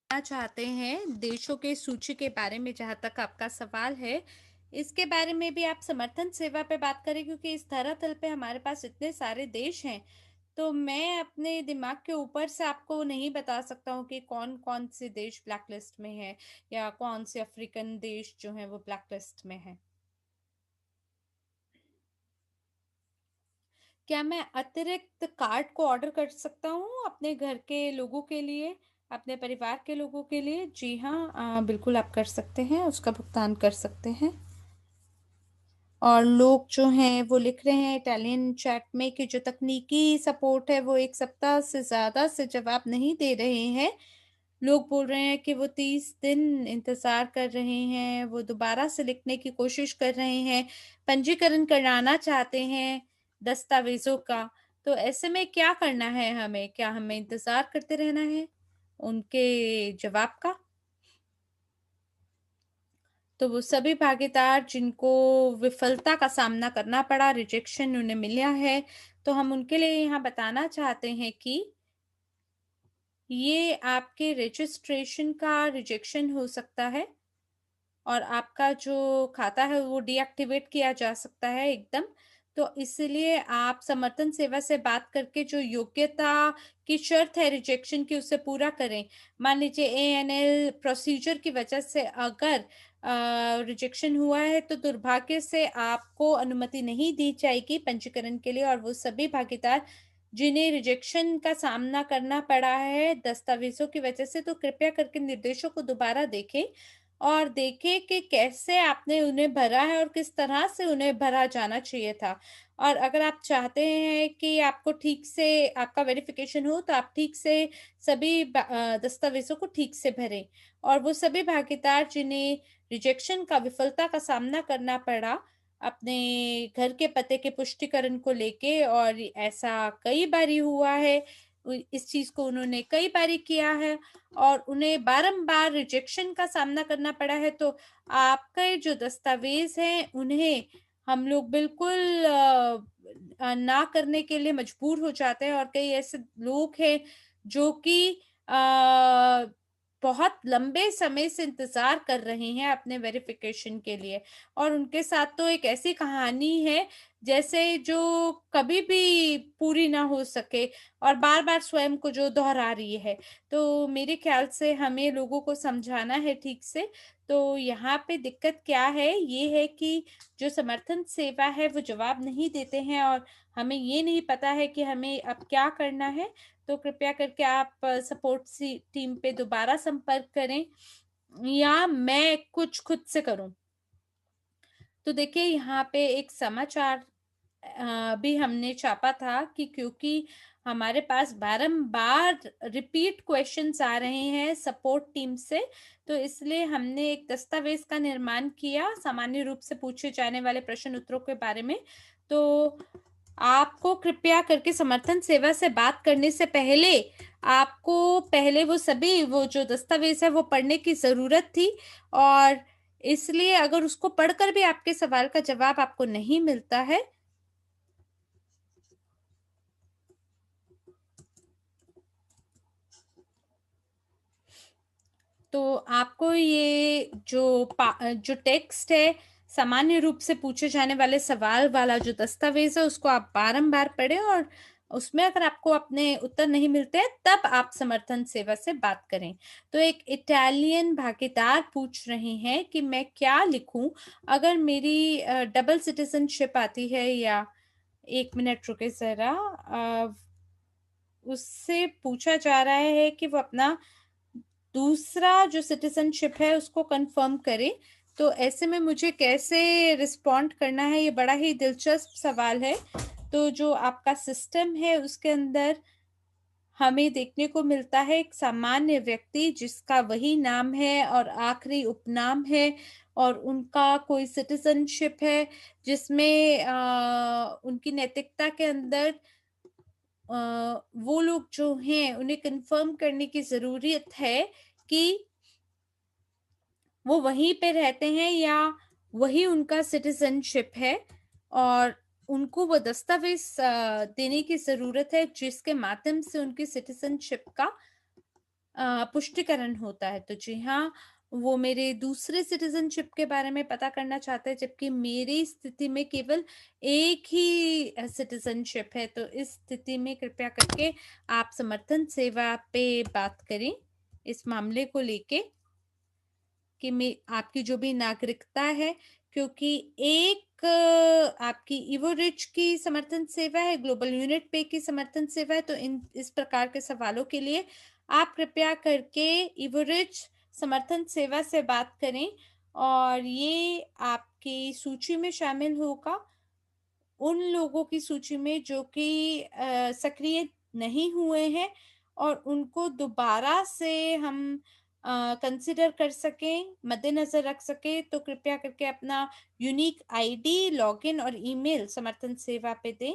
चाहते हैं देशों के सूची के बारे में, जहाँ तक आपका सवाल है इसके बारे में भी आप समर्थन सेवा पे बात करें, क्योंकि इस धरातल पे हमारे पास इतने सारे देश हैं, तो मैं अपने दिमाग के ऊपर से आपको नहीं बता सकता हूँ कि कौन कौन से देश ब्लैक लिस्ट में है, या कौन से अफ्रीकन देश जो है वो ब्लैक लिस्ट में है। क्या मैं अतिरिक्त कार्ड को ऑर्डर कर सकता हूँ अपने घर के लोगों के लिए, अपने परिवार के लोगों के लिए? जी हाँ, बिल्कुल आप कर सकते हैं, उसका भुगतान कर सकते हैं। और लोग जो हैं वो लिख रहे हैं इटालियन चैट में कि जो तकनीकी सपोर्ट है वो 1 सप्ताह से ज़्यादा से जवाब नहीं दे रहे हैं। लोग बोल रहे हैं कि वो 30 दिन इंतज़ार कर रहे हैं, वो दोबारा से लिखने की कोशिश कर रहे हैं, पंजीकरण कराना चाहते हैं दस्तावेज़ों का। तो ऐसे में क्या करना है हमें? क्या हमें इंतज़ार करते रहना है उनके जवाब का? तो वो सभी भागीदार जिनको विफलता का सामना करना पड़ा, रिजेक्शन उन्हें मिला है, तो हम उनके लिए यहाँ बताना चाहते हैं कि ये आपके रजिस्ट्रेशन का रिजेक्शन हो सकता है, और आपका जो खाता है वो डीएक्टिवेट किया जा सकता है एकदम। तो इसलिए आप समर्थन सेवा से बात करके जो योग्यता की शर्त है रिजेक्शन की, उसे पूरा करें। मान लीजिए एएनएल प्रोसीजर की वजह से अगर रिजेक्शन हुआ है, तो दुर्भाग्य से आपको अनुमति नहीं दी जाएगी पंजीकरण के लिए, और वो सभी भागीदार जिन्हें रिजेक्शन का सामना करना पड़ा है दस्तावेज़ों की वजह से, तो कृपया करके निर्देशों को दोबारा देखें और देखें कि कैसे आपने उन्हें भरा है और किस तरह से उन्हें भरा जाना चाहिए था। और अगर आप चाहते हैं कि आपको ठीक से आपका वेरिफ़िकेशन हो, तो आप ठीक से सभी दस्तावेज़ों को ठीक से भरें। और वो सभी भागीदार जिन्हें रिजेक्शन का विफलता का सामना करना पड़ा, अपने घर के पते के पुष्टिकरण को लेके, और ऐसा कई बारी हुआ है, इस चीज़ को उन्होंने कई बारी किया है और उन्हें बारंबार रिजेक्शन का सामना करना पड़ा है, तो आपके जो दस्तावेज़ हैं, उन्हें हम लोग बिल्कुल ना करने के लिए मजबूर हो जाते हैं। और कई ऐसे लोग हैं जो कि बहुत लंबे समय से इंतज़ार कर रहे हैं अपने वेरिफ़िकेशन के लिए, और उनके साथ तो एक ऐसी कहानी है जैसे जो कभी भी पूरी ना हो सके, और बार-बार स्वयं को जो दोहरा रही है। तो मेरे ख़्याल से हमें लोगों को समझाना है ठीक से। तो यहाँ पे दिक्कत क्या है, ये है कि जो समर्थन सेवा है वो जवाब नहीं देते हैं, और हमें ये नहीं पता है कि हमें अब क्या करना है। तो कृपया करके आप सपोर्ट सी टीम पे दोबारा संपर्क करें, या मैं कुछ खुद से करूँ। तो देखिए, यहाँ पे एक समाचार भी हमने छापा था कि क्योंकि हमारे पास बारंबार रिपीट क्वेश्चन्स आ रहे हैं सपोर्ट टीम से, तो इसलिए हमने एक दस्तावेज का निर्माण किया सामान्य रूप से पूछे जाने वाले प्रश्न उत्तरों के बारे में। तो आपको कृपया करके समर्थन सेवा से बात करने से पहले आपको पहले वो जो दस्तावेज है वो पढ़ने की ज़रूरत थी, और इसलिए अगर उसको पढ़कर भी आपके सवाल का जवाब आपको नहीं मिलता है, तो आपको ये जो टेक्स्ट है, सामान्य रूप से पूछे जाने वाले सवाल वाला जो दस्तावेज़ है, उसको आप बारंबार पढ़ें, और उसमें अगर आपको अपने उत्तर नहीं मिलते हैं, तब आप समर्थन सेवा से बात करें। तो एक इटालियन भागीदार पूछ रहे हैं कि मैं क्या लिखूं अगर मेरी डबल सिटीज़नशिप आती है, या 1 मिनट रुकिए ज़रा। उससे पूछा जा रहा है कि वो अपना दूसरा जो सिटीज़नशिप है उसको कन्फर्म करे। तो ऐसे में मुझे कैसे रिस्पॉन्ड करना है, ये बड़ा ही दिलचस्प सवाल है। तो जो आपका सिस्टम है उसके अंदर हमें देखने को मिलता है एक सामान्य व्यक्ति जिसका वही नाम है और आखिरी उपनाम है, और उनका कोई सिटीज़नशिप है जिसमें उनकी नैतिकता के अंदर वो लोग जो हैं उन्हें कन्फर्म करने की ज़रूरत है कि वो वहीं पे रहते हैं या वही उनका सिटीज़नशिप है, और उनको वो दस्तावेज़ देने की ज़रूरत है जिसके माध्यम से उनकी सिटीज़नशिप का पुष्टिकरण होता है। तो जी हाँ, वो मेरे दूसरे सिटीज़नशिप के बारे में पता करना चाहते हैं, जबकि मेरी स्थिति में केवल एक ही सिटीज़नशिप है। तो इस स्थिति में कृपया करके आप समर्थन सेवा पे बात करें, इस मामले को लेके कि मैं आपकी जो भी नागरिकता है, क्योंकि एक आपकी इवोरिच की समर्थन सेवा है, ग्लोबल यूनिट पे की समर्थन सेवा है। तो इस प्रकार के सवालों के लिए आप कृपया करके इवोरिच समर्थन सेवा से बात करें, और ये आपकी सूची में शामिल होगा उन लोगों की सूची में जो कि सक्रिय नहीं हुए हैं, और उनको दोबारा से हम कंसिडर कर सकें, मद्देनज़र रख सकें। तो कृपया करके अपना यूनिक आईडी, लॉगिन और ईमेल समर्थन सेवा पे दें।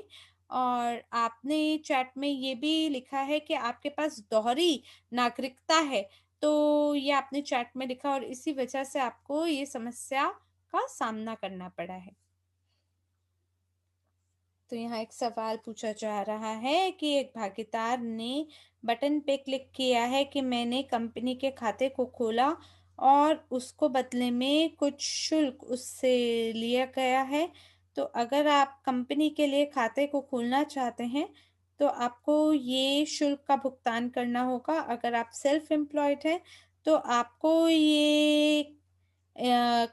और आपने चैट में ये भी लिखा है कि आपके पास दोहरी नागरिकता है, तो ये आपने चैट में लिखा, और इसी वजह से आपको ये समस्या का सामना करना पड़ा है। तो यहाँ एक सवाल पूछा जा रहा है कि एक भागीदार ने बटन पे क्लिक किया है कि मैंने कंपनी के खाते को खोला, और उसको बदले में कुछ शुल्क उससे लिया गया है। तो अगर आप कंपनी के लिए खाते को खोलना चाहते हैं, तो आपको ये शुल्क का भुगतान करना होगा। अगर आप सेल्फ एम्प्लॉयड हैं, तो आपको ये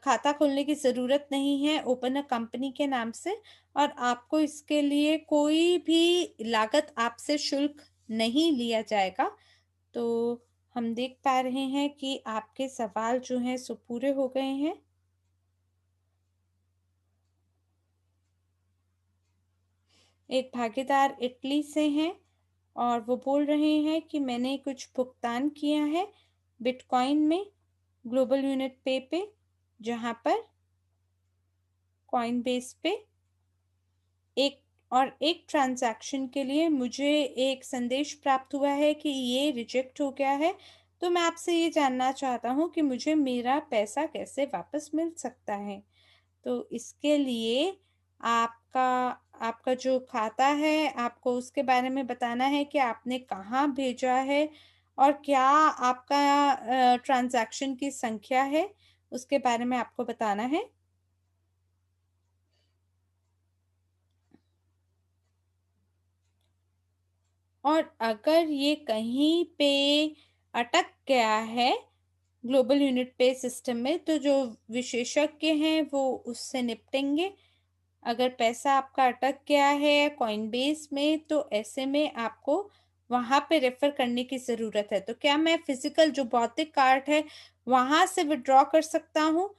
खाता खोलने की ज़रूरत नहीं है ओपन अ कंपनी के नाम से, और आपको इसके लिए कोई भी लागत आपसे शुल्क नहीं लिया जाएगा। तो हम देख पा रहे हैं कि आपके सवाल जो हैं सो पूरे हो गए हैं। एक भागीदार इटली से हैं और वो बोल रहे हैं कि मैंने कुछ भुगतान किया है बिटकॉइन में ग्लोबल यूनिट पे, जहाँ पर कॉइन बेस पे एक ट्रांजैक्शन के लिए मुझे एक संदेश प्राप्त हुआ है कि ये रिजेक्ट हो गया है। तो मैं आपसे ये जानना चाहता हूँ कि मुझे मेरा पैसा कैसे वापस मिल सकता है। तो इसके लिए आपका आपका जो खाता है, आपको उसके बारे में बताना है कि आपने कहाँ भेजा है और क्या आपका ट्रांजैक्शन की संख्या है, उसके बारे में आपको बताना है। और अगर ये कहीं पे अटक गया है ग्लोबल यूनिट पे सिस्टम में, तो जो विशेषज्ञ हैं वो उससे निपटेंगे। अगर पैसा आपका अटक गया है कॉइनबेस में, तो ऐसे में आपको वहां पे रेफर करने की ज़रूरत है। तो क्या मैं फिजिकल जो भौतिक कार्ड है वहां से विड्रॉ कर सकता हूँ?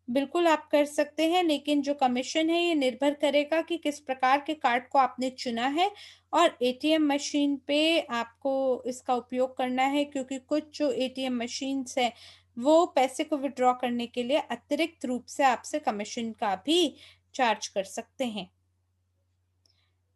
बिल्कुल आप कर सकते हैं, लेकिन जो कमीशन है ये निर्भर करेगा कि किस प्रकार के कार्ड को आपने चुना है और एटीएम मशीन पे आपको इसका उपयोग करना है, क्योंकि कुछ जो एटीएम मशीन्स है वो पैसे को विड्रॉ करने के लिए अतिरिक्त रूप से आपसे कमीशन का भी चार्ज कर सकते हैं।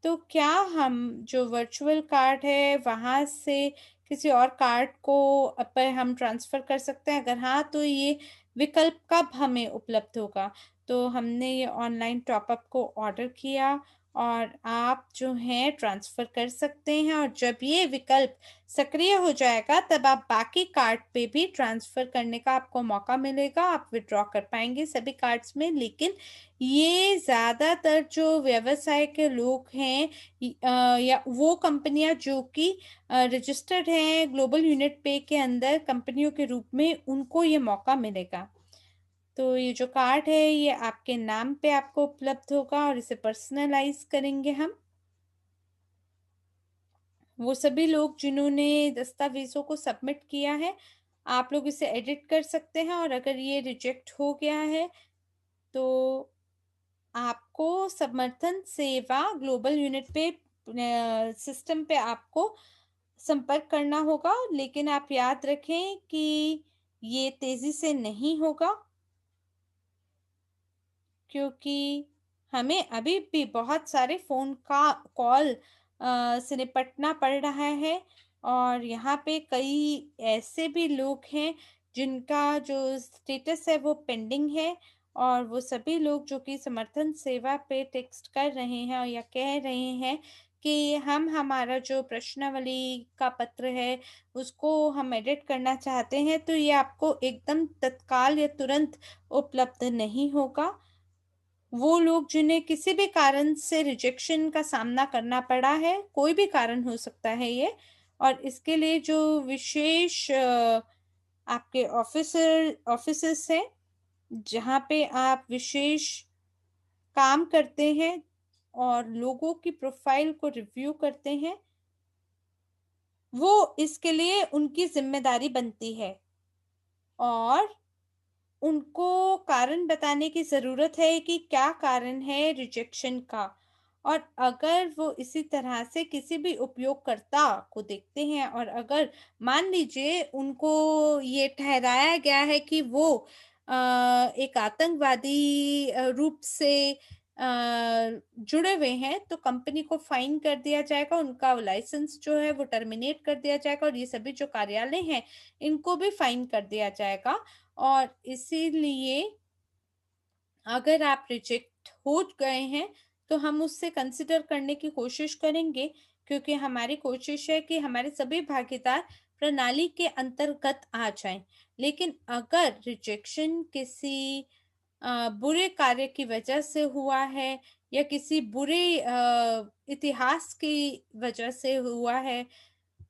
तो क्या हम जो वर्चुअल कार्ड है वहाँ से किसी और कार्ड को पर हम ट्रांसफ़र कर सकते हैं? अगर हाँ, तो ये विकल्प कब हमें उपलब्ध होगा? तो हमने ये ऑनलाइन टॉपअप को ऑर्डर किया और आप जो हैं ट्रांसफ़र कर सकते हैं, और जब ये विकल्प सक्रिय हो जाएगा तब आप बाकी कार्ड पे भी ट्रांसफ़र करने का आपको मौका मिलेगा। आप विथड्रॉ कर पाएँगे सभी कार्ड्स में, लेकिन ये ज़्यादातर जो व्यवसाय के लोग हैं या वो कंपनियां जो कि रजिस्टर्ड हैं ग्लोबल यूनिट पे के अंदर कंपनियों के रूप में, उनको ये मौका मिलेगा। तो ये जो कार्ड है ये आपके नाम पे आपको उपलब्ध होगा और इसे पर्सनलाइज करेंगे हम। वो सभी लोग जिन्होंने दस्तावेज़ों को सबमिट किया है, आप लोग इसे एडिट कर सकते हैं, और अगर ये रिजेक्ट हो गया है तो आपको समर्थन सेवा ग्लोबल यूनिट पे सिस्टम पे आपको संपर्क करना होगा, लेकिन आप याद रखें कि ये तेजी से नहीं होगा, क्योंकि हमें अभी भी बहुत सारे फ़ोन का कॉल से निपटना पड़ रहा है, और यहाँ पे कई ऐसे भी लोग हैं जिनका जो स्टेटस है वो पेंडिंग है, और वो सभी लोग जो कि समर्थन सेवा पे टेक्स्ट कर रहे हैं या कह रहे हैं कि हम हमारा जो प्रश्नावली का पत्र है उसको हम एडिट करना चाहते हैं, तो ये आपको एकदम तत्काल या तुरंत उपलब्ध नहीं होगा। वो लोग जिन्हें किसी भी कारण से रिजेक्शन का सामना करना पड़ा है, कोई भी कारण हो सकता है ये, और इसके लिए जो विशेष आपके ऑफिसेस हैं जहाँ पे आप विशेष काम करते हैं और लोगों की प्रोफाइल को रिव्यू करते हैं, वो इसके लिए उनकी जिम्मेदारी बनती है, और उनको कारण बताने की ज़रूरत है कि क्या कारण है रिजेक्शन का। और अगर वो इसी तरह से किसी भी उपयोगकर्ता को देखते हैं और अगर मान लीजिए उनको ये ठहराया गया है कि वो एक आतंकवादी रूप से जुड़े हुए हैं, तो कंपनी को फाइन कर दिया जाएगा, उनका लाइसेंस जो है वो टर्मिनेट कर दिया जाएगा, और ये सभी जो कार्यालय हैं इनको भी फाइन कर दिया जाएगा। और इसीलिए अगर आप रिजेक्ट हो गए हैं, तो हम उससे कंसिडर करने की कोशिश करेंगे, क्योंकि हमारी कोशिश है कि हमारे सभी भागीदार प्रणाली के अंतर्गत आ जाएं। लेकिन अगर रिजेक्शन किसी बुरे कार्य की वजह से हुआ है या किसी बुरे इतिहास की वजह से हुआ है,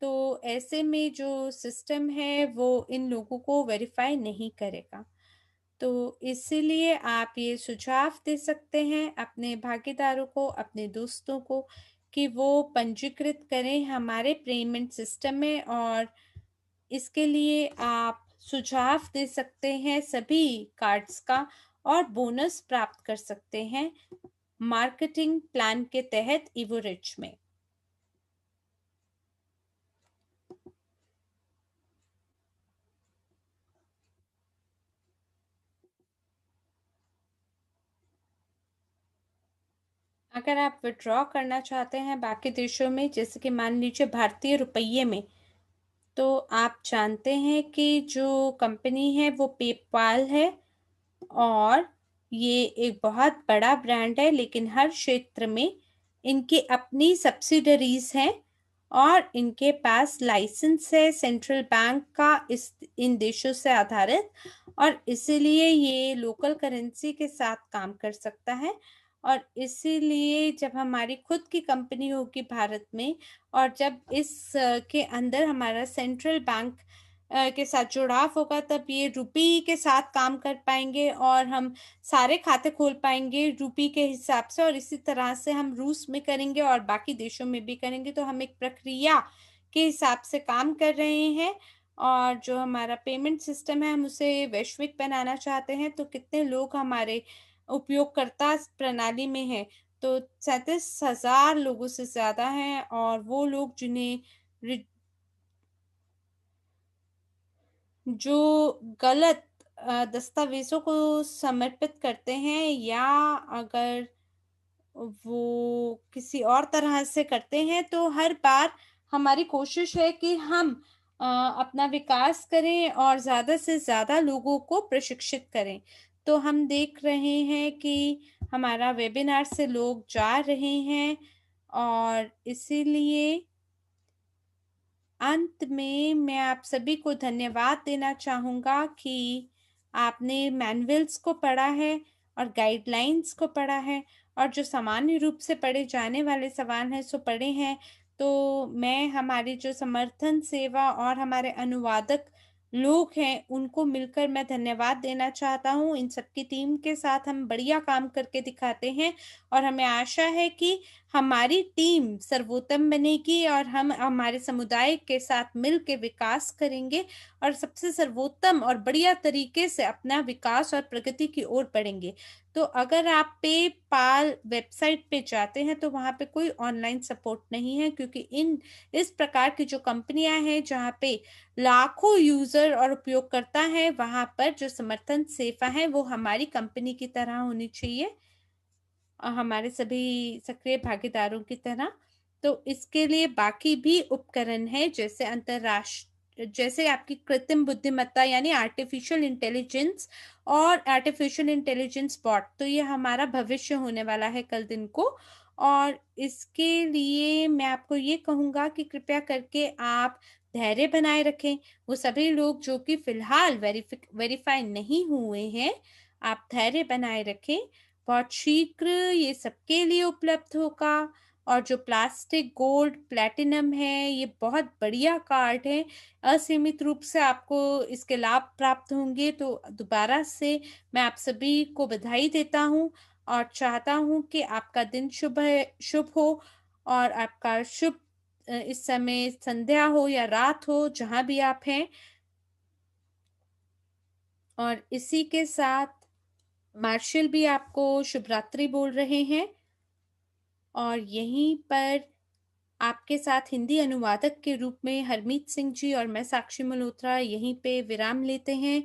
तो ऐसे में जो सिस्टम है वो इन लोगों को वेरीफ़ाई नहीं करेगा। तो इसीलिए आप ये सुझाव दे सकते हैं अपने भागीदारों को, अपने दोस्तों को कि वो पंजीकृत करें हमारे पेमेंट सिस्टम में, और इसके लिए आप सुझाव दे सकते हैं सभी कार्ड्स का और बोनस प्राप्त कर सकते हैं मार्केटिंग प्लान के तहत इवोरिच में। अगर आप विथड्रॉ करना चाहते हैं बाकी देशों में, जैसे कि मान लीजिए भारतीय रुपये में, तो आप जानते हैं कि जो कंपनी है वो पेपाल है, और ये एक बहुत बड़ा ब्रांड है, लेकिन हर क्षेत्र में इनकी अपनी सब्सिडरीज हैं और इनके पास लाइसेंस है सेंट्रल बैंक का इस इन देशों से आधारित, और इसीलिए ये लोकल करेंसी के साथ काम कर सकता है। और इसीलिए जब हमारी खुद की कंपनी होगी भारत में, और जब के अंदर हमारा सेंट्रल बैंक के साथ जुड़ाव होगा, तब ये रुपी के साथ काम कर पाएँगे और हम सारे खाते खोल पाएँगे रुपी के हिसाब से, और इसी तरह से हम रूस में करेंगे और बाकी देशों में भी करेंगे। तो हम एक प्रक्रिया के हिसाब से काम कर रहे हैं, और जो हमारा पेमेंट सिस्टम है हम उसे वैश्विक बनाना चाहते हैं। तो कितने लोग हमारे उपयोगकर्ता इस प्रणाली में हैं? तो 37,000 लोगों से ज़्यादा हैं, और वो लोग जिन्हें रि जो गलत दस्तावेज़ों को समर्पित करते हैं, या अगर वो किसी और तरह से करते हैं, तो हर बार हमारी कोशिश है कि हम अपना विकास करें और ज़्यादा से ज़्यादा लोगों को प्रशिक्षित करें। तो हम देख रहे हैं कि हमारा वेबिनार से लोग जा रहे हैं, और इसीलिए अंत में मैं आप सभी को धन्यवाद देना चाहूँगा कि आपने मैनुअल्स को पढ़ा है और गाइडलाइंस को पढ़ा है, और जो सामान्य रूप से पढ़े जाने वाले सवाल हैं सो पढ़े हैं। तो मैं हमारी जो समर्थन सेवा और हमारे अनुवादक लोग हैं उनको मिलकर मैं धन्यवाद देना चाहता हूँ। इन सबकी टीम के साथ हम बढ़िया काम करके दिखाते हैं, और हमें आशा है कि हमारी टीम सर्वोत्तम बनेगी और हम हमारे समुदाय के साथ मिल के विकास करेंगे, और सबसे सर्वोत्तम और बढ़िया तरीके से अपना विकास और प्रगति की ओर बढ़ेंगे। तो अगर आप पेपाल वेबसाइट पे जाते हैं तो वहाँ पे कोई ऑनलाइन सपोर्ट नहीं है, क्योंकि इस प्रकार की जो कंपनियां हैं जहाँ पे लाखों यूजर और उपयोगकर्ता हैं, वहाँ पर जो समर्थन सेवा है वो हमारी कंपनी की तरह होनी चाहिए, हमारे सभी सक्रिय भागीदारों की तरह। तो इसके लिए बाकी भी उपकरण हैं, जैसे आपकी कृत्रिम बुद्धिमत्ता यानी आर्टिफिशियल इंटेलिजेंस और आर्टिफिशियल इंटेलिजेंस बॉट, तो ये हमारा भविष्य होने वाला है कल दिन को। और इसके लिए मैं आपको ये कहूँगा कि कृपया करके आप धैर्य बनाए रखें। वो सभी लोग जो कि फ़िलहाल वेरीफ़ाई नहीं हुए हैं, आप धैर्य बनाए रखें। बहुत शीघ्र ये सबके लिए उपलब्ध होगा, और जो प्लास्टिक, गोल्ड, प्लैटिनम है, ये बहुत बढ़िया कार्ड है। असीमित रूप से आपको इसके लाभ प्राप्त होंगे। तो दोबारा से मैं आप सभी को बधाई देता हूँ और चाहता हूँ कि आपका दिन शुभ हो, और आपका शुभ इस समय संध्या हो या रात हो, जहाँ भी आप हैं। और इसी के साथ मार्शल भी आपको शुभ रात्रि बोल रहे हैं, और यहीं पर आपके साथ हिंदी अनुवादक के रूप में हरमीत सिंह जी और मैं साक्षी मल्होत्रा यहीं पे विराम लेते हैं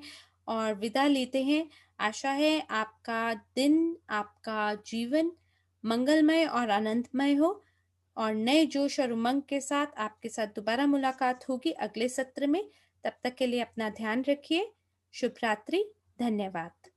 और विदा लेते हैं। आशा है आपका दिन, आपका जीवन मंगलमय और आनंदमय हो, और नए जोश और उमंग के साथ आपके साथ दोबारा मुलाकात होगी अगले सत्र में। तब तक के लिए अपना ध्यान रखिए। शुभ रात्रि। धन्यवाद।